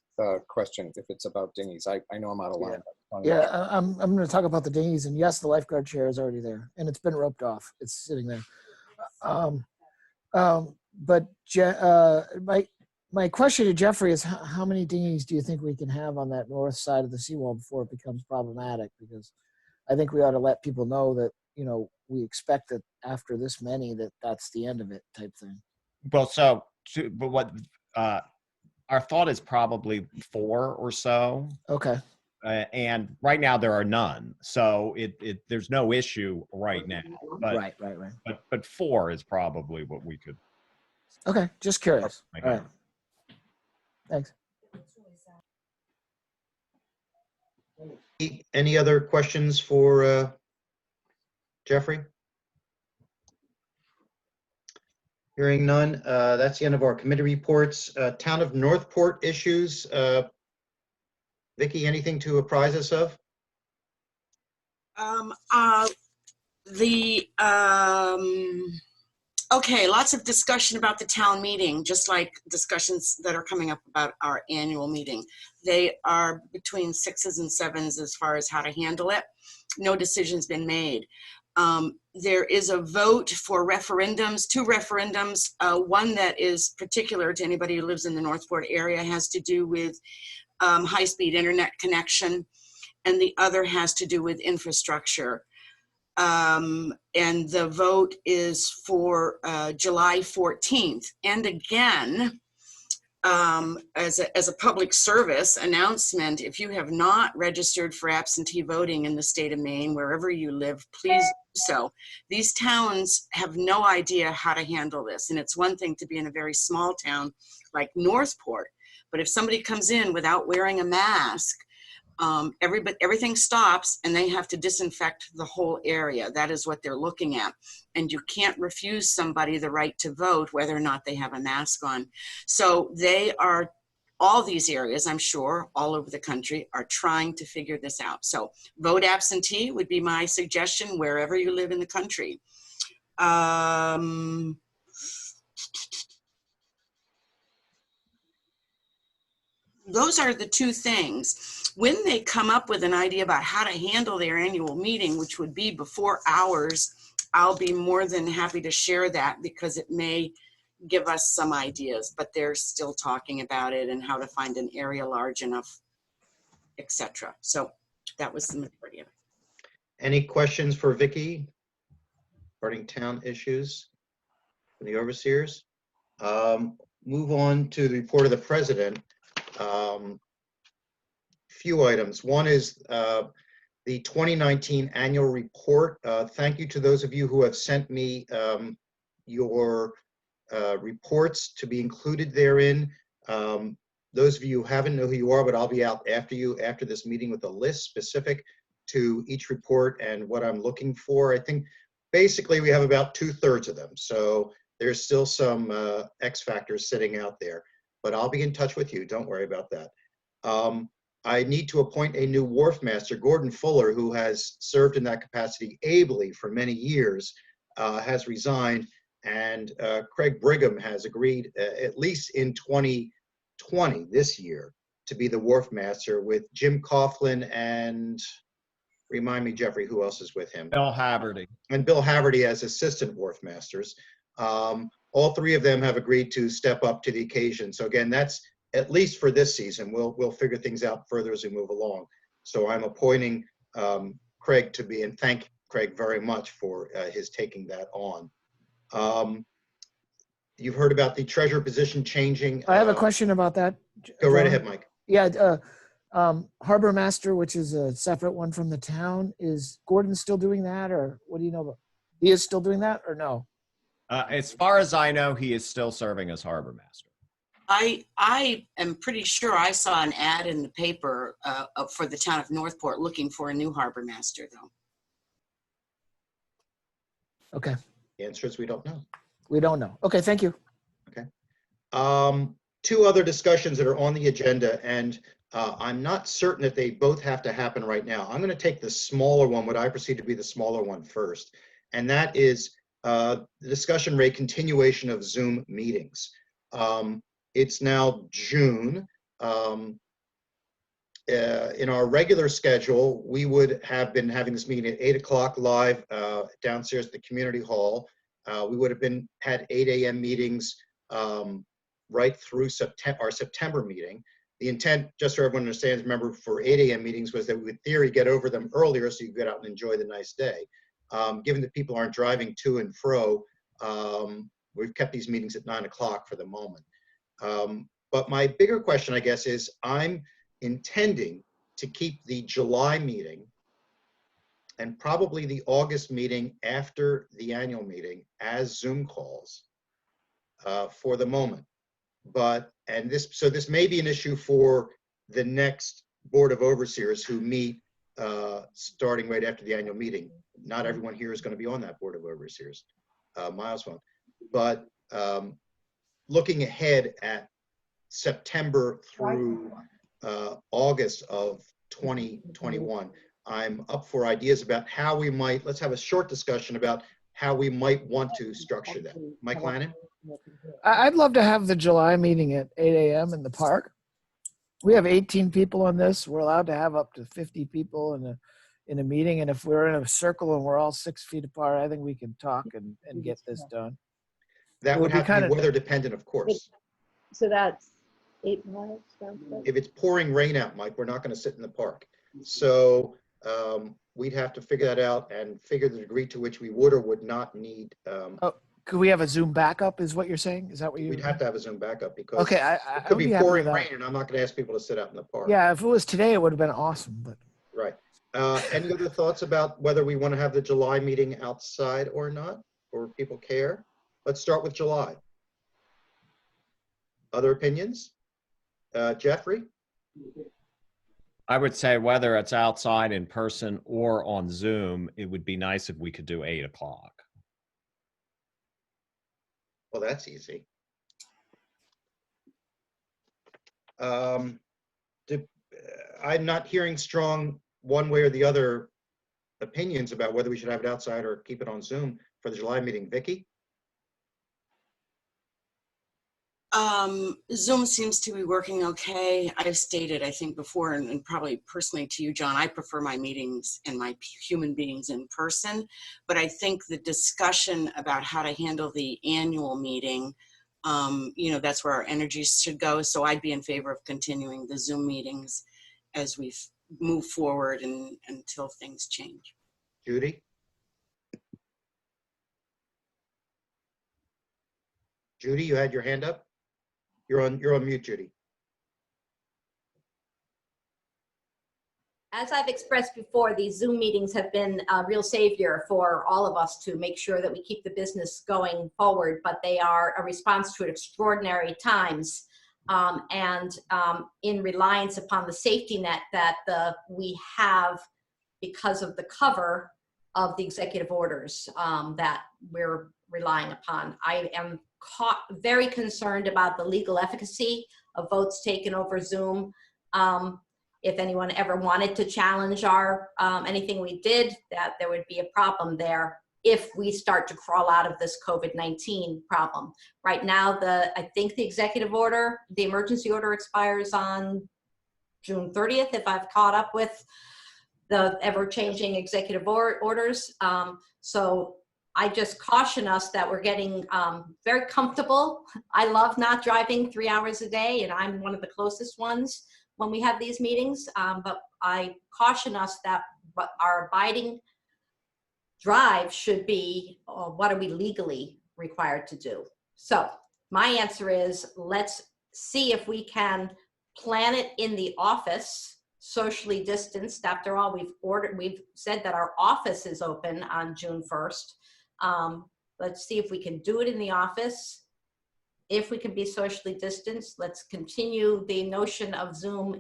question if it's about dinghies. I know I'm out of line. Yeah, I'm going to talk about the dinghies, and yes, the lifeguard chair is already there, and it's been roped off. It's sitting there. But my question to Jeffrey is, how many dinghies do you think we can have on that north side of the seawall before it becomes problematic? Because I think we ought to let people know that, we expect that after this many, that's the end of it type thing. Well, but what our thought is probably 4 or so. Okay. And right now there are none. So there's no issue right now. But, Right. But 4 is probably what we could. Okay, just curious. All right. Thanks. Any other questions for Jeffrey? Hearing none, that's the end of our committee reports. Town of Northport issues. Vicki, anything to apprise us of? Okay, lots of discussion about the town meeting, just like discussions that are coming up about our annual meeting. They are between 6s and 7s as far as how to handle it. No decision's been made. There is a vote for referendums, 2 referendums. One that is particular to anybody who lives in the Northport area has to do with high-speed internet connection, and the other has to do with infrastructure. And the vote is for July 14th. And again, as a public service announcement, if you have not registered for absentee voting in the state of Maine, wherever you live, please do so. These towns have no idea how to handle this. And it's one thing to be in a very small town like Northport, but if somebody comes in without wearing a mask, everything stops and they have to disinfect the whole area. That is what they're looking at. And you can't refuse somebody the right to vote whether or not they have a mask on. So all these areas, I'm sure, all over the country are trying to figure this out. So vote absentee would be my suggestion wherever you live in the country. Those are the 2 things. When they come up with an idea about how to handle their annual meeting, which would be before ours, I'll be more than happy to share that because it may give us some ideas, but they're still talking about it and how to find an area large enough, etc. So that was the majority of it. Any questions for Vicki regarding town issues from the overseers? Move on to the report of the president. few items. One is the 2019 annual report. Thank you to those of you who have sent me your reports to be included therein. Those of you who haven't know who you are, but I'll be out after you after this meeting with a list specific to each report and what I'm looking for. I think basically we have about 2/3 of them. So there's still some X factors sitting out there, but I'll be in touch with you. Don't worry about that. I need to appoint a new wharf master, Gordon Fuller, who has served in that capacity ably for many years, has resigned, and Craig Brigham has agreed, at least in 2020, this year, to be the wharf master with Jim Coughlin and, remind me, Jeffrey, who else is with him? Bill Haverty. And Bill Haverty as assistant wharf masters. All three of them have agreed to step up to the occasion. So again, that's at least for this season. We'll figure things out further as we move along. So I'm appointing Craig to be, and thank Craig very much for his taking that on. You've heard about the treasurer position changing. I have a question about that. Go right John. ahead, Mike. Yeah, harbor master, which is a separate one from the town, is Gordon still doing that, or what do you know about? He is still doing that, or no? As far as I know, he is still serving as harbor master. I am pretty sure I saw an ad in the paper for the town of Northport looking for a new harbor master, though. Okay, The answer is we don't know. we don't know. Okay, thank you. Okay. Two other discussions that are on the agenda, and I'm not certain that they both have to happen right now. I'm going to take the smaller one, what I perceive to be the smaller one first, and that is the discussion rate continuation of Zoom meetings. It's now June. In our regular schedule, we would have been having this meeting at 8 o'clock live downstairs at the community hall. We would have had 8 a.m. meetings right through our September meeting. The intent, just so everyone understands, remember, for 8 a.m. meetings was that we would, in theory, get over them earlier so you could get out and enjoy the nice day. Given that people aren't driving to and fro, we've kept these meetings at 9 o'clock for the moment. But my bigger question, I guess, is I'm intending to keep the July meeting and probably the August meeting after the annual meeting as Zoom calls for the moment. So this may be an issue for the next Board of Overseers who meet starting right after the annual meeting. Not everyone here is going to be on that Board of Overseers, milestone. But looking ahead at September through August of 2021, I'm up for ideas about how we might, let's have a short discussion about how we might want to structure that. Mike Lannon? I'd love to have the July meeting at 8 a.m. in the park. We have 18 people on this. We're allowed to have up to 50 people in a meeting. And if we're in a circle and we're all 6 feet apart, I think we can talk and get this done. That would have to be weather dependent, of course. So that's 8 miles. If it's pouring rain out, Mike, we're not going to sit in the park. So we'd have to figure that out and figure the degree to which we would or would not need. Could we have a Zoom backup is what you're saying? Is that what you We'd have to have a Zoom backup because okay, it could be pouring rain and I'm not going to ask people to sit out in the park. Yeah, if it was today, it would have been awesome. But right. Any other thoughts about whether we want to have the July meeting outside or not, or people care? Let's start with July. Other opinions? Jeffrey? I would say whether it's outside in person or on Zoom, it would be nice if we could do 8 o'clock. Well, that's easy. I'm not hearing strong one way or the other opinions about whether we should have it outside or keep it on Zoom for the July meeting. Vicky? Zoom seems to be working okay. I've stated, I think before, and probably personally to you, John, I prefer my meetings and my human beings in person, but I think the discussion about how to handle the annual meeting, that's where our energies should go. So I'd be in favor of continuing the Zoom meetings as we move forward and until things change. Judy? Judy, you had your hand up? You're on mute, Judy. As I've expressed before, these Zoom meetings have been a real savior for all of us to make sure that we keep the business going forward, but they are a response to extraordinary times, in reliance upon the safety net that we have because of the cover of the executive orders that we're relying upon. I am very concerned about the legal efficacy of votes taken over Zoom. If anyone ever wanted to challenge our anything we did, that there would be a problem there if we start to crawl out of this COVID-19 problem. Right now, I think the executive order, the emergency order expires on June 30th, if I've caught up with the ever-changing executive orders. So I just caution us that we're getting very comfortable. I love not driving 3 hours a day, and I'm one of the closest ones when we have these meetings, but I caution us that what our abiding drive should be, what are we legally required to do? So my answer is, let's see if we can plan it in the office, socially distanced. After all, we've said that our office is open on June 1st. Let's see if we can do it in the office. If we can be socially distanced, let's continue the notion of Zoom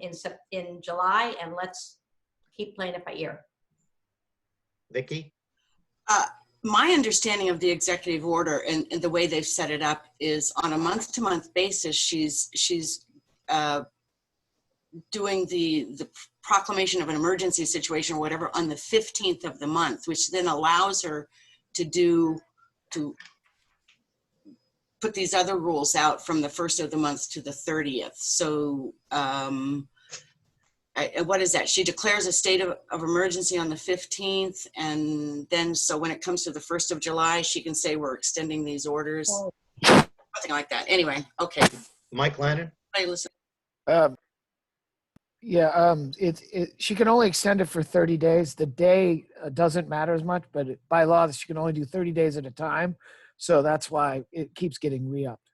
in July, and let's keep playing it by ear. Vicki? My understanding of the executive order and the way they've set it up is on a month-to-month basis, she's doing the proclamation of an emergency situation or whatever on the 15th of the month, which then allows her to put these other rules out from the 1st of the month to the 30th. So what is that? She declares a state of emergency on the 15th. And then, so when it comes to the 1st of July, she can say we're extending these orders. Something like that. Anyway, okay. Mike Lannon? Hey, listen. She can only extend it for 30 days. The day doesn't matter as much, but by law, she can only do 30 days at a time. So that's why it keeps getting re-upped.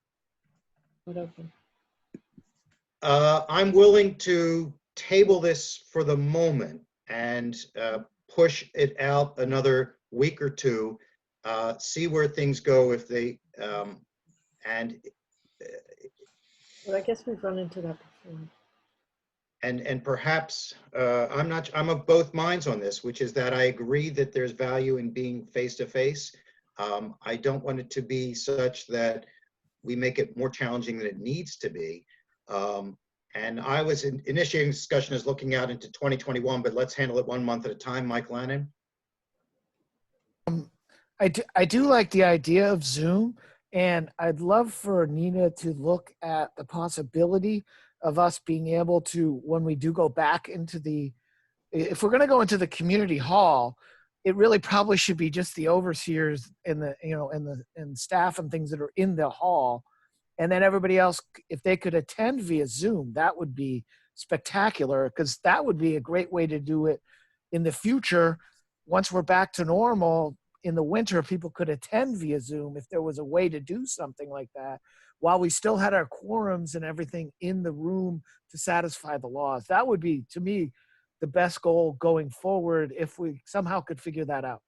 I'm willing to table this for the moment and push it out another week or two, see where things go if they, Well, I guess we've run into that before. and perhaps I'm of both minds on this, which is that I agree that there's value in being face-to-face. I don't want it to be such that we make it more challenging than it needs to be. And I was initiating discussion as looking out into 2021, but let's handle it 1 month at a time. Mike Lannon? I do like the idea of Zoom, and I'd love for Nina to look at the possibility of us being able to, when we do go back into if we're going to go into the community hall, it really probably should be just the overseers and and staff and things that are in the hall. And then everybody else, if they could attend via Zoom, that would be spectacular, because that would be a great way to do it in the future. Once we're back to normal in the winter, people could attend via Zoom if there was a way to do something like that while we still had our quorums and everything in the room to satisfy the laws. That would be, to me, the best goal going forward if we somehow could figure that out.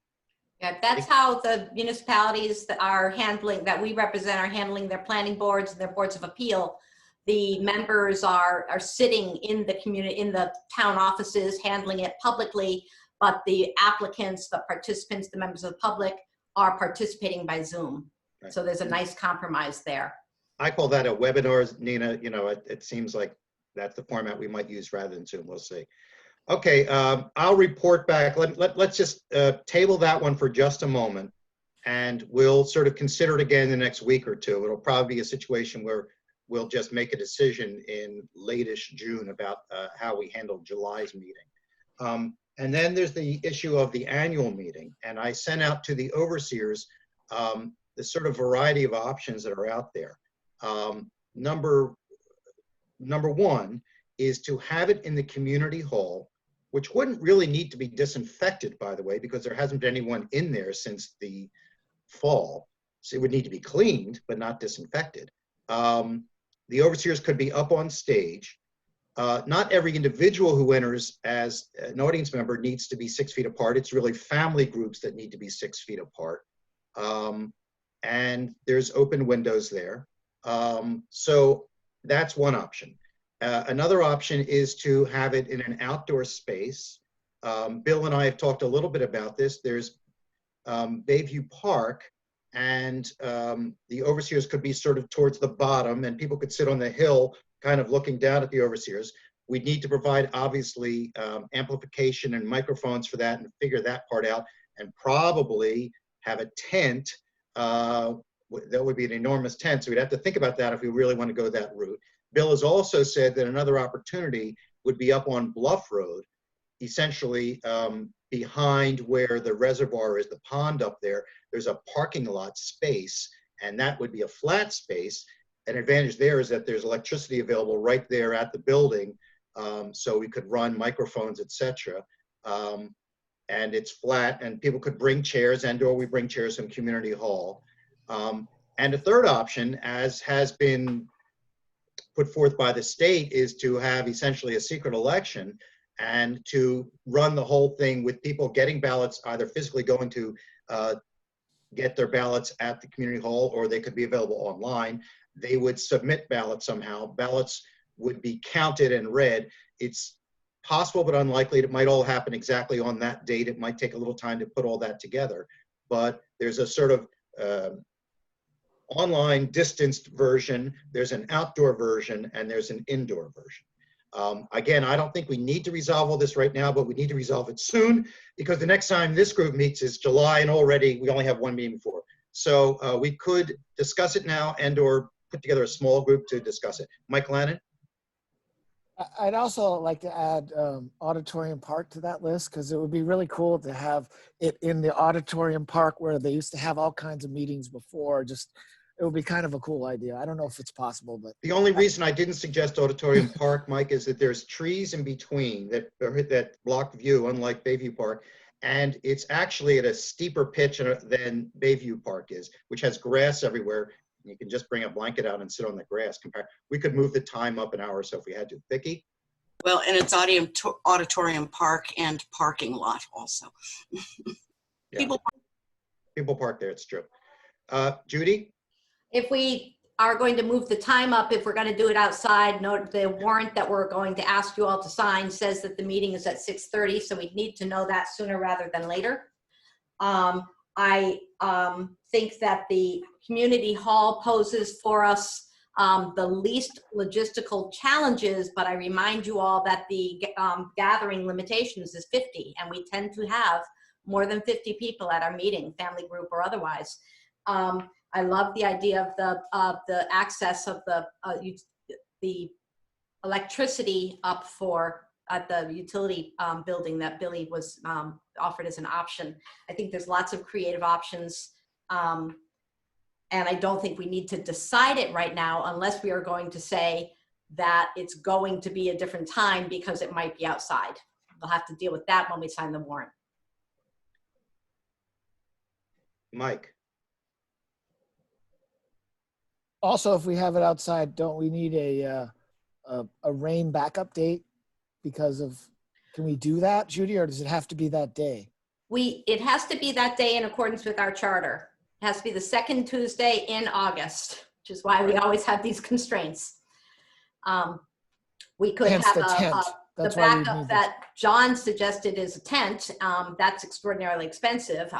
Yeah, that's how the municipalities that are handling, that we represent, are handling their planning boards and their boards of appeal. The members are sitting in the community, in the town offices, handling it publicly, but the applicants, the participants, the members of the public are participating by Zoom. Right. So there's a nice compromise there. I call that a webinar, Nina. It seems like that's the format we might use rather than Zoom. We'll see. Okay, I'll report back. Let's just table that one for just a moment, and we'll sort of consider it again the next week or two. It'll probably be a situation where we'll just make a decision in late-ish June about how we handle July's meeting. And then there's the issue of the annual meeting, and I sent out to the overseers the sort of variety of options that are out there. Number one is to have it in the community hall, which wouldn't really need to be disinfected, by the way, because there hasn't been anyone in there since the fall. So it would need to be cleaned, but not disinfected. The overseers could be up on stage. Not every individual who enters as an audience member needs to be 6 feet apart. It's really family groups that need to be 6 feet apart. And there's open windows there. So that's one option. Another option is to have it in an outdoor space. Bill and I have talked a little bit about this. There's Bayview Park, and the overseers could be sort of towards the bottom, and people could sit on the hill kind of looking down at the overseers. We'd need to provide, obviously, amplification and microphones for that and figure that part out, and probably have a tent. That would be an enormous tent, so we'd have to think about that if we really want to go that route. Bill has also said that another opportunity would be up on Bluff Road, essentially behind where the reservoir is, the pond up there. There's a parking lot space, and that would be a flat space. An advantage there is that there's electricity available right there at the building, so we could run microphones, etc. And it's flat, and people could bring chairs, and/or we bring chairs from Community Hall. And a third option, as has been put forth by the state, is to have essentially a secret election and to run the whole thing with people getting ballots, either physically going to get their ballots at the Community Hall, or they could be available online. They would submit ballots somehow. Ballots would be counted and read. It's possible but unlikely. It might all happen exactly on that date. It might take a little time to put all that together. But there's a sort of online distanced version, there's an outdoor version, and there's an indoor version. Again, I don't think we need to resolve all this right now, but we need to resolve it soon, because the next time this group meets is July, and already we only have one meeting before. So we could discuss it now and/or put together a small group to discuss it. Mike Lannon? I'd also like to add Auditorium Park to that list, because it would be really cool to have it in the Auditorium Park where they used to have all kinds of meetings before. Just, it would be kind of a cool idea. I don't know if it's possible, but. The only reason I didn't suggest Auditorium Park, Mike, is that there's trees in between that block view, unlike Bayview Park. And it's actually at a steeper pitch than Bayview Park is, which has grass everywhere. You can just bring a blanket out and sit on the grass. We could move the time up an hour or so if we had to. Vicki? Well, and it's Auditorium Park and parking lot also. Yeah. People park there, it's true. Judy? If we are going to move the time up, if we're going to do it outside, note the warrant that we're going to ask you all to sign says that the meeting is at 6:30, so we need to know that sooner rather than later. I think that the community hall poses for us the least logistical challenges, but I remind you all that the gathering limitations is 50, and we tend to have more than 50 people at our meeting, family group or otherwise. I love the idea of the access of the electricity up at the utility building that Billy was offered as an option. I think there's lots of creative options. And I don't think we need to decide it right now unless we are going to say that it's going to be a different time because it might be outside. We'll have to deal with that when we sign the warrant. Mike? Also, if we have it outside, don't we need a rain backup date because of, can we do that, Judy, or does it have to be that day? It has to be that day in accordance with our charter. It has to be the second Tuesday in August, which is why we always have these constraints. We could Hence have the tent. the backup that John suggested is a tent. That's extraordinarily expensive.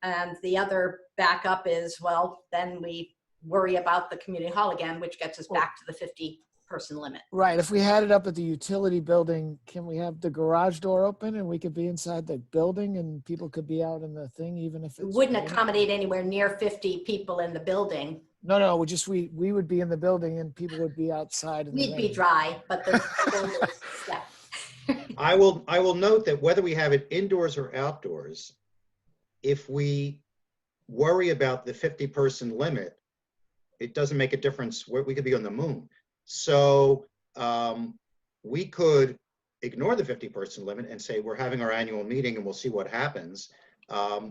And the other backup is, well, then we worry about the community hall again, which gets us back to the 50-person limit. Right. If we had it up at the utility building, can we have the garage door open and we could be inside the building and people could be out in the thing, even if It it's wouldn't raining? accommodate anywhere near 50 people in the building. No, we would be in the building and people would be outside. In the We'd be rain. dry, but the yeah. I will note that whether we have it indoors or outdoors, if we worry about the 50-person limit, it doesn't make a difference where we could be on the moon. So we could ignore the 50-person limit and say we're having our annual meeting and we'll see what happens,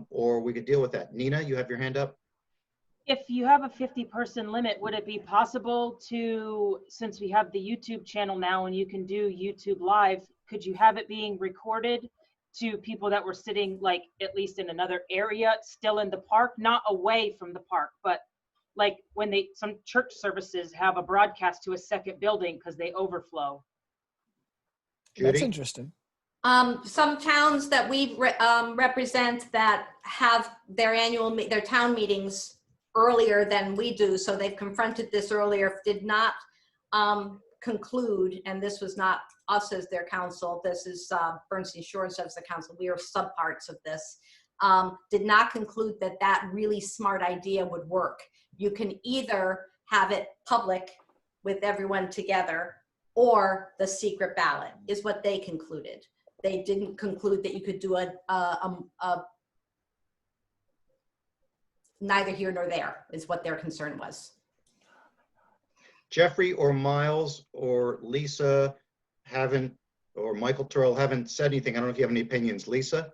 or we could deal with that. Nina, you have your hand up? If you have a 50-person limit, would it be possible to, since we have the YouTube channel now and you can do YouTube Live, could you have it being recorded to people that were sitting like at least in another area, still in the park, not away from the park, but like when some church services have a broadcast to a second building because they overflow? That's Judy? interesting. Some towns that we represent that have their their town meetings earlier than we do, so they've confronted this earlier, did not conclude, and this was not us as their council, this is Bernstein Shores as the council, we are subparts of this, did not conclude that that really smart idea would work. You can either have it public with everyone together, or the secret ballot is what they concluded. They didn't conclude that you could do a neither here nor there is what their concern was. Jeffrey or Miles or Lisa or Michael Turrell haven't said anything. I don't know if you have any opinions. Lisa?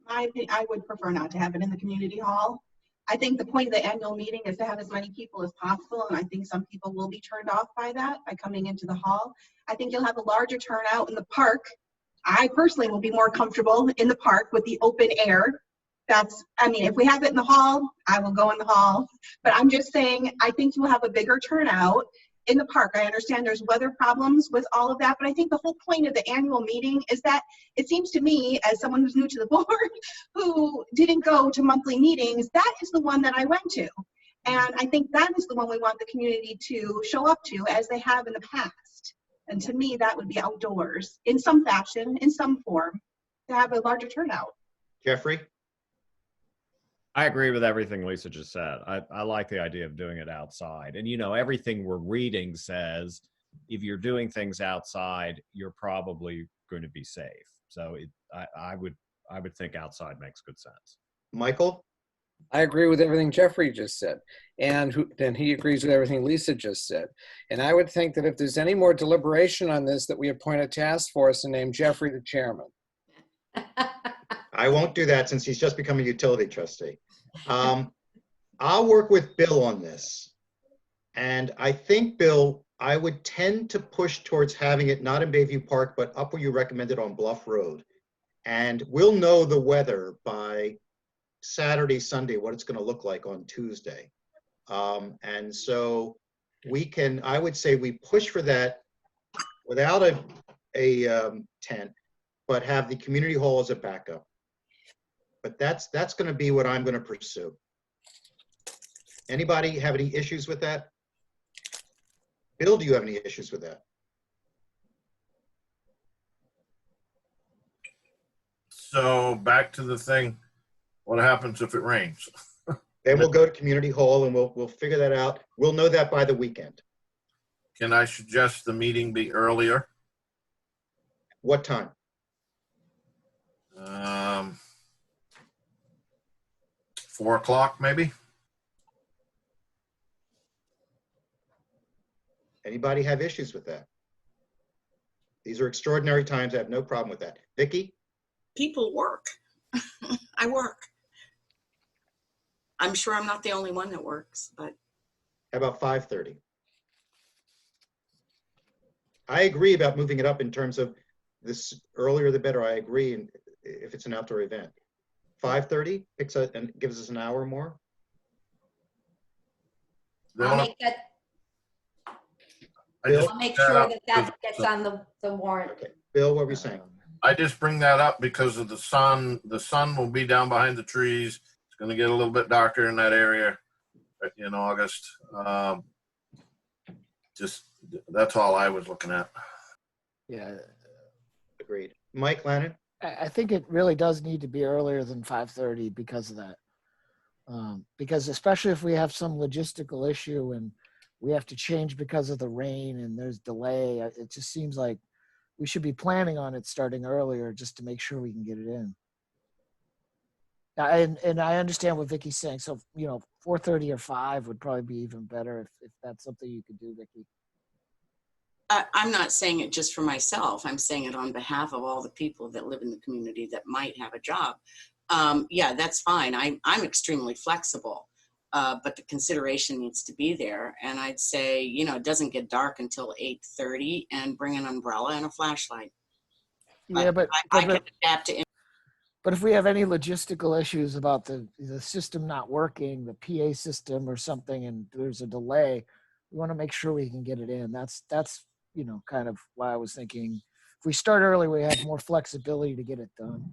I would prefer not to have it in the community hall. I think the point of the annual meeting is to have as many people as possible, and I think some people will be turned off by that, by coming into the hall. I think you'll have a larger turnout in the park. I personally will be more comfortable in the park with the open air. If we have it in the hall, I will go in the hall. But I'm just saying, I think you'll have a bigger turnout in the park. I understand there's weather problems with all of that, but I think the whole point of the annual meeting is that it seems to me, as someone who's new to the board, who didn't go to monthly meetings, that is the one that I went to. And I think that is the one we want the community to show up to as they have in the past. And to me, that would be outdoors in some fashion, in some form, to have a larger turnout. Jeffrey? I agree with everything Lisa just said. I like the idea of doing it outside. And, everything we're reading says if you're doing things outside, you're probably going to be safe. So I would think outside makes good sense. Michael? I agree with everything Jeffrey just said. And then he agrees with everything Lisa just said. And I would think that if there's any more deliberation on this, that we appoint a task force and name Jeffrey the chairman. I won't do that since he's just become a utility trustee. I'll work with Bill on this. And I think, Bill, I would tend to push towards having it not in Bayview Park, but up where you recommended on Bluff Road. And we'll know the weather by Saturday, Sunday, what it's going to look like on Tuesday. And so I would say we push for that without a tent, but have the community hall as a backup. But that's going to be what I'm going to pursue. Anybody have any issues with that? Bill, do you have any issues with that? So back to the thing, what happens if it rains? Then we'll go to community hall and we'll figure that out. We'll know that by the weekend. Can I suggest the meeting be earlier? What time? 4 o'clock maybe? Anybody have issues with that? These are extraordinary times. I have no problem with that. Vicki? People work. I work. I'm sure I'm not the only one that works, but. How about 5:30? I agree about moving it up in terms of this earlier the better. I agree, and if it's an outdoor event. 5:30 and gives us an hour more. I'll make that. I'll make sure that gets on the warrant. Okay. Bill, what were you saying? I just bring that up because of the sun. The sun will be down behind the trees. It's going to get a little bit darker in that area in August. Just that's all I was looking at. Yeah. Agreed. Mike Lannon? I think it really does need to be earlier than 5:30 because of that. Because especially if we have some logistical issue and we have to change because of the rain and there's delay, it just seems like we should be planning on it starting earlier just to make sure we can get it in. And I understand what Vicky's saying. So, 4:30 or 5 would probably be even better if that's something you could do, Vicky. I'm not saying it just for myself. I'm saying it on behalf of all the people that live in the community that might have a job. Yeah, that's fine. I'm extremely flexible. but the consideration needs to be there. And I'd say, you know, it doesn't get dark until 8:30, and bring an umbrella and a flashlight. Yeah, I can adapt to. but if we have any logistical issues about the system not working, the PA system or something, and there's a delay, we want to make sure we can get it in. That's you know, kind of why I was thinking if we start early, we have more flexibility to get it done.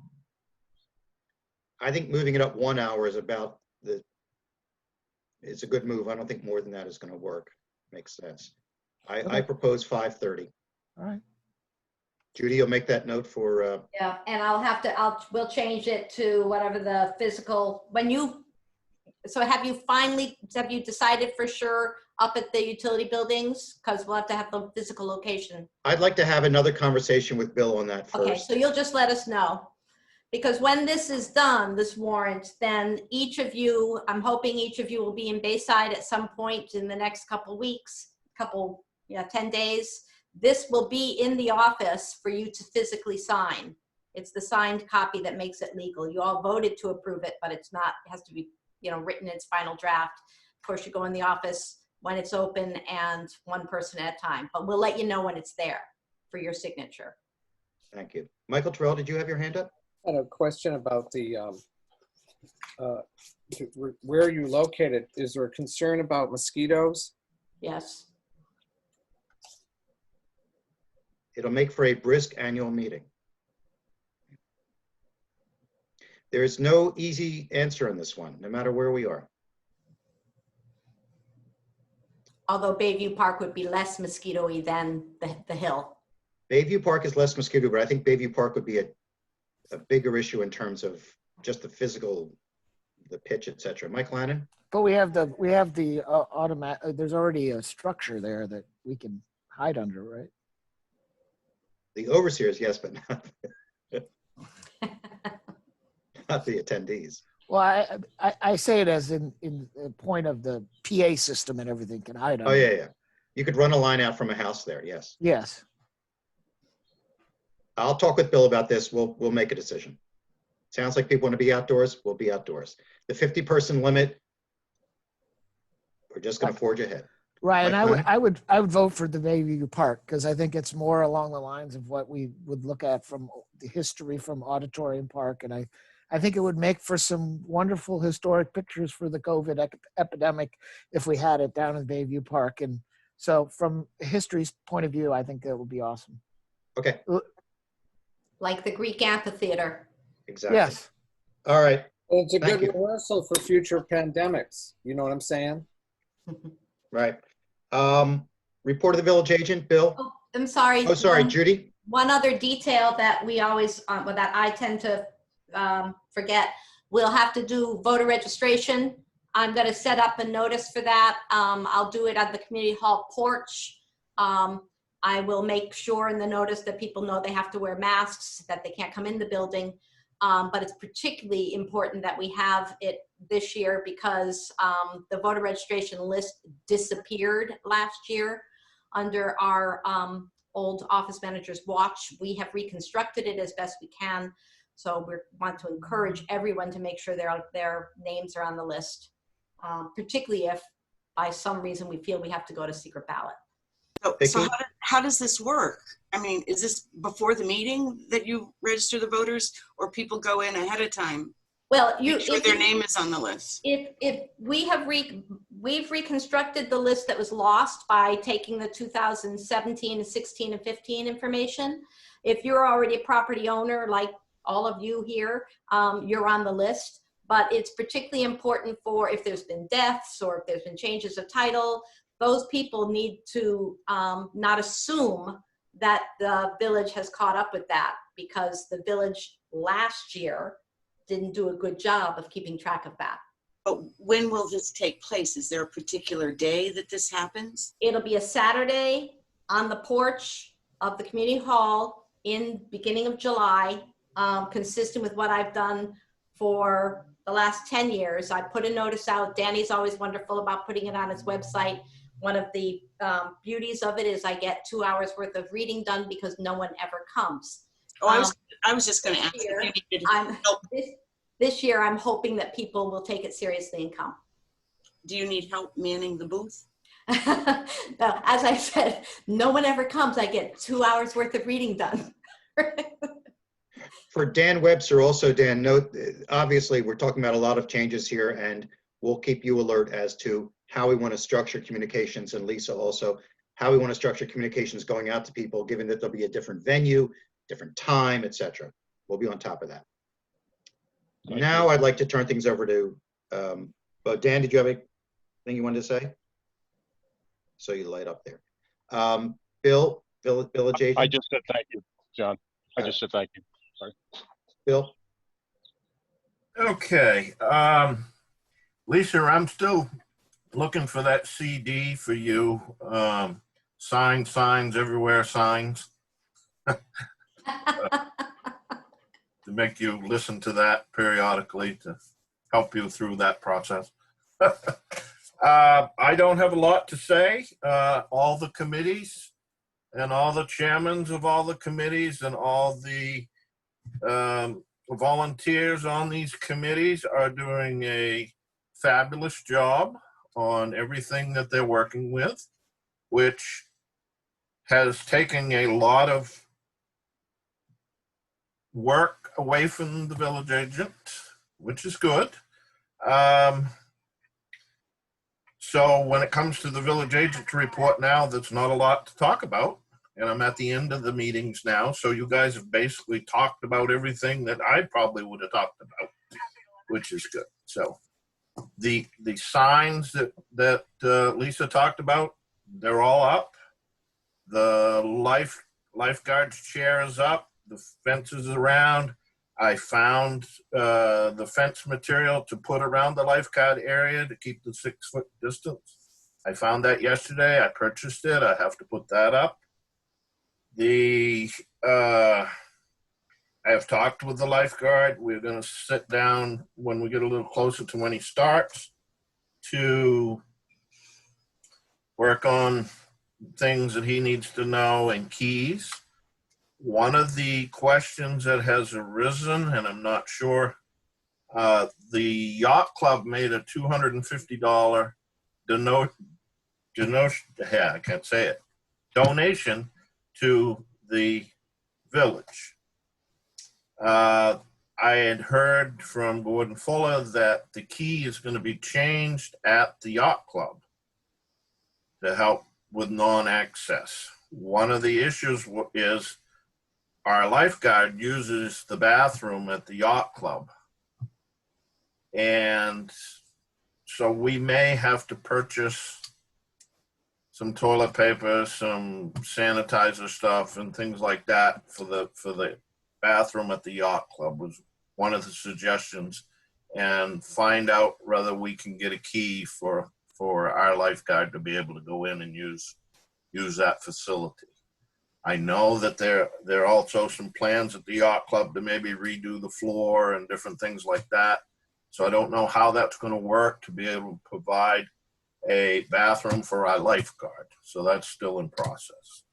I think moving it up 1 hour is it's a good move. I don't think more than that is going to work. Makes sense. I propose 5:30. All right. Judy, you'll make that note for, Yeah, and we'll change it to whatever the physical, so have you decided for sure up at the utility buildings? Because we'll have to have the physical location. I'd like to have another conversation with Bill on that Okay, first. so you'll just let us know. Because when this is done, this warrant, then I'm hoping each of you will be in Bayside at some point in the next couple weeks, 10 days. This will be in the office for you to physically sign. It's the signed copy that makes it legal. You all voted to approve it, but it has to be, written in its final draft. Of course, you go in the office when it's open and one person at a time, but we'll let you know when it's there for your signature. Thank you. Michael Terrell, did you have your hand up? I had a question about the, where are you located? Is there a concern about mosquitoes? Yes. It'll make for a brisk annual meeting. There is no easy answer on this one, no matter where we are. Although Bayview Park would be less mosquito-y than the hill. Bayview Park is less mosquito, but I think Bayview Park would be a bigger issue in terms of just the physical, the pitch, et cetera. Mike Lannon? But we have the automatic, there's already a structure there that we can hide under, right? The overseers, yes, but not the attendees. Well, I say it as in the point of the PA system and everything can hide under. Oh, yeah. You could run a line out from a house there, yes. Yes. I'll talk with Bill about this. We'll make a decision. Sounds like people want to be outdoors. We'll be outdoors. The 50-person limit, we're just going to forge ahead. Right, and Mike I would vote for the Bayview Park because I think it's more along the lines of what we would look at from the history from Auditorium Park, and I think it would make for some wonderful historic pictures for the COVID epidemic if we had it down in Bayview Park. And so from history's point of view, I think that would be awesome. Okay. Like the Greek amphitheater. Exactly. Yes. All right. Well, it's a Thank good you. rehearsal for future pandemics. You know what I'm saying? Right. Report of the village agent, Bill. Oh, I'm sorry. Oh, sorry, Judy. One other detail that we always, that I tend to forget, we'll have to do voter registration. I'm going to set up a notice for that. I'll do it at the community hall porch. I will make sure in the notice that people know they have to wear masks, that they can't come in the building. But it's particularly important that we have it this year because the voter registration list disappeared last year under our old office manager's watch. We have reconstructed it as best we can. So we want to encourage everyone to make sure their names are on the list, particularly if by some reason we feel we have to go to secret ballot. So how does this work? I mean, is this before the meeting that you register the voters, or people go in ahead of time? Well, make sure their name is on the list. If we've reconstructed the list that was lost by taking the 2017 and 16 and 15 information. If you're already a property owner, like all of you here, you're on the list. But it's particularly important for if there's been deaths or if there's been changes of title. Those people need to not assume that the village has caught up with that because the village last year didn't do a good job of keeping track of that. But when will this take place? Is there a particular day that this happens? It'll be a Saturday on the porch of the community hall in beginning of July, consistent with what I've done for the last 10 years. I put a notice out. Danny's always wonderful about putting it on his website. One of the beauties of it is I get 2 hours worth of reading done because no one ever comes. Oh, I was just going to ask if you needed help. This year, I'm hoping that people will take it seriously and come. Do you need help manning the booth? No, as I said, no one ever comes. I get 2 hours worth of reading done. For Dan Webster, also, Dan, note, obviously, we're talking about a lot of changes here, and we'll keep you alert as to how we want to structure communications, and Lisa also, how we want to structure communications going out to people, given that there'll be a different venue, different time, et cetera. We'll be on top of that. Now I'd like to turn things over to, Dan, did you have anything you wanted to say? So you light up there. Bill, village agent? I just said thank you, John. I just said thank you. Sorry. Bill? Okay. Lisa, I'm still looking for that CD for you. Signs everywhere, signs. To make you listen to that periodically to help you through that process. I don't have a lot to say. All the committees and all the chairmans of all the committees and all the volunteers on these committees are doing a fabulous job on everything that they're working with, which has taken a lot of work away from the village agent, which is good. So when it comes to the village agent report now, there's not a lot to talk about. And I'm at the end of the meetings now. So you guys have basically talked about everything that I probably would have talked about, which is good. So the signs that Lisa talked about, they're all up. The lifeguard's chair is up. The fence is around. I found the fence material to put around the lifeguard area to keep the 6-foot distance. I found that yesterday. I purchased it. I have to put that up. I have talked with the lifeguard. We're going to sit down when we get a little closer to when he starts to work on things that he needs to know and keys. One of the questions that has arisen, and I'm not sure, the yacht club made a $250 donation to the village. I had heard from Gordon Fuller that the key is going to be changed at the yacht club to help with non-access. One of the issues is our lifeguard uses the bathroom at the yacht club. And so we may have to purchase some toilet paper, some sanitizer stuff and things like that for the bathroom at the yacht club was one of the suggestions, and find out whether we can get a key for our lifeguard to be able to go in and use that facility. I know that there are also some plans at the yacht club to maybe redo the floor and different things like that. So I don't know how that's going to work to be able to provide a bathroom for our lifeguard. So that's still in process.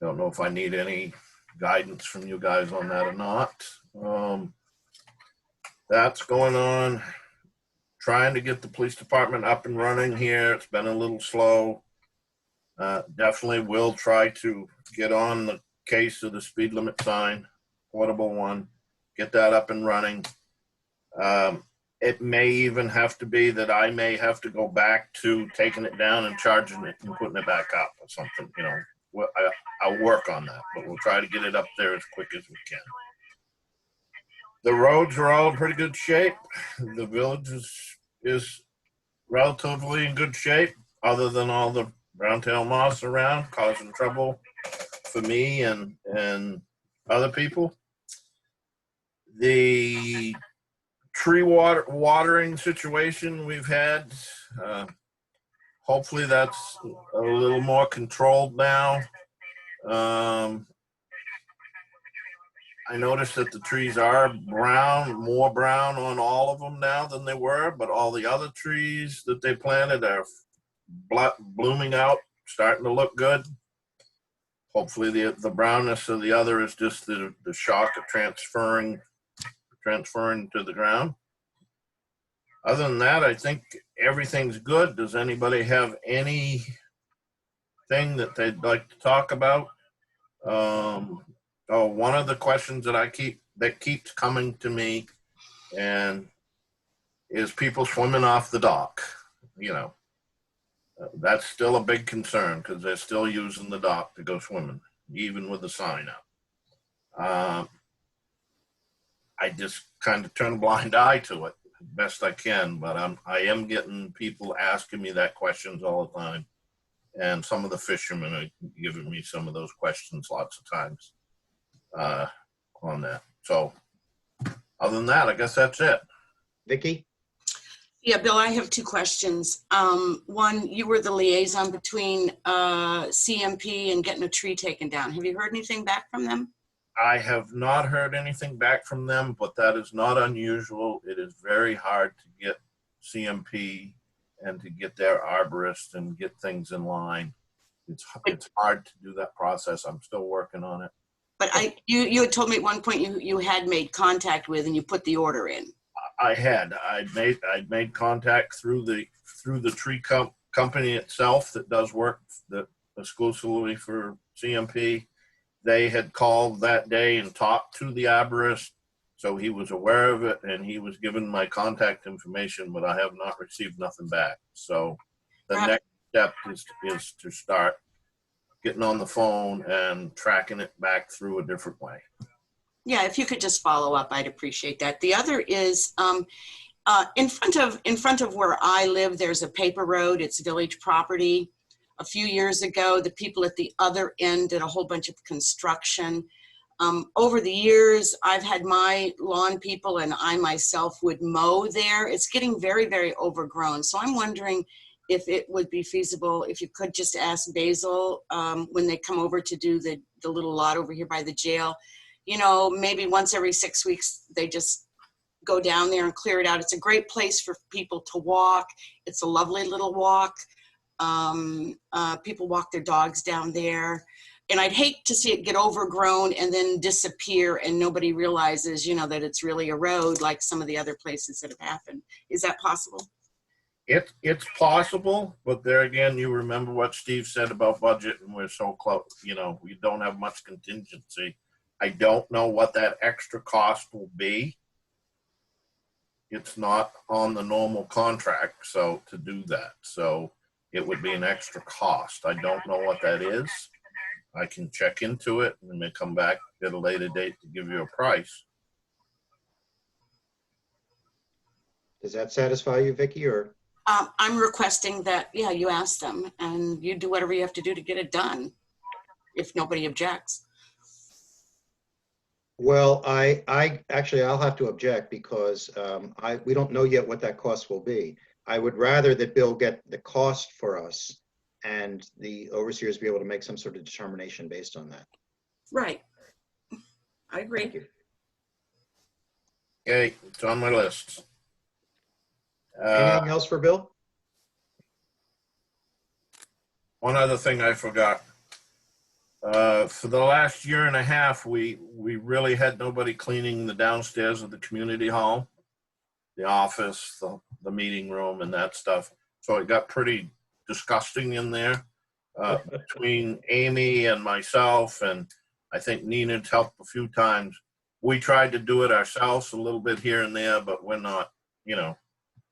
Don't know if I need any guidance from you guys on that or not. That's going on. Trying to get the police department up and running here. It's been a little slow. Definitely will try to get on the case of the speed limit sign, portable one, get that up and running. It may even have to be that I may have to go back to taking it down and charging it and putting it back up or something, you know. I'll work on that, but we'll try to get it up there as quick as we can. The roads are all in pretty good shape. The village is relatively in good shape, other than all the brown-tailed moths around causing trouble for me and other people. The tree watering situation we've had, hopefully that's a little more controlled now. I noticed that the trees are more brown on all of them now than they were, but all the other trees that they planted are blooming out, starting to look good. Hopefully the brownness of the other is just the shock of transferring to the ground. Other than that, I think everything's good. Does anybody have anything that they'd like to talk about? One of the questions that keeps coming to me, and is people swimming off the dock. That's still a big concern because they're still using the dock to go swimming, even with the sign up. I just kind of turn a blind eye to it best I can, but I am getting people asking me that questions all the time, and some of the fishermen are giving me some of those questions lots of times on that. So other than that, I guess that's it. Vicky? Yeah, Bill, I have two questions. One, you were the liaison between CMP and getting a tree taken down. Have you heard anything back from them? I have not heard anything back from them, but that is not unusual. It is very hard to get CMP and to get their arborist and get things in line. It's hard to do that process. I'm still working on it. But you had told me at one point you had made contact with and you put the order in. I'd made contact through the tree company itself that does work exclusively for CMP. They had called that day and talked to the arborist, so he was aware of it, and he was given my contact information, but I have not received nothing back. So the next step is to start getting on the phone and tracking it back through a different way. Yeah, if you could just follow up, I'd appreciate that. The other is in front of where I live, there's a paper road. It's village property. A few years ago, the people at the other end did a whole bunch of construction. Over the years, I've had my lawn people and I myself would mow there. It's getting very, very overgrown. So I'm wondering if it would be feasible, if you could just ask Basil when they come over to do the little lot over here by the jail, maybe once every 6 weeks, they just go down there and clear it out. It's a great place for people to walk. It's a lovely little walk. People walk their dogs down there, and I'd hate to see it get overgrown and then disappear and nobody realizes, that it's really a road like some of the other places that have happened. Is that possible? It's possible, but there again, you remember what Steve said about budget, and we're so close. We don't have much contingency. I don't know what that extra cost will be. It's not on the normal contract, so to do that. So it would be an extra cost. I don't know what that is. I can check into it and may come back at a later date to give you a price. Does that satisfy you, Vicky, or? I'm requesting that, you ask them and you do whatever you have to do to get it done, if nobody objects. Well, I'll have to object because we don't know yet what that cost will be. I would rather that Bill get the cost for us and the overseers be able to make some sort of determination based on that. Right. I agree. Thank you. Okay, it's on my list. Anything else for Bill? One other thing I forgot. For the last year and a half, we really had nobody cleaning the downstairs of the community hall, the office, the meeting room, and that stuff. So it got pretty disgusting in there. Between Amy and myself, and I think Nina's helped a few times. We tried to do it ourselves a little bit here and there, but we're not,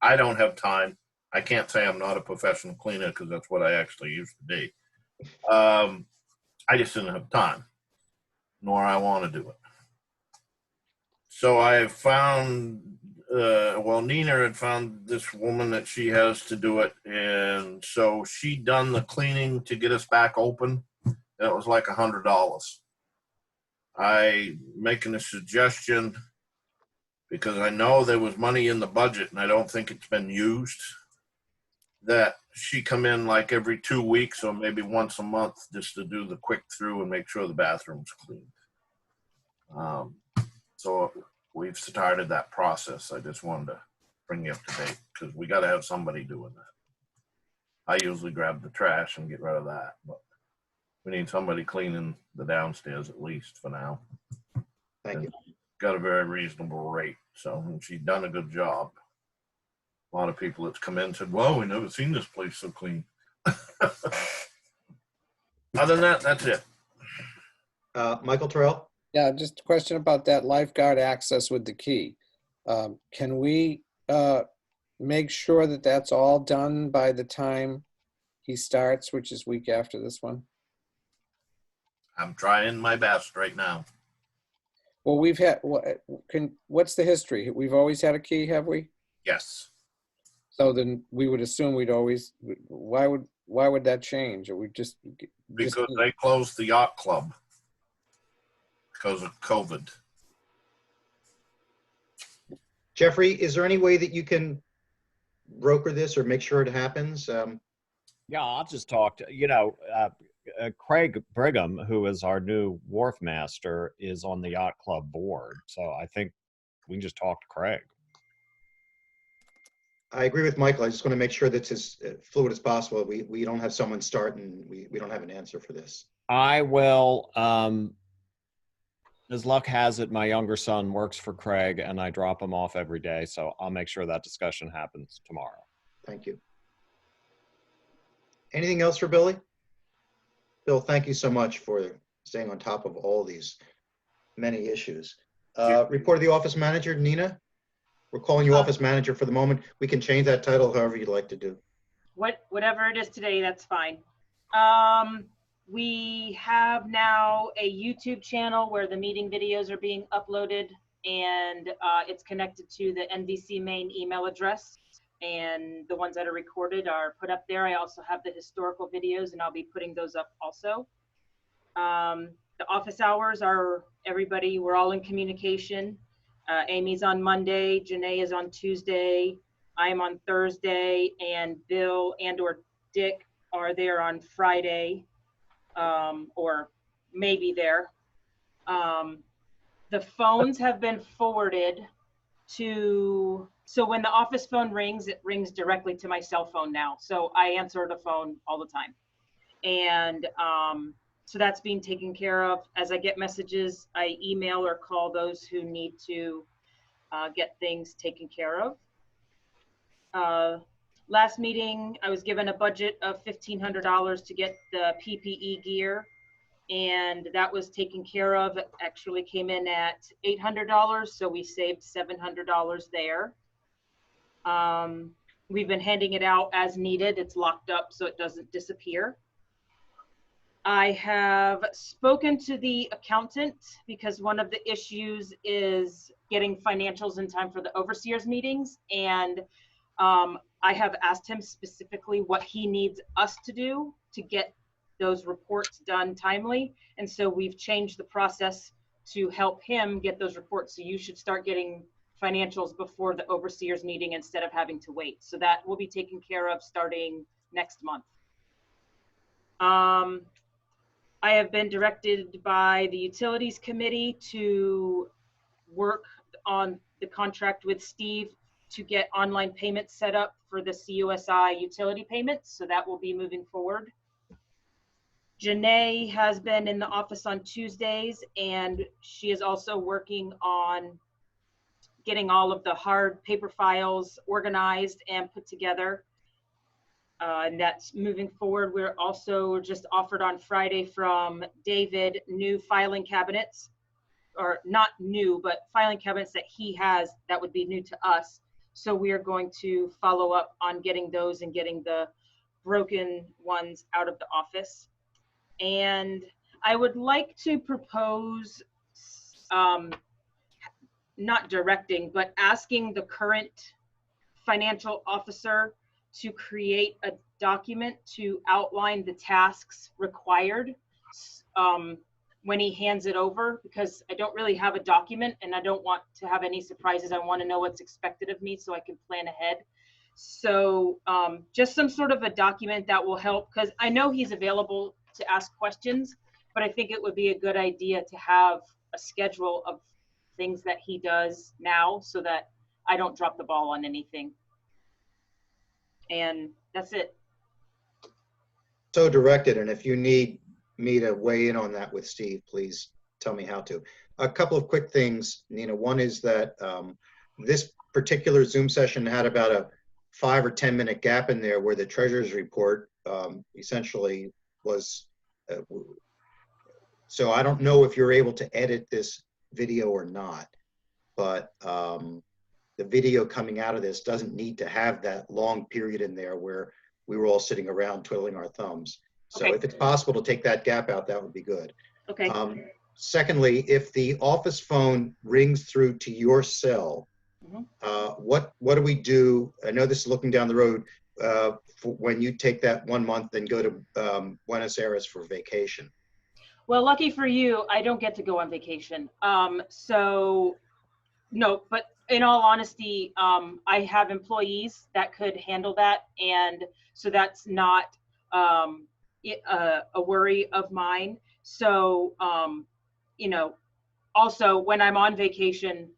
I don't have time. I can't say I'm not a professional cleaner because that's what I actually used to be. I just didn't have time, nor I want to do it. So I found, Nina had found this woman that she has to do it. And so she done the cleaning to get us back open. And it was like $100. I making a suggestion because I know there was money in the budget and I don't think it's been used, that she come in like every 2 weeks or maybe once a month just to do the quick through and make sure the bathroom's clean. So we've started that process. I just wanted to bring you up to date because we got to have somebody doing that. I usually grab the trash and get rid of that, but we need somebody cleaning the downstairs at least for now. Thank you. Got a very reasonable rate, so she's done a good job. A lot of people that's come in and said, "Whoa, we never seen this place so clean." Other than that, that's it. Michael Terrell? Yeah, just a question about that lifeguard access with the key. Can we make sure that that's all done by the time he starts, which is week after this one? I'm trying my best right now. Well, we've had, what's the history? We've always had a key, have we? Yes. So then we would assume we'd always, why would that change? Or we just Because they closed the yacht club because of COVID. Jeffrey, is there any way that you can broker this or make sure it happens? Yeah, I'll just talk to, Craig Brigham, who is our new wharf master, is on the yacht club board. So I think we can just talk to Craig. I agree with Michael. I just want to make sure that's as fluid as possible. We don't have someone start and we don't have an answer for this. I will, as luck has it, my younger son works for Craig and I drop him off every day. So I'll make sure that discussion happens tomorrow. Thank you. Anything else for Billy? Bill, thank you so much for staying on top of all these many issues. Report of the office manager, Nina. We're calling you office manager for the moment. We can change that title however you'd like to do. Whatever it is today, that's fine. We have now a YouTube channel where the meeting videos are being uploaded, and it's connected to the NVC main email address, and the ones that are recorded are put up there. I also have the historical videos, and I'll be putting those up also. The office hours are everybody, we're all in communication. Amy's on Monday, Janae is on Tuesday, I'm on Thursday, and Bill and or Dick are there on Friday, or maybe there. The phones have been forwarded to, so when the office phone rings, it rings directly to my cell phone now. So I answer the phone all the time. And so that's being taken care of. As I get messages, I email or call those who need to get things taken care of. Last meeting, I was given a budget of $1,500 to get the PPE gear, and that was taken care of. It actually came in at $800, so we saved $700 there. We've been handing it out as needed. It's locked up so it doesn't disappear. I have spoken to the accountant because one of the issues is getting financials in time for the overseers meetings. And I have asked him specifically what he needs us to do to get those reports done timely. And so we've changed the process to help him get those reports. So you should start getting financials before the overseers meeting instead of having to wait. So that will be taken care of starting next month. I have been directed by the utilities committee to work on the contract with Steve to get online payments set up for the CUSI utility payments. So that will be moving forward. Janae has been in the office on Tuesdays, and she is also working on getting all of the hard paper files organized and put together. And that's moving forward. We're also just offered on Friday from David new filing cabinets, or not new, but filing cabinets that he has that would be new to us. So we are going to follow up on getting those and getting the broken ones out of the office. And I would like to propose, not directing, but asking the current financial officer to create a document to outline the tasks required when he hands it over, because I don't really have a document and I don't want to have any surprises. I want to know what's expected of me so I can plan ahead. So just some sort of a document that will help, because I know he's available to ask questions, but I think it would be a good idea to have a schedule of things that he does now so that I don't drop the ball on anything. And that's it. So directed, and if you need me to weigh in on that with Steve, please tell me how to. A couple of quick things, Nina. One is that this particular Zoom session had about a 5 or 10 minute gap in there where the treasurer's report essentially was. So I don't know if you're able to edit this video or not, but the video coming out of this doesn't need to have that long period in there where we were all sitting around twiddling our thumbs. So Okay. if it's possible to take that gap out, that would be good. Okay. Secondly, if the office phone rings through to your cell, Mhm. what do we do? I know this is looking down the road for when you take that 1 month and go to Buenos Aires for vacation. Well, lucky for you, I don't get to go on vacation. So no, but in all honesty, I have employees that could handle that. And so that's not a worry of mine. So, you know, also when I'm on vacation,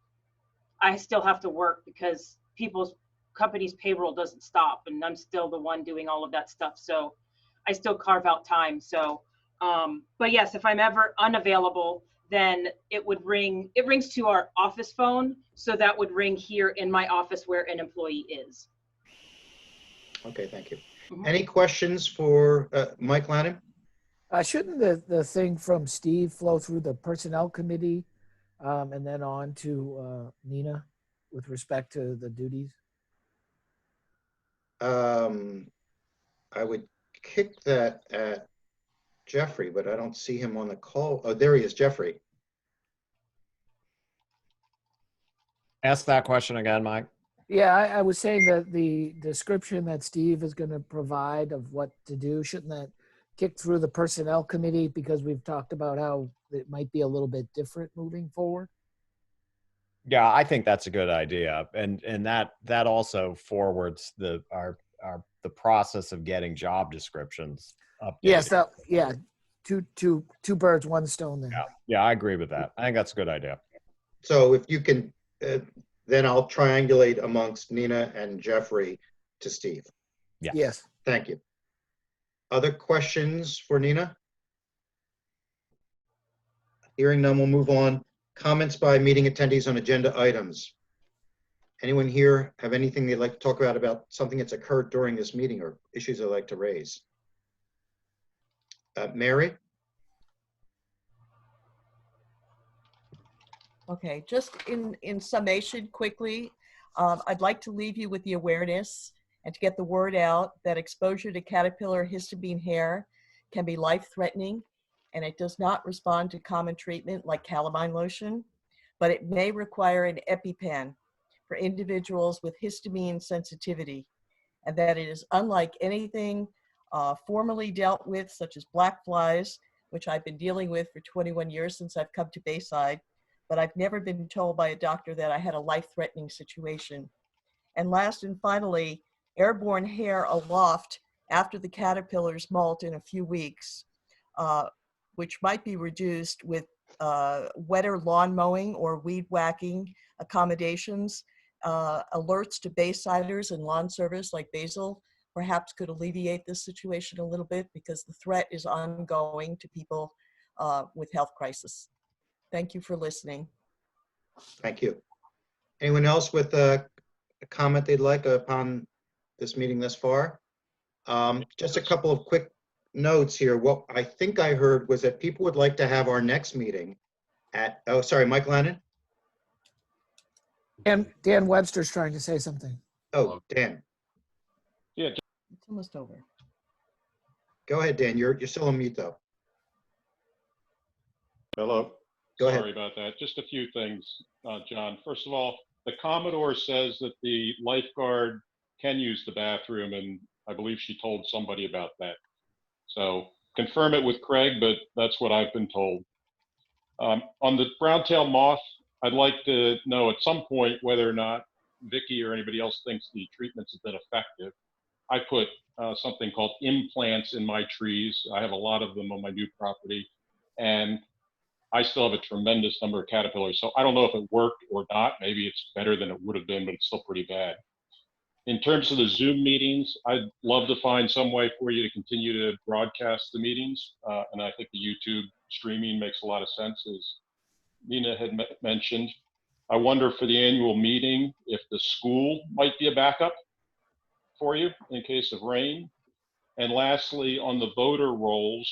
I still have to work because company's payroll doesn't stop, and I'm still the one doing all of that stuff. So I still carve out time. So, but yes, if I'm ever unavailable, then it rings to our office phone. So that would ring here in my office where an employee is. Okay, thank you. Mhm. Any questions for Mike Lannon? Shouldn't the thing from Steve flow through the personnel committee and then on to Nina with respect to the duties? I would kick that at Jeffrey, but I don't see him on the call. Oh, there he is, Jeffrey. Ask that question again, Mike. Yeah, I was saying that the description that Steve is going to provide of what to do, shouldn't that kick through the personnel committee, because we've talked about how it might be a little bit different moving forward? Yeah, I think that's a good idea, and that also forwards the process of getting job descriptions updated. Yes, two birds, one stone there. Yeah, I agree with that. I think that's a good idea. So if you can, then I'll triangulate amongst Nina and Jeffrey to Steve. Yes. Thank you. Other questions for Nina? Hearing none, we'll move on. Comments by meeting attendees on agenda items. Anyone here have anything they'd like to talk about something that's occurred during this meeting or issues they'd like to raise? Mary? Okay, just in summation quickly, I'd like to leave you with the awareness and to get the word out that exposure to caterpillar histamine hair can be life-threatening, and it does not respond to common treatment like calamine lotion, but it may require an EpiPen for individuals with histamine sensitivity, and that it is unlike anything formerly dealt with, such as black flies, which I've been dealing with for 21 years since I've come to Bayside, but I've never been told by a doctor that I had a life-threatening situation. And last and finally, airborne hair aloft after the caterpillars molt in a few weeks, which might be reduced with wetter lawn mowing or weed whacking accommodations. Alerts to Baysiders and lawn service like Basil perhaps could alleviate this situation a little bit, because the threat is ongoing to people with health crisis. Thank you for listening. Thank you. Anyone else with a comment they'd like upon this meeting thus far? Just a couple of quick notes here. What I think I heard was that people would like to have our next meeting at, oh, sorry, Mike Lannon? And Dan Webster's trying to say something. Oh, Dan. Yeah. It's almost over. Go ahead, Dan. You're still on mute, though. Hello. Go ahead. Sorry about that. Just a few things, John. First of all, the Commodore says that the lifeguard can use the bathroom, and I believe she told somebody about that. So confirm it with Craig, but that's what I've been told. On the brown-tailed moth, I'd like to know at some point whether or not Vicky or anybody else thinks the treatments have been effective. I put something called implants in my trees. I have a lot of them on my new property, and I still have a tremendous number of caterpillars. So I don't know if it worked or not. Maybe it's better than it would have been, but it's still pretty bad. In terms of the Zoom meetings, I'd love to find some way for you to continue to broadcast the meetings. And I think the YouTube streaming makes a lot of sense, as Nina had mentioned. I wonder for the annual meeting if the school might be a backup. for you in case of rain. And lastly, on the voter rolls,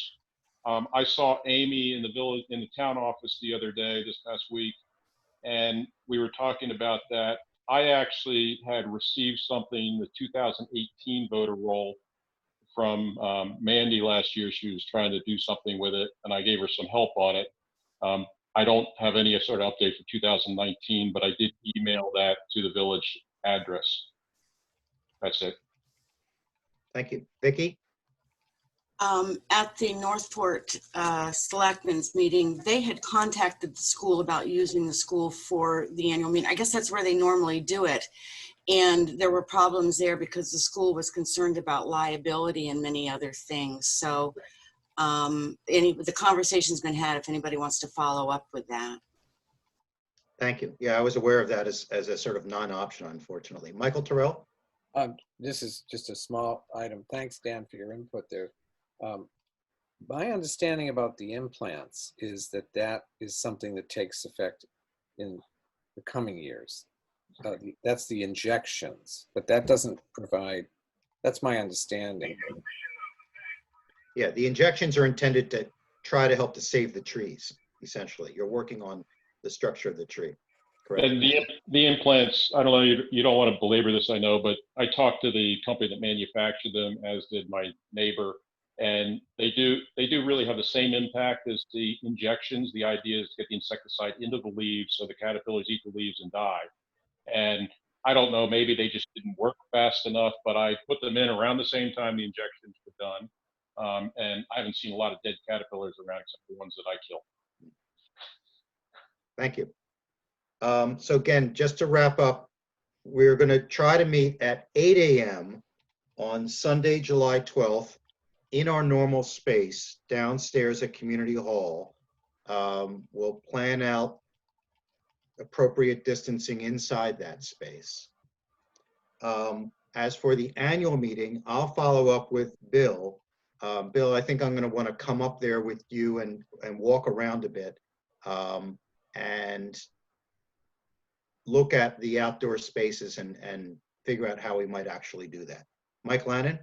I saw Amy in the town office the other day, this past week, and we were talking about that. I actually had received something, the 2018 voter roll from Mandy last year. She was trying to do something with it, and I gave her some help on it. I don't have any sort of update for 2019, but I did email that to the village address. That's it. Thank you. Vicki? At the Northport Selectmen's meeting, they had contacted the school about using the school for the annual meeting. I guess that's where they normally do it. And there were problems there because the school was concerned about liability and many other things. So the conversation's been had if anybody wants to follow up with that. Thank you. Yeah, I was aware of that as a sort of non-option, unfortunately. Michael Terrell? This is just a small item. Thanks, Dan, for your input there. My understanding about the implants is that that is something that takes effect in the coming years. That's the injections, but that doesn't provide, that's my understanding. Yeah, the injections are intended to try to help to save the trees, essentially. You're working on the structure of the tree, correct? And the implants, I don't know, you don't want to belabor this, I know, but I talked to the company that manufactured them, as did my neighbor, and they do really have the same impact as the injections. The idea is to get the insecticide into the leaves so the caterpillars eat the leaves and die. And I don't know, maybe they just didn't work fast enough, but I put them in around the same time the injections were done. And I haven't seen a lot of dead caterpillars around except the ones that I kill. Thank you. So again, just to wrap up, we're going to try to meet at 8 a.m. on Sunday, July 12th in our normal space downstairs at Community Hall. We'll plan out appropriate distancing inside that space. As for the annual meeting, I'll follow up with Bill. Bill, I think I'm going to want to come up there with you and walk around a bit and look at the outdoor spaces and figure out how we might actually do that. Mike Lannon?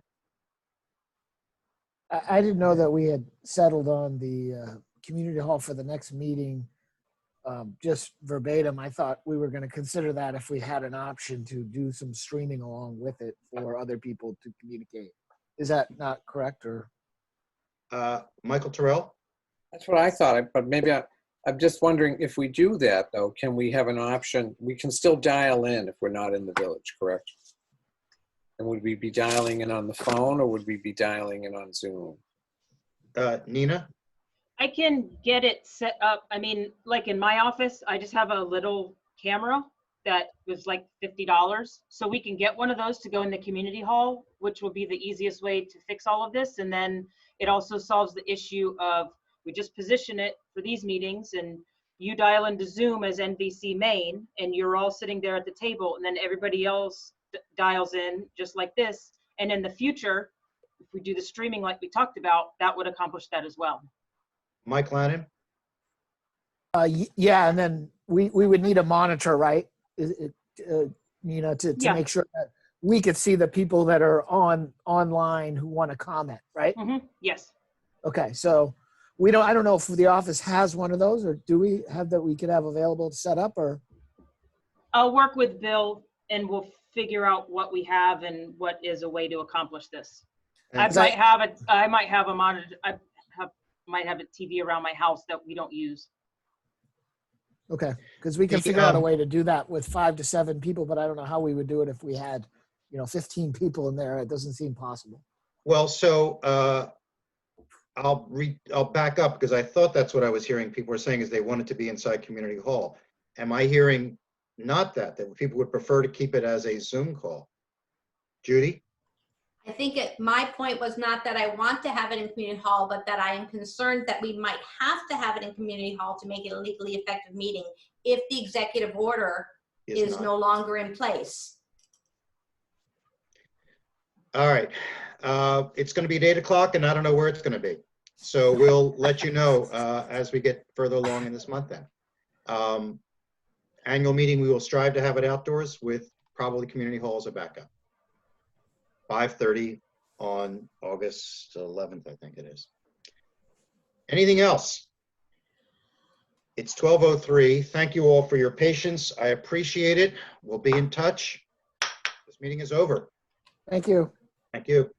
I didn't know that we had settled on the community hall for the next meeting. Just verbatim, I thought we were going to consider that if we had an option to do some streaming along with it for other people to communicate. Is that not correct, or? Michael Terrell? That's what I thought, but maybe I'm just wondering if we do that, though, can we have an option? We can still dial in if we're not in the village, correct? And would we be dialing in on the phone, or would we be dialing in on Zoom? Nina? I can get it set up. I mean, like in my office, I just have a little camera that was like $50. So we can get one of those to go in the community hall, which will be the easiest way to fix all of this. And then it also solves the issue of, we just position it for these meetings and you dial into Zoom as NBC Main and you're all sitting there at the table, and then everybody else dials in just like this. And in the future, if we do the streaming like we talked about, that would accomplish that as well. Mike Lannon? Yeah, and then we would need a monitor, right? Nina, to Yeah. make sure that we could see the people that are online who want to comment, right? Mm-hmm. Yes. Okay, so I don't know if the office has one of those, or do we have that we could have available to set up, or? I'll work with Bill and we'll figure out what we have and what is a way to accomplish this. I might have a monitor. Might have a TV around my house that we don't use. Okay, because we can figure out a way to do that with 5 to 7 people, but I don't know how we would do it if we had, 15 people in there. It doesn't seem possible. Well, so I'll back up because I thought that's what I was hearing people were saying is they wanted to be inside Community Hall. Am I hearing not that people would prefer to keep it as a Zoom call? Judy? I think my point was not that I want to have it in community hall, but that I am concerned that we might have to have it in community hall to make it a legally effective meeting if the executive order is no longer in place. All right. It's going to be at 8 o'clock and I don't know where it's going to be. So we'll let you know as we get further along in this month then. Annual meeting, we will strive to have it outdoors with probably community hall as a backup. 5:30 on August 11th, I think it is. Anything else? It's 12:03. Thank you all for your patience. I appreciate it. We'll be in touch. This meeting is over. Thank you. Thank you.